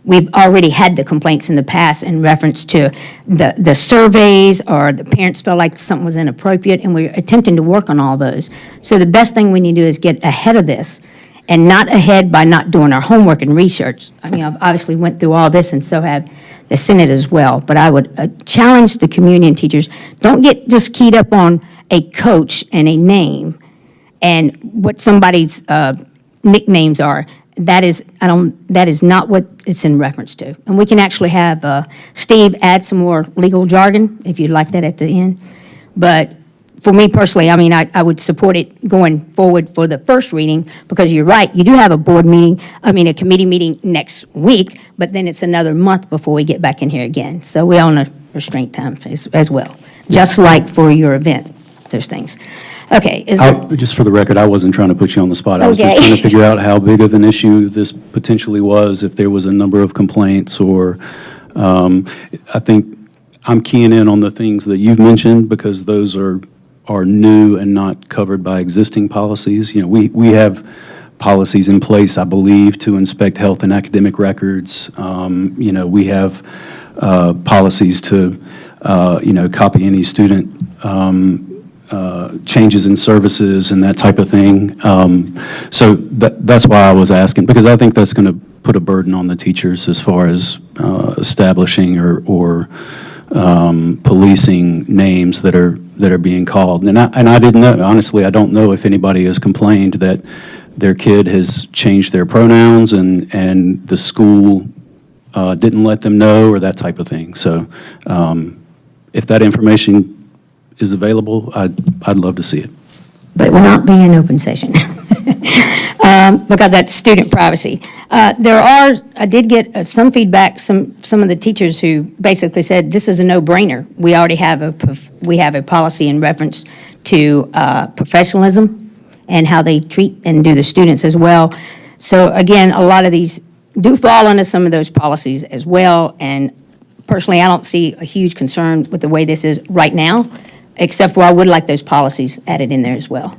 We've already had the complaints in the past in reference to the surveys, or the parents felt like something was inappropriate, and we're attempting to work on all those. So the best thing we need to do is get ahead of this, and not ahead by not doing our homework and research. I mean, I've obviously went through all this, and so have the Senate as well. But I would challenge the community and teachers, don't get just keyed up on a coach and a name and what somebody's nicknames are. That is not what it's in reference to. And we can actually have Steve add some more legal jargon, if you'd like that at the end. But for me personally, I mean, I would support it going forward for the first reading, because you're right, you do have a a committee meeting next week, but then it's another month before we get back in here again. So we're on a restraint time as well, just like for your event, those things. Okay. Just for the record, I wasn't trying to put you on the spot. I was just trying to figure out how big of an issue this potentially was, if there was a number of complaints, or I think I'm keying in on the things that you've mentioned, because those are new and not covered by existing policies. You know, we have policies in place, I believe, to inspect health and academic records. You know, we have policies to, copy any student changes in services and that type of thing. So that's why I was asking, because I think that's going to put a burden on the teachers as far as establishing or policing names that are being called. And I didn't know, honestly, I don't know if anybody has complained that their kid has changed their pronouns and the school didn't let them know, or that type of thing. So if that information is available, I'd love to see it. but it will not be an open session because that's student privacy. I did get some feedback, some of the teachers who basically said, this is a no-brainer. We already have a policy in reference to professionalism and how they treat and do the students as well. So again, a lot of these do fall under some of those policies as well, and personally, I don't see a huge concern with the way this is right now, except for I would like those policies added in there as well.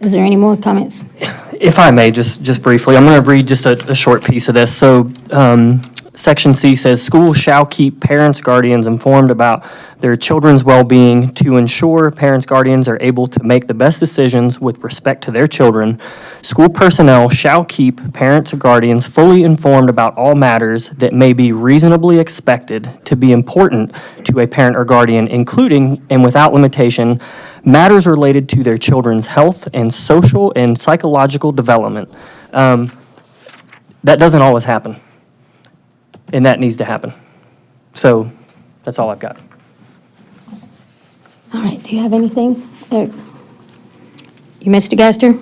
Is there any more comments? If I may, just briefly, I'm going to read just a short piece of this. So, Section C says, "Schools shall keep parents, guardians informed about their children's well-being to ensure parents, guardians are able to make the best decisions with respect to their children. School personnel shall keep parents or guardians fully informed about all matters that may be reasonably expected to be important to a parent or guardian, including and without limitation, matters related to their children's health and social and psychological development." That doesn't always happen, and that needs to happen. So that's all I've got. All right, do you have anything, Eric? You, Mr. Gaster?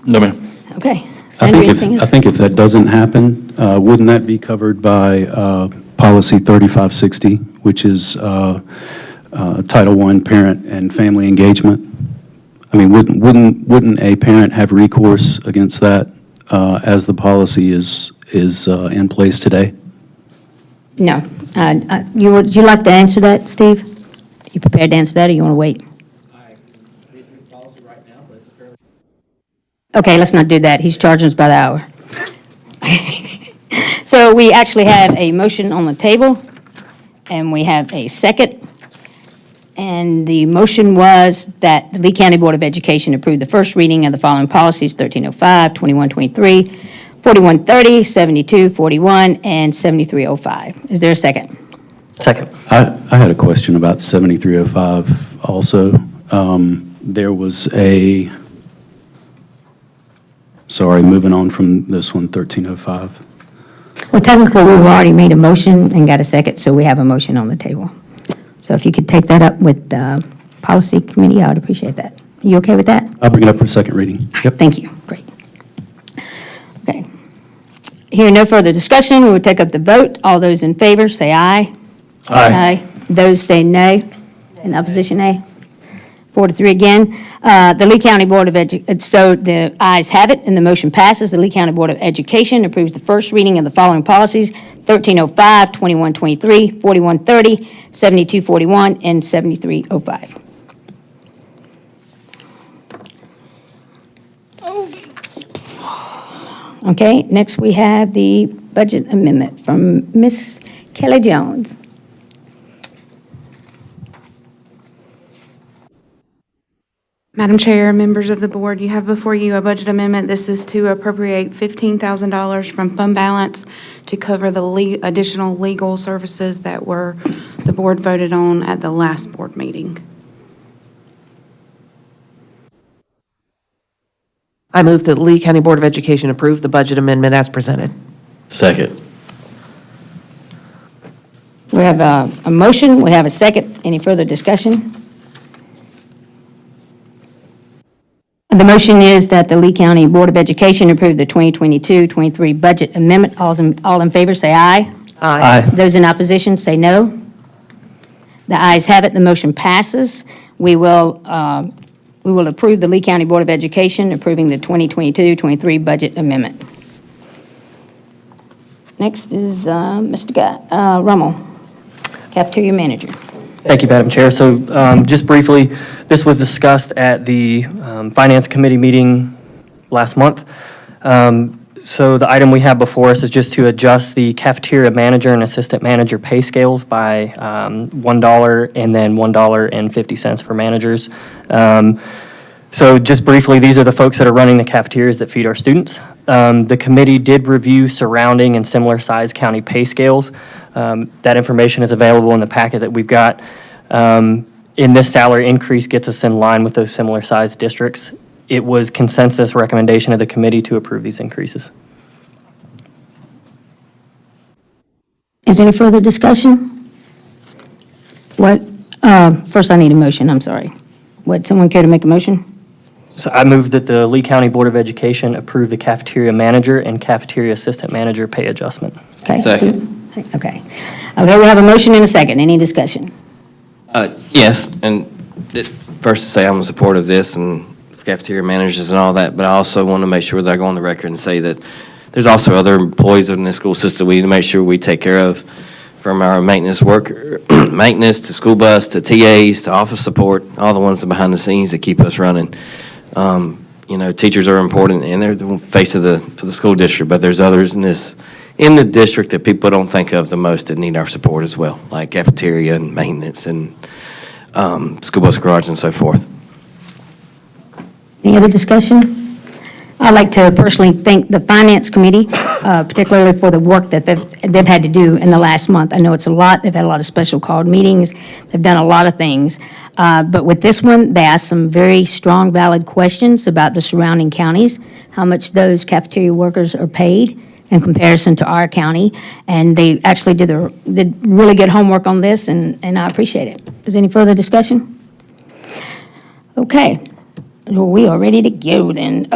No, ma'am. Okay. I Sandra, think anything if, I else? think if that doesn't happen, wouldn't that be covered by Policy 3560, which is Title I Parent and Family Engagement? I mean, wouldn't a parent have recourse against that as the policy is in place today? No. Would you like to answer that, Steve? You prepared to answer that, or you want to wait? Okay, let's not do that. He's charging us by the hour. So we actually have a motion on the table, and we have a second. And the motion was that the Lee County Board of Education approve the first reading of the following policies: 1305, 2123, 4130, 7241, and 7305. Is there a second? Second. I had a question about 7305 also. There was moving on from this one, 1305. Well, technically, we've already made a motion and got a second, so we have a motion on the table. So if you could take that up with the policy committee, I would appreciate that. You okay with that? I'll bring it up for second reading. Yep. Thank you. Great. Okay. Hearing no further discussion, we will take up the vote. All those in favor, say aye. Aye. Those say nay. In opposition, nay. 4-3 again. The Lee County Board of so the ayes have it, and the motion passes. The Lee County Board of Education approves the first reading of the following policies: 1305, 2123, 4130, 7241, and 7305. Okay, next we have the budget amendment from Ms. Kelly Jones. Madam Chair, members of the board, you have before you a budget amendment. This is to appropriate $15,000 from fund balance to cover the additional legal services that the board voted on at the last board meeting. I move that Lee County Board of Education approve the budget amendment as presented. Second. We have a motion, we have a second. Any further discussion? The motion is that the Lee County Board of Education approve the 2022-23 budget amendment. All in favor, say aye. Aye. Those in opposition, say no. The ayes have it, the motion passes. We will approve the Lee County Board of Education approving the 2022-23 budget amendment. Next is Mr. Rummel, Cafeteria Manager. Thank you, Madam Chair. So just briefly, this was discussed at the Finance Committee meeting last month. So the item we have before us is just to adjust the cafeteria manager and assistant manager pay scales by $1 and then $1.50 for managers. So just briefly, these are the folks that are running the cafeterias that feed our students. The committee did review surrounding and similar size county pay scales. That information is available in the packet that we've got. In this salary increase gets us in line with those similar sized districts. It was consensus recommendation of the committee to approve these increases. Is there any further discussion? What, first I need a motion, I'm sorry. Would someone care to make a motion? So I move that the Lee County Board of Education approve the cafeteria manager and cafeteria assistant manager pay adjustment. Okay? Second. Okay. Okay, we have a motion and a second. Any discussion? Yes, and first to say I'm in support of this and cafeteria managers and all that, but I also want to make sure that I go on the record and say that there's also other employees in the school system we need to make sure we take care of, from our maintenance worker, maintenance to school bus to TAs to office support, all the ones behind the scenes that keep us running. Teachers are important and they're the face of the school district, but there's others in the district that people don't think of the most that need our support as well, like cafeteria and maintenance and school bus garage and so forth. Any other discussion? I'd like to personally thank the Finance Committee, particularly for the work that they've had to do in the last month. I know it's a lot. They've had a lot of special called meetings. They've done a lot of things. But with this one, they asked some very strong, valid questions about the surrounding counties, how much those cafeteria workers are paid in comparison to our county. And they actually did really good homework on this, and I appreciate it. Is there any further discussion? Okay. Well, we are ready to go then.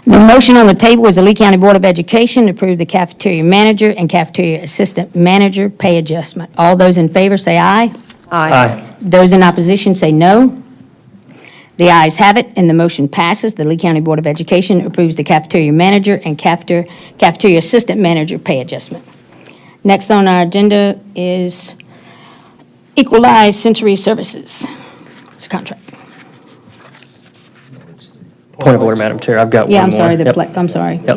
The motion on the table is the Lee County Board of Education to approve the cafeteria manager and cafeteria assistant manager pay adjustment. All those in favor say aye. Aye. Those in opposition say no. The ayes have it, and the motion passes. The Lee County Board of Education approves the cafeteria manager and cafeteria assistant manager pay adjustment. Next on our agenda is Equalized Sensory Services. It's a contract. Point of order, Madam Chair, I've got one more. Yeah, I'm sorry, Yep. I'm sorry, Yep.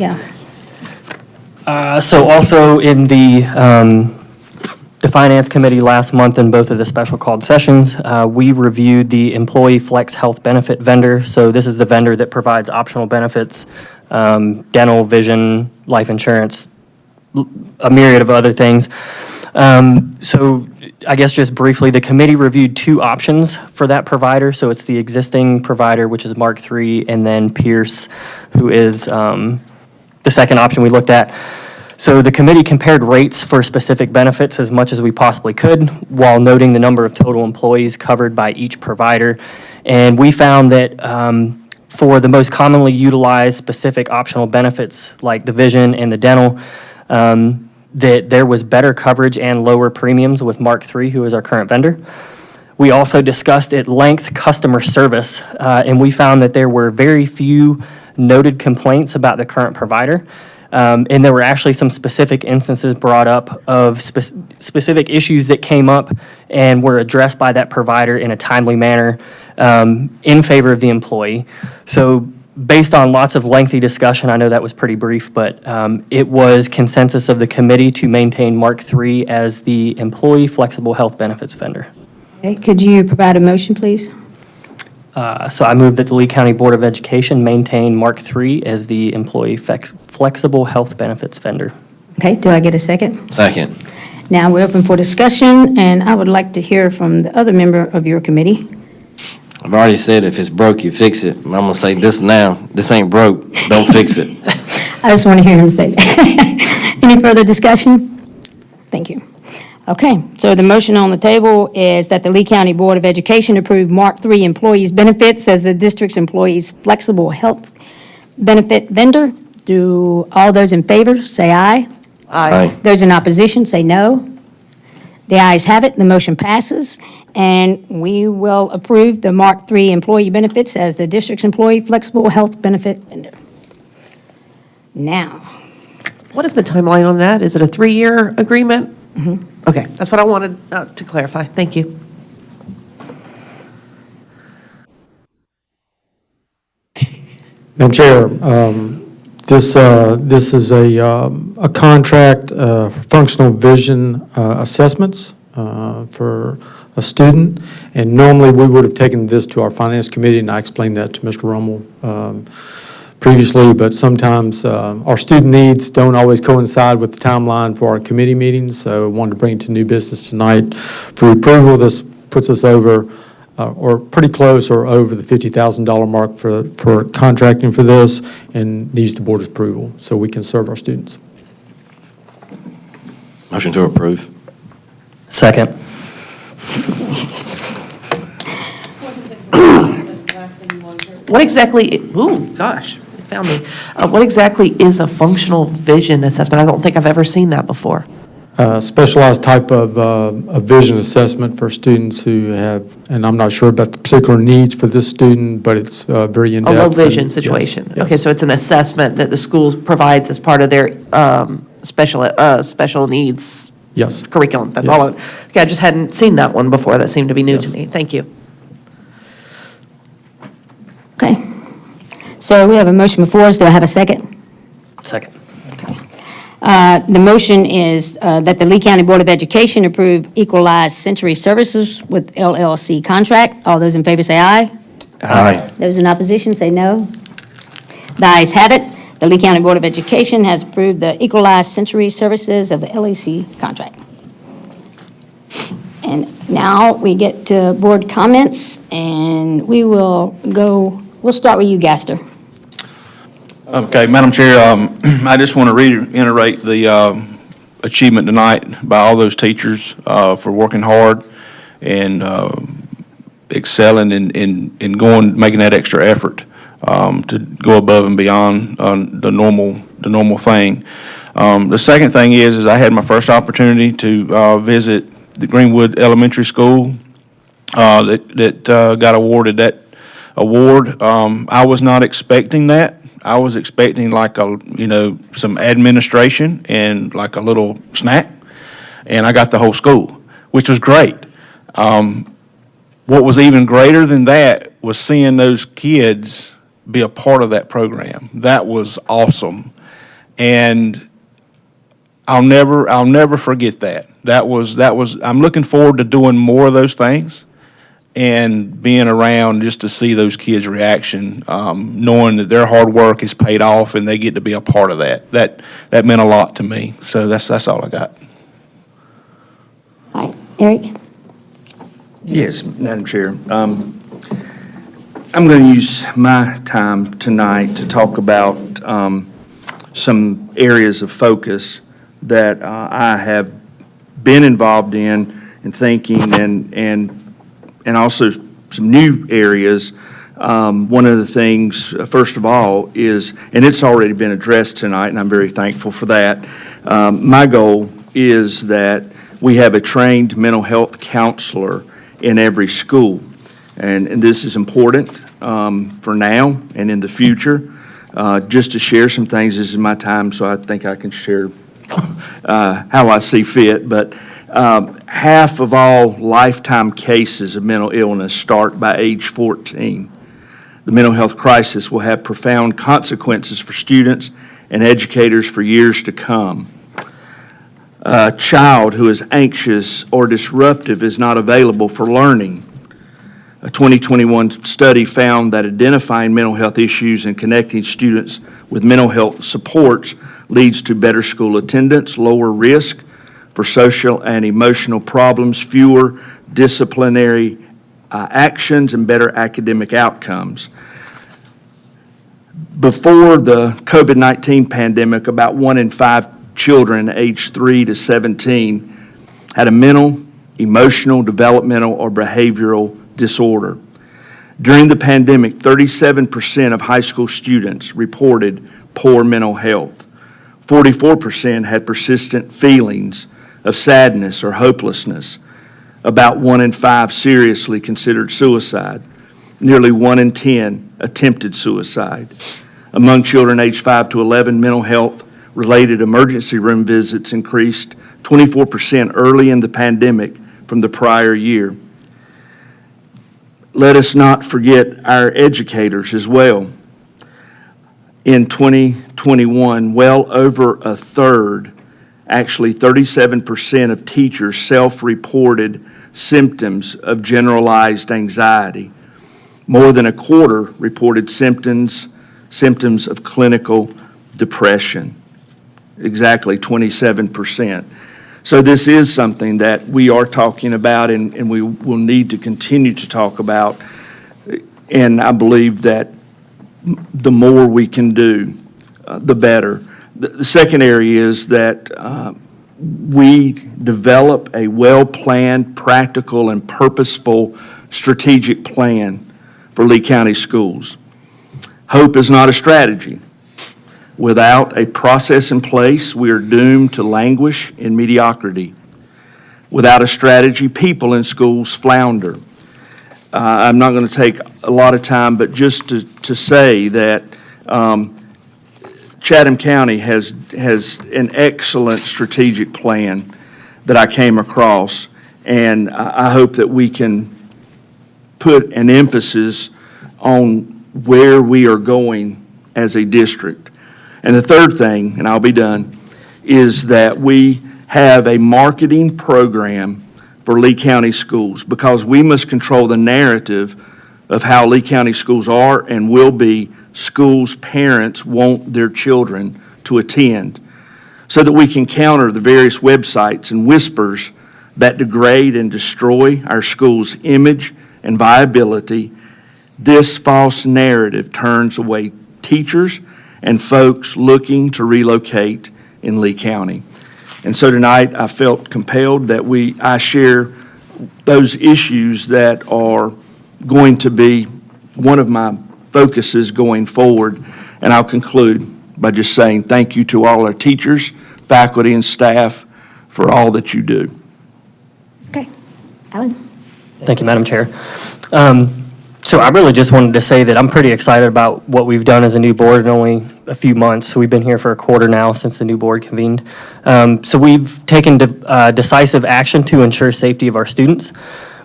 yeah. So also in the Finance Committee last month in both of the special called sessions, we reviewed the Employee Flex Health Benefit vendor. So this is the vendor that provides optional benefits, dental, vision, life insurance, a myriad of other things. So I guess just briefly, the committee reviewed two options for that provider. So it's the existing provider, which is Mark III, and then Pierce, who is the second option we looked at. So the committee compared rates for specific benefits as much as we possibly could, while noting the number of total employees covered by each provider. And we found that for the most commonly utilized specific optional benefits, like the vision and the dental, that there was better coverage and lower premiums with Mark III, who is our current vendor. We also discussed at length customer service, and we found that there were very few noted complaints about the current provider. And there were actually some specific instances brought up of specific issues that came up and were addressed by that provider in a timely manner in favor of the employee. So based on lots of lengthy discussion, I know that was pretty brief, but it was consensus of the committee to maintain Mark III as the employee flexible health benefits vendor. Okay, could you provide a motion, please? So I move that the Lee County Board of Education maintain Mark III as the employee flexible health benefits vendor. Okay, do I get a second? Second. Now, we're open for discussion, and I would like to hear from the other member of your committee. I've already said if it's broke, you fix it. I'm gonna say this now, this ain't broke, don't fix it. I just want to hear him say that. Any further discussion? Thank you. Okay, so the motion on the table is that the Lee County Board of Education approve Mark III employees' benefits as the district's employees' flexible health benefit vendor. Do all those in favor say aye? Aye. Those in opposition say no. The ayes have it, the motion passes, and we will approve the Mark III employee benefits as the district's employee flexible health benefit vendor. Now. What is the timeline on that? Is it a 3-year agreement? Okay, that's what I wanted to clarify. Thank you. Madam Chair, this is a contract for functional vision assessments for a student, and normally we would have taken this to our Finance Committee, and I explained that to Mr. Rummel previously, but sometimes our student needs don't always coincide with the timeline for our committee meetings, so I wanted to bring it to new business tonight for approval. This puts us over, or pretty close or over the $50,000 mark for contracting for this, and needs the board's approval so we can serve our students. Motion to approve. Second. What exactly, ooh, gosh, you found me. What exactly is a functional vision assessment? I don't think I've ever seen that before. Specialized type of a vision assessment for students who have, and I'm not sure about the particular needs for this student, but it's very A in-depth. low vision and- yes, situation. yes. Okay, so it's an assessment that the school provides as part of their special needs Yes. curriculum. That's Yes. all. Okay, I just hadn't seen that one before. That seemed to be new to Yes. me. Thank you. Okay. So we have a motion before us. Do I have a second? Second. The motion is that the Lee County Board of Education approve Equalized Century Services with LLC contract. All those in favor say aye. Aye. Those in opposition say no. The ayes have it. The Lee County Board of Education has approved the Equalized Century Services of the LEC contract. And now we get to board comments, and we'll start with you, Gaster. Okay, Madam Chair, I just want to reiterate the achievement tonight by all those teachers for working hard and excelling in making that extra effort to go above and beyond the normal thing. The second thing is I had my first opportunity to visit the Greenwood Elementary School that got awarded that award. I was not expecting that. I was expecting some administration and like a little snack, and I got the whole school, which was great. What was even greater than that was seeing those kids be a part of that program. That was awesome, and I'll never forget that. That was. I'm looking forward to doing more of those things and being around just to see those kids' reaction, knowing that their hard work is paid off and they get to be a part of that. That meant a lot to me. So that's all I got. All right, Eric? Yes, Madam Chair. I'm going to use my time tonight to talk about some areas of focus that I have been involved in thinking and also some new areas. One of the things, first of all, is, and it's already been addressed tonight, and I'm very thankful for that. My goal is that we have a trained mental health counselor in every school. And this is important for now and in the future. Just to share some things, this is my time, so I think I can share how I see fit. But half of all lifetime cases of mental illness start by age 14. The mental health crisis will have profound consequences for students and educators for years to come. A child who is anxious or disruptive is not available for learning. A 2021 study found that identifying mental health issues and connecting students with mental health supports leads to better school attendance, lower risk for social and emotional problems, fewer disciplinary actions, and better academic outcomes. Before the COVID-19 pandemic, about 1 in 5 children aged 3 to 17 had a mental, emotional, developmental, or behavioral disorder. During the pandemic, 37% of high school students reported poor mental health. 44% had persistent feelings of sadness or hopelessness. About 1 in 5 seriously considered suicide. Nearly 1 in 10 attempted suicide. Among children aged 5 to 11, mental health-related emergency room visits increased 24% early in the pandemic from the prior year. Let us not forget our educators as well. In 2021, well over a third, actually 37% of teachers self-reported symptoms of generalized anxiety. More than a quarter reported symptoms of clinical depression. Exactly 27%. So this is something that we are talking about and we will need to continue to talk about. And I believe that the more we can do, the better. The second area is that we develop a well-planned, practical, and purposeful strategic plan for Lee County schools. Hope is not a strategy. Without a process in place, we are doomed to languish in mediocrity. Without a strategy, people in schools flounder. I'm not going to take a lot of time, but just to say that Chatham County has an excellent strategic plan that I came across, and I hope that we can put an emphasis on where we are going as a district. And the third thing, and I'll be done, is that we have a marketing program for Lee County schools, because we must control the narrative of how Lee County schools are and will be schools parents want their children to attend, so that we can counter the various websites and whispers that degrade and destroy our school's image and viability. This false narrative turns away teachers and folks looking to relocate in Lee County. And so tonight, I felt compelled that I share those issues that are going to be one of my focuses going forward. And I'll conclude by just saying thank you to all our teachers, faculty, and staff for all that you do. Okay. Alan? Thank you, Madam Chair. So I really just wanted to say that I'm pretty excited about what we've done as a new board in only a few months. So we've been here for a quarter now since the new board convened. So we've taken decisive action to ensure safety of our students.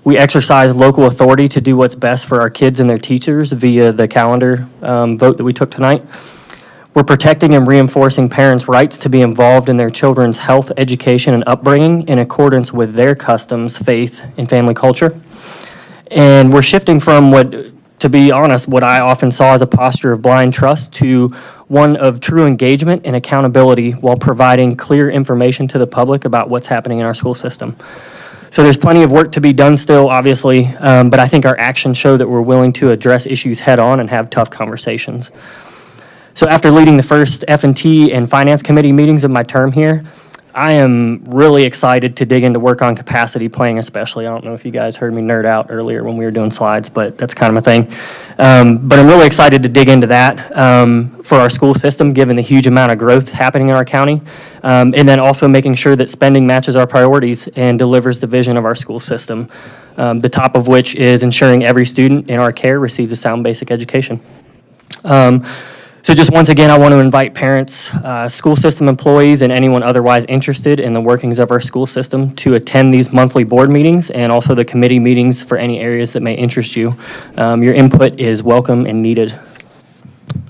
We exercise local authority to do what's best for our kids and their teachers via the calendar vote that we took tonight. We're protecting and reinforcing parents' rights to be involved in their children's health, education, and upbringing in accordance with their customs, faith, and family culture. And we're shifting from to be honest, what I often saw as a posture of blind trust to one of true engagement and accountability while providing clear information to the public about what's happening in our school system. So there's plenty of work to be done still, obviously, but I think our actions show that we're willing to address issues head-on and have tough conversations. So after leading the first F&T and Finance Committee meetings of my term here, I am really excited to dig into work on capacity planning especially. I don't know if you guys heard me nerd out earlier when we were doing slides, but that's kind of my thing. But I'm really excited to dig into that for our school system, given the huge amount of growth happening in our county, and then also making sure that spending matches our priorities and delivers the vision of our school system, the top of which is ensuring every student in our care receives a sound basic education. So just once again, I want to invite parents, school system employees, and anyone otherwise interested in the workings of our school system to attend these monthly board meetings and also the committee meetings for any areas that may interest you. Your input is welcome and needed.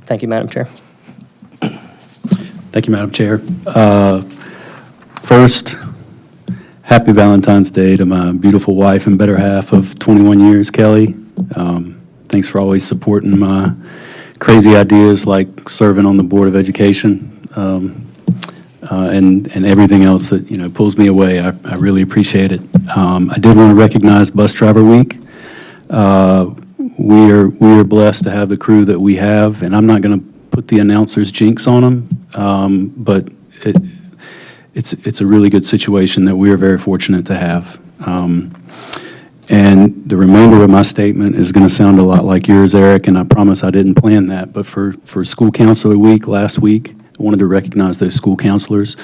Thank you, Madam Chair. Thank you, Madam Chair. First, happy Valentine's Day to my beautiful wife and better half of 21 years, Kelly. Thanks for always supporting my crazy ideas like serving on the Board of Education and everything else that pulls me away. I really appreciate it. I did want to recognize Bus Driver Week. We are blessed to have the crew that we have, and I'm not going to put the announcers' jinx on them, but it's a really good situation that we are very fortunate to have. And the remainder of my statement is going to sound a lot like yours, Eric, and I promise I didn't plan that, but for School Counselor Week last week, I wanted to recognize those school counselors.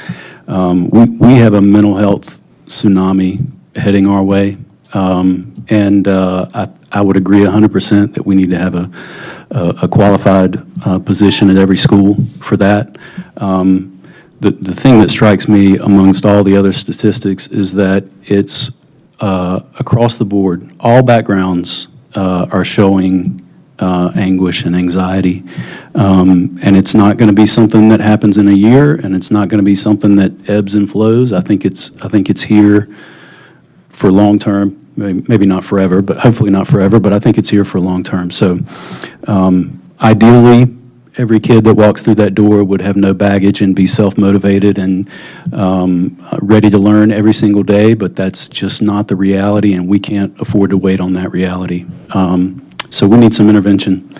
We have a mental health tsunami heading our way, and I would agree 100% that we need to have a qualified position at every school for that. The thing that strikes me amongst all the other statistics is that it's across the board, all backgrounds are showing anguish and anxiety. And it's not going to be something that happens in a year, and it's not going to be something that ebbs and flows. I think it's here for long term, maybe not forever, but hopefully not forever, but I think it's here for long term. So ideally, every kid that walks through that door would have no baggage and be self-motivated and ready to learn every single day, but that's just not the reality, and we can't afford to wait on that reality. So we need some intervention.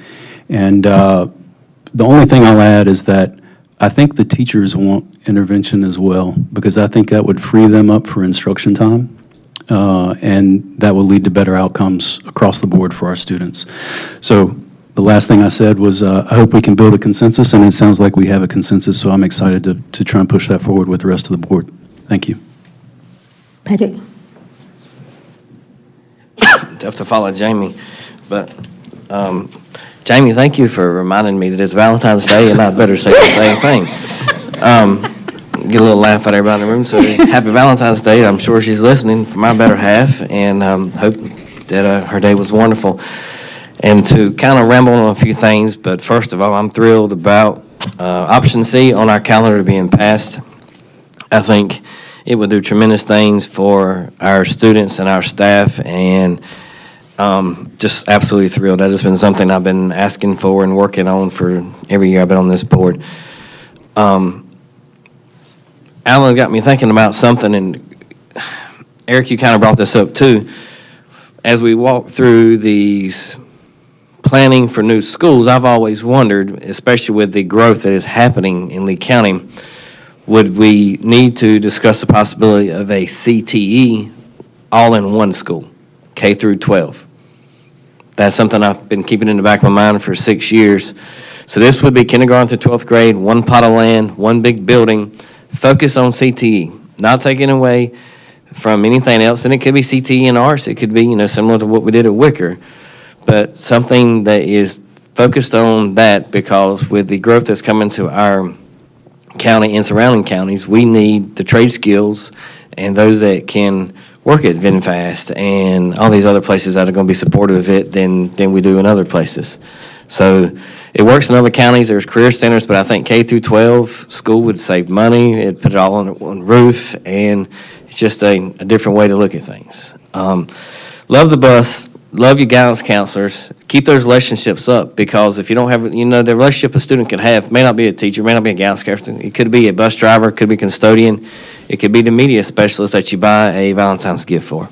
And the only thing I'll add is that I think the teachers want intervention as well, because I think that would free them up for instruction time. and that will lead to better outcomes across the board for our students. So the last thing I said was I hope we can build a consensus, and it sounds like we have a consensus, so I'm excited to try and push that forward with the rest of the board. Thank you. Patrick? Tough to follow Jamie, but Jamie, thank you for reminding me that it's Valentine's Day, and I better say the same thing. Get a little laugh out of everybody in the room, so happy Valentine's Day. I'm sure she's listening for my better half, and hope that her day was wonderful. And to kind of ramble on a few things, but first of all, I'm thrilled about option C on our calendar being passed. I think it would do tremendous things for our students and our staff, and just absolutely thrilled. That has been something I've been asking for and working on for every year I've been on this board. Alan got me thinking about something, and Eric, you kind of brought this up too. As we walk through these planning for new schools, I've always wondered, especially with the growth that is happening in Lee County, would we need to discuss the possibility of a CTE all in one school, K through 12? That's something I've been keeping in the back of my mind for 6 years. So this would be kindergarten through 12th grade, one pot of land, one big building, focus on CTE, not taking away from anything else. And it could be CTE and arts. It could be, similar to what we did at Wicker, but something that is focused on that, because with the growth that's coming to our county and surrounding counties, we need the trade skills and those that can work at VinFast and all these other places that are going to be supportive of it than we do in other places. So it works in other counties. There's career centers, but I think K through 12 school would save money. It'd put it all on one roof, and it's just a different way to look at things. Love the bus. Love your guidance counselors. Keep those relationships up, because if you don't have, the relationship a student can have may not be a teacher, may not be a guidance counselor. It could be a bus driver, it could be a custodian, it could be the media specialist that you buy a Valentine's gift for.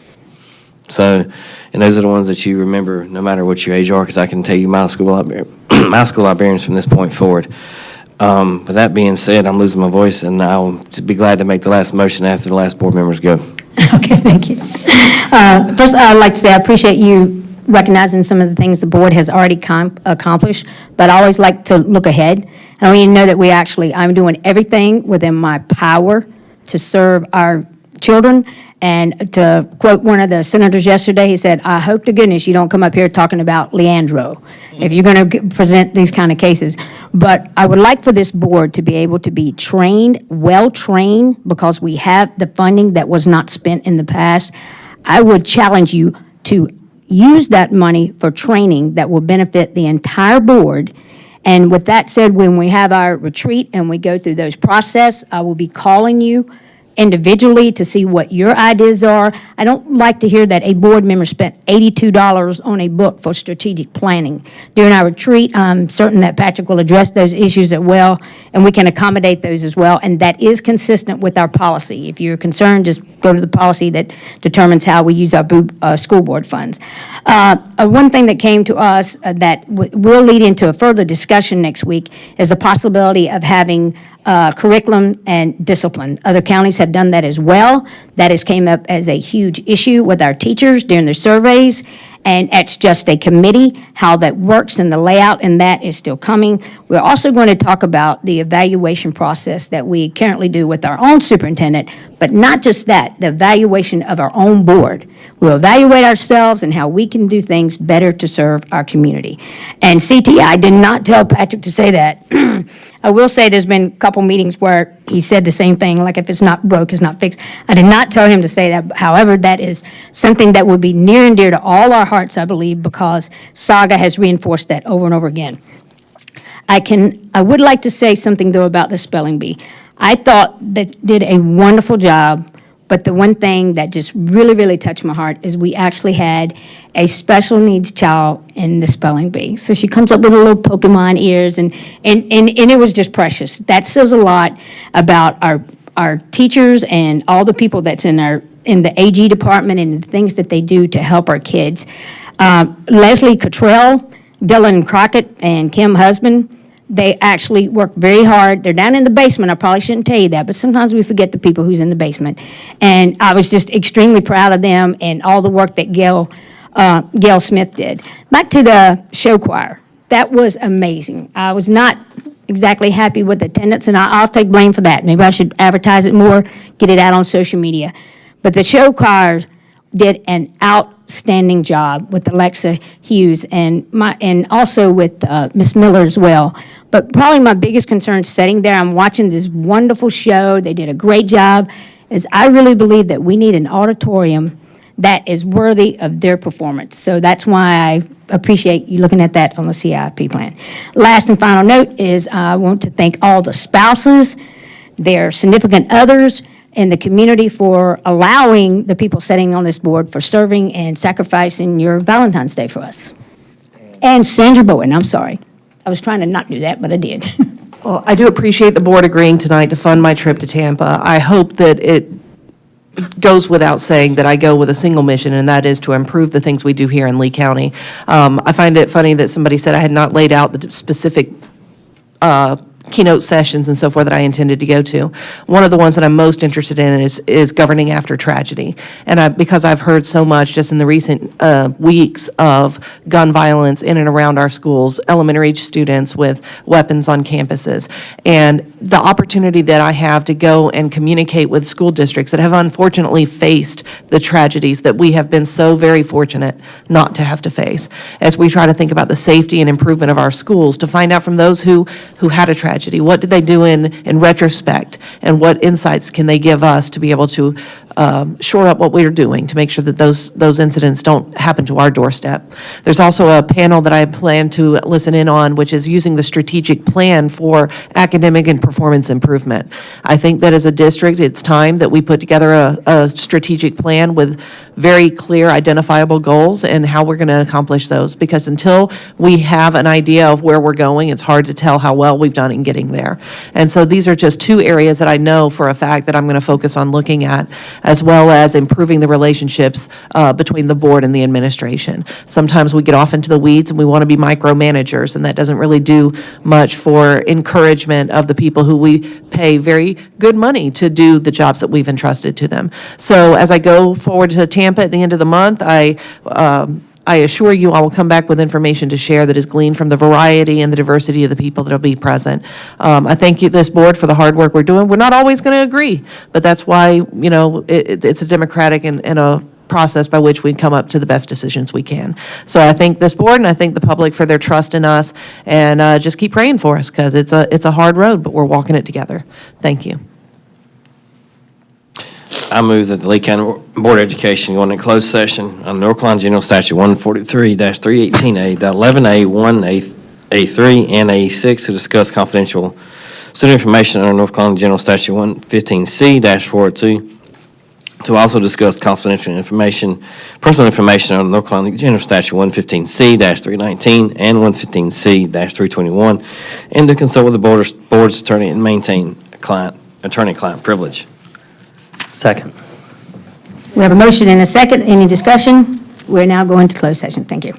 So, and those are the ones that you remember no matter what your age are, because I can tell you my school librarians from this point forward. With that being said, I'm losing my voice, and I'll be glad to make the last motion after the last board members go. Okay, thank you. First, I'd like to say I appreciate you recognizing some of the things the board has already accomplished, but I always like to look ahead. And I want you to know that I'm doing everything within my power to serve our children. And to quote one of the senators yesterday, he said, "I hope to goodness you don't come up here talking about Leandro if you're going to present these kind of cases." But I would like for this board to be able to be trained, well-trained, because we have the funding that was not spent in the past. I would challenge you to use that money for training that will benefit the entire board. And with that said, when we have our retreat and we go through those process, I will be calling you individually to see what your ideas are. I don't like to hear that a board member spent $82 on a book for strategic planning. During our retreat, I'm certain that Patrick will address those issues as well, and we can accommodate those as well, and that is consistent with our policy. If you're concerned, just go to the policy that determines how we use our school board funds. One thing that came to us that will lead into a further discussion next week is the possibility of having curriculum and discipline. Other counties have done that as well. That has came up as a huge issue with our teachers during their surveys, and it's just a committee, how that works and the layout, and that is still coming. We're also going to talk about the evaluation process that we currently do with our own superintendent, but not just that, the evaluation of our own board. We'll evaluate ourselves and how we can do things better to serve our community. And CT, I did not tell Patrick to say that. I will say there's been a couple meetings where he said the same thing, like if it's not broke, it's not fixed. I did not tell him to say that. However, that is something that would be near and dear to all our hearts, I believe, because Saga has reinforced that over and over again. I would like to say something, though, about the spelling bee. I thought that did a wonderful job, but the one thing that just really, really touched my heart is we actually had a special needs child in the spelling bee. So she comes up with little Pokemon ears, and it was just precious. That says a lot about our teachers and all the people that's in the AG department and the things that they do to help our kids. Leslie Cottrell, Dylan Crockett, and Kim Husband, They actually work very hard. They're down in the basement. I probably shouldn't tell you that, but sometimes we forget the people who's in the basement. And I was just extremely proud of them and all the work that Gail Smith did. Back to the show choir. That was amazing. I was not exactly happy with attendance, and I'll take blame for that. Maybe I should advertise it more, get it out on social media. But the show choir did an outstanding job with Alexa Hughes and also with Miss Miller as well. But probably my biggest concern sitting there, I'm watching this wonderful show, they did a great job, is I really believe that we need an auditorium that is worthy of their performance. So that's why I appreciate you looking at that on the CIP plan. Last and final note is I want to thank all the spouses, their significant others, and the community for allowing the people sitting on this board for serving and sacrificing your Valentine's Day for us. And Sandra Bowen, I'm sorry. I was trying to not do that, but I did. Well, I do appreciate the board agreeing tonight to fund my trip to Tampa. I hope that it goes without saying that I go with a single mission, and that is to improve the things we do here in Lee County. I find it funny that somebody said I had not laid out the specific keynote sessions and so forth that I intended to go to. One of the ones that I'm most interested in is governing after tragedy. And because I've heard so much just in the recent weeks of gun violence in and around our schools, elementary students with weapons on campuses, and the opportunity that I have to go and communicate with school districts that have unfortunately faced the tragedies that we have been so very fortunate not to have to face, as we try to think about the safety and improvement of our schools, to find out from those who had a tragedy, what did they do in retrospect, and what insights can they give us to be able to shore up what we're doing to make sure that those incidents don't happen to our doorstep. There's also a panel that I plan to listen in on, which is using the strategic plan for academic and performance improvement. I think that as a district, it's time that we put together a strategic plan with very clear identifiable goals and how we're going to accomplish those, because until we have an idea of where we're going, it's hard to tell how well we've done in getting there. And so these are just two areas that I know for a fact that I'm going to focus on looking at, as well as improving the relationships between the board and the administration. Sometimes we get off into the weeds and we want to be micromanagers, and that doesn't really do much for encouragement of the people who we pay very good money to do the jobs that we've entrusted to them. So as I go forward to Tampa at the end of the month, I assure you I will come back with information to share that is gleaned from the variety and the diversity of the people that will be present. I thank you, this board, for the hard work we're doing. We're not always going to agree, but that's why, it's a democratic and a process by which we come up to the best decisions we can. So I thank this board and I thank the public for their trust in us, and just keep praying for us, because it's a hard road, but we're walking it together. Thank you. I move that the Lee County Board of Education go into closed session on North Carolina General Statute 143-318A, .11A, 1A3, and A6 to discuss confidential student information under North Carolina General Statute 115C-402, to also discuss confidential information, personal information under North Carolina General Statute 115C-319 and 115C-321, and to consult with the board's attorney and maintain attorney-client privilege. Second. We have a motion and a second. Any discussion? We're now going to closed session. Thank you.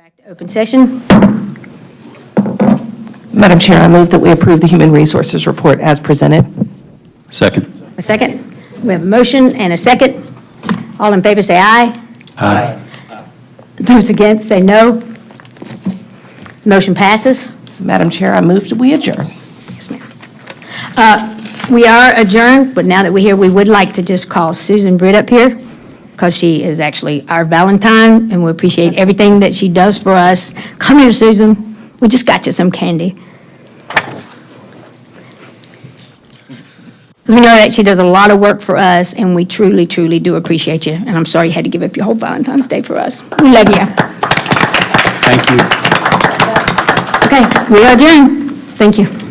Back to open session. Madam Chair, I move that we approve the Human Resources Report as presented. Second. A second. We have a motion and a second. All in favor, say aye. Aye. Those against, say no. Motion passes. Madam Chair, I move that we adjourn. Yes, ma'am. We are adjourned, but now that we're here, we would like to just call Susan Britt up here, because she is actually our Valentine, and we appreciate everything that she does for us. Come here, Susan. We just got you some candy. Because we know that she does a lot of work for us, and we truly, truly do appreciate you. And I'm sorry you had to give up your whole Valentine's Day for us. We love you. Thank you. Okay, we are adjourned. Thank you.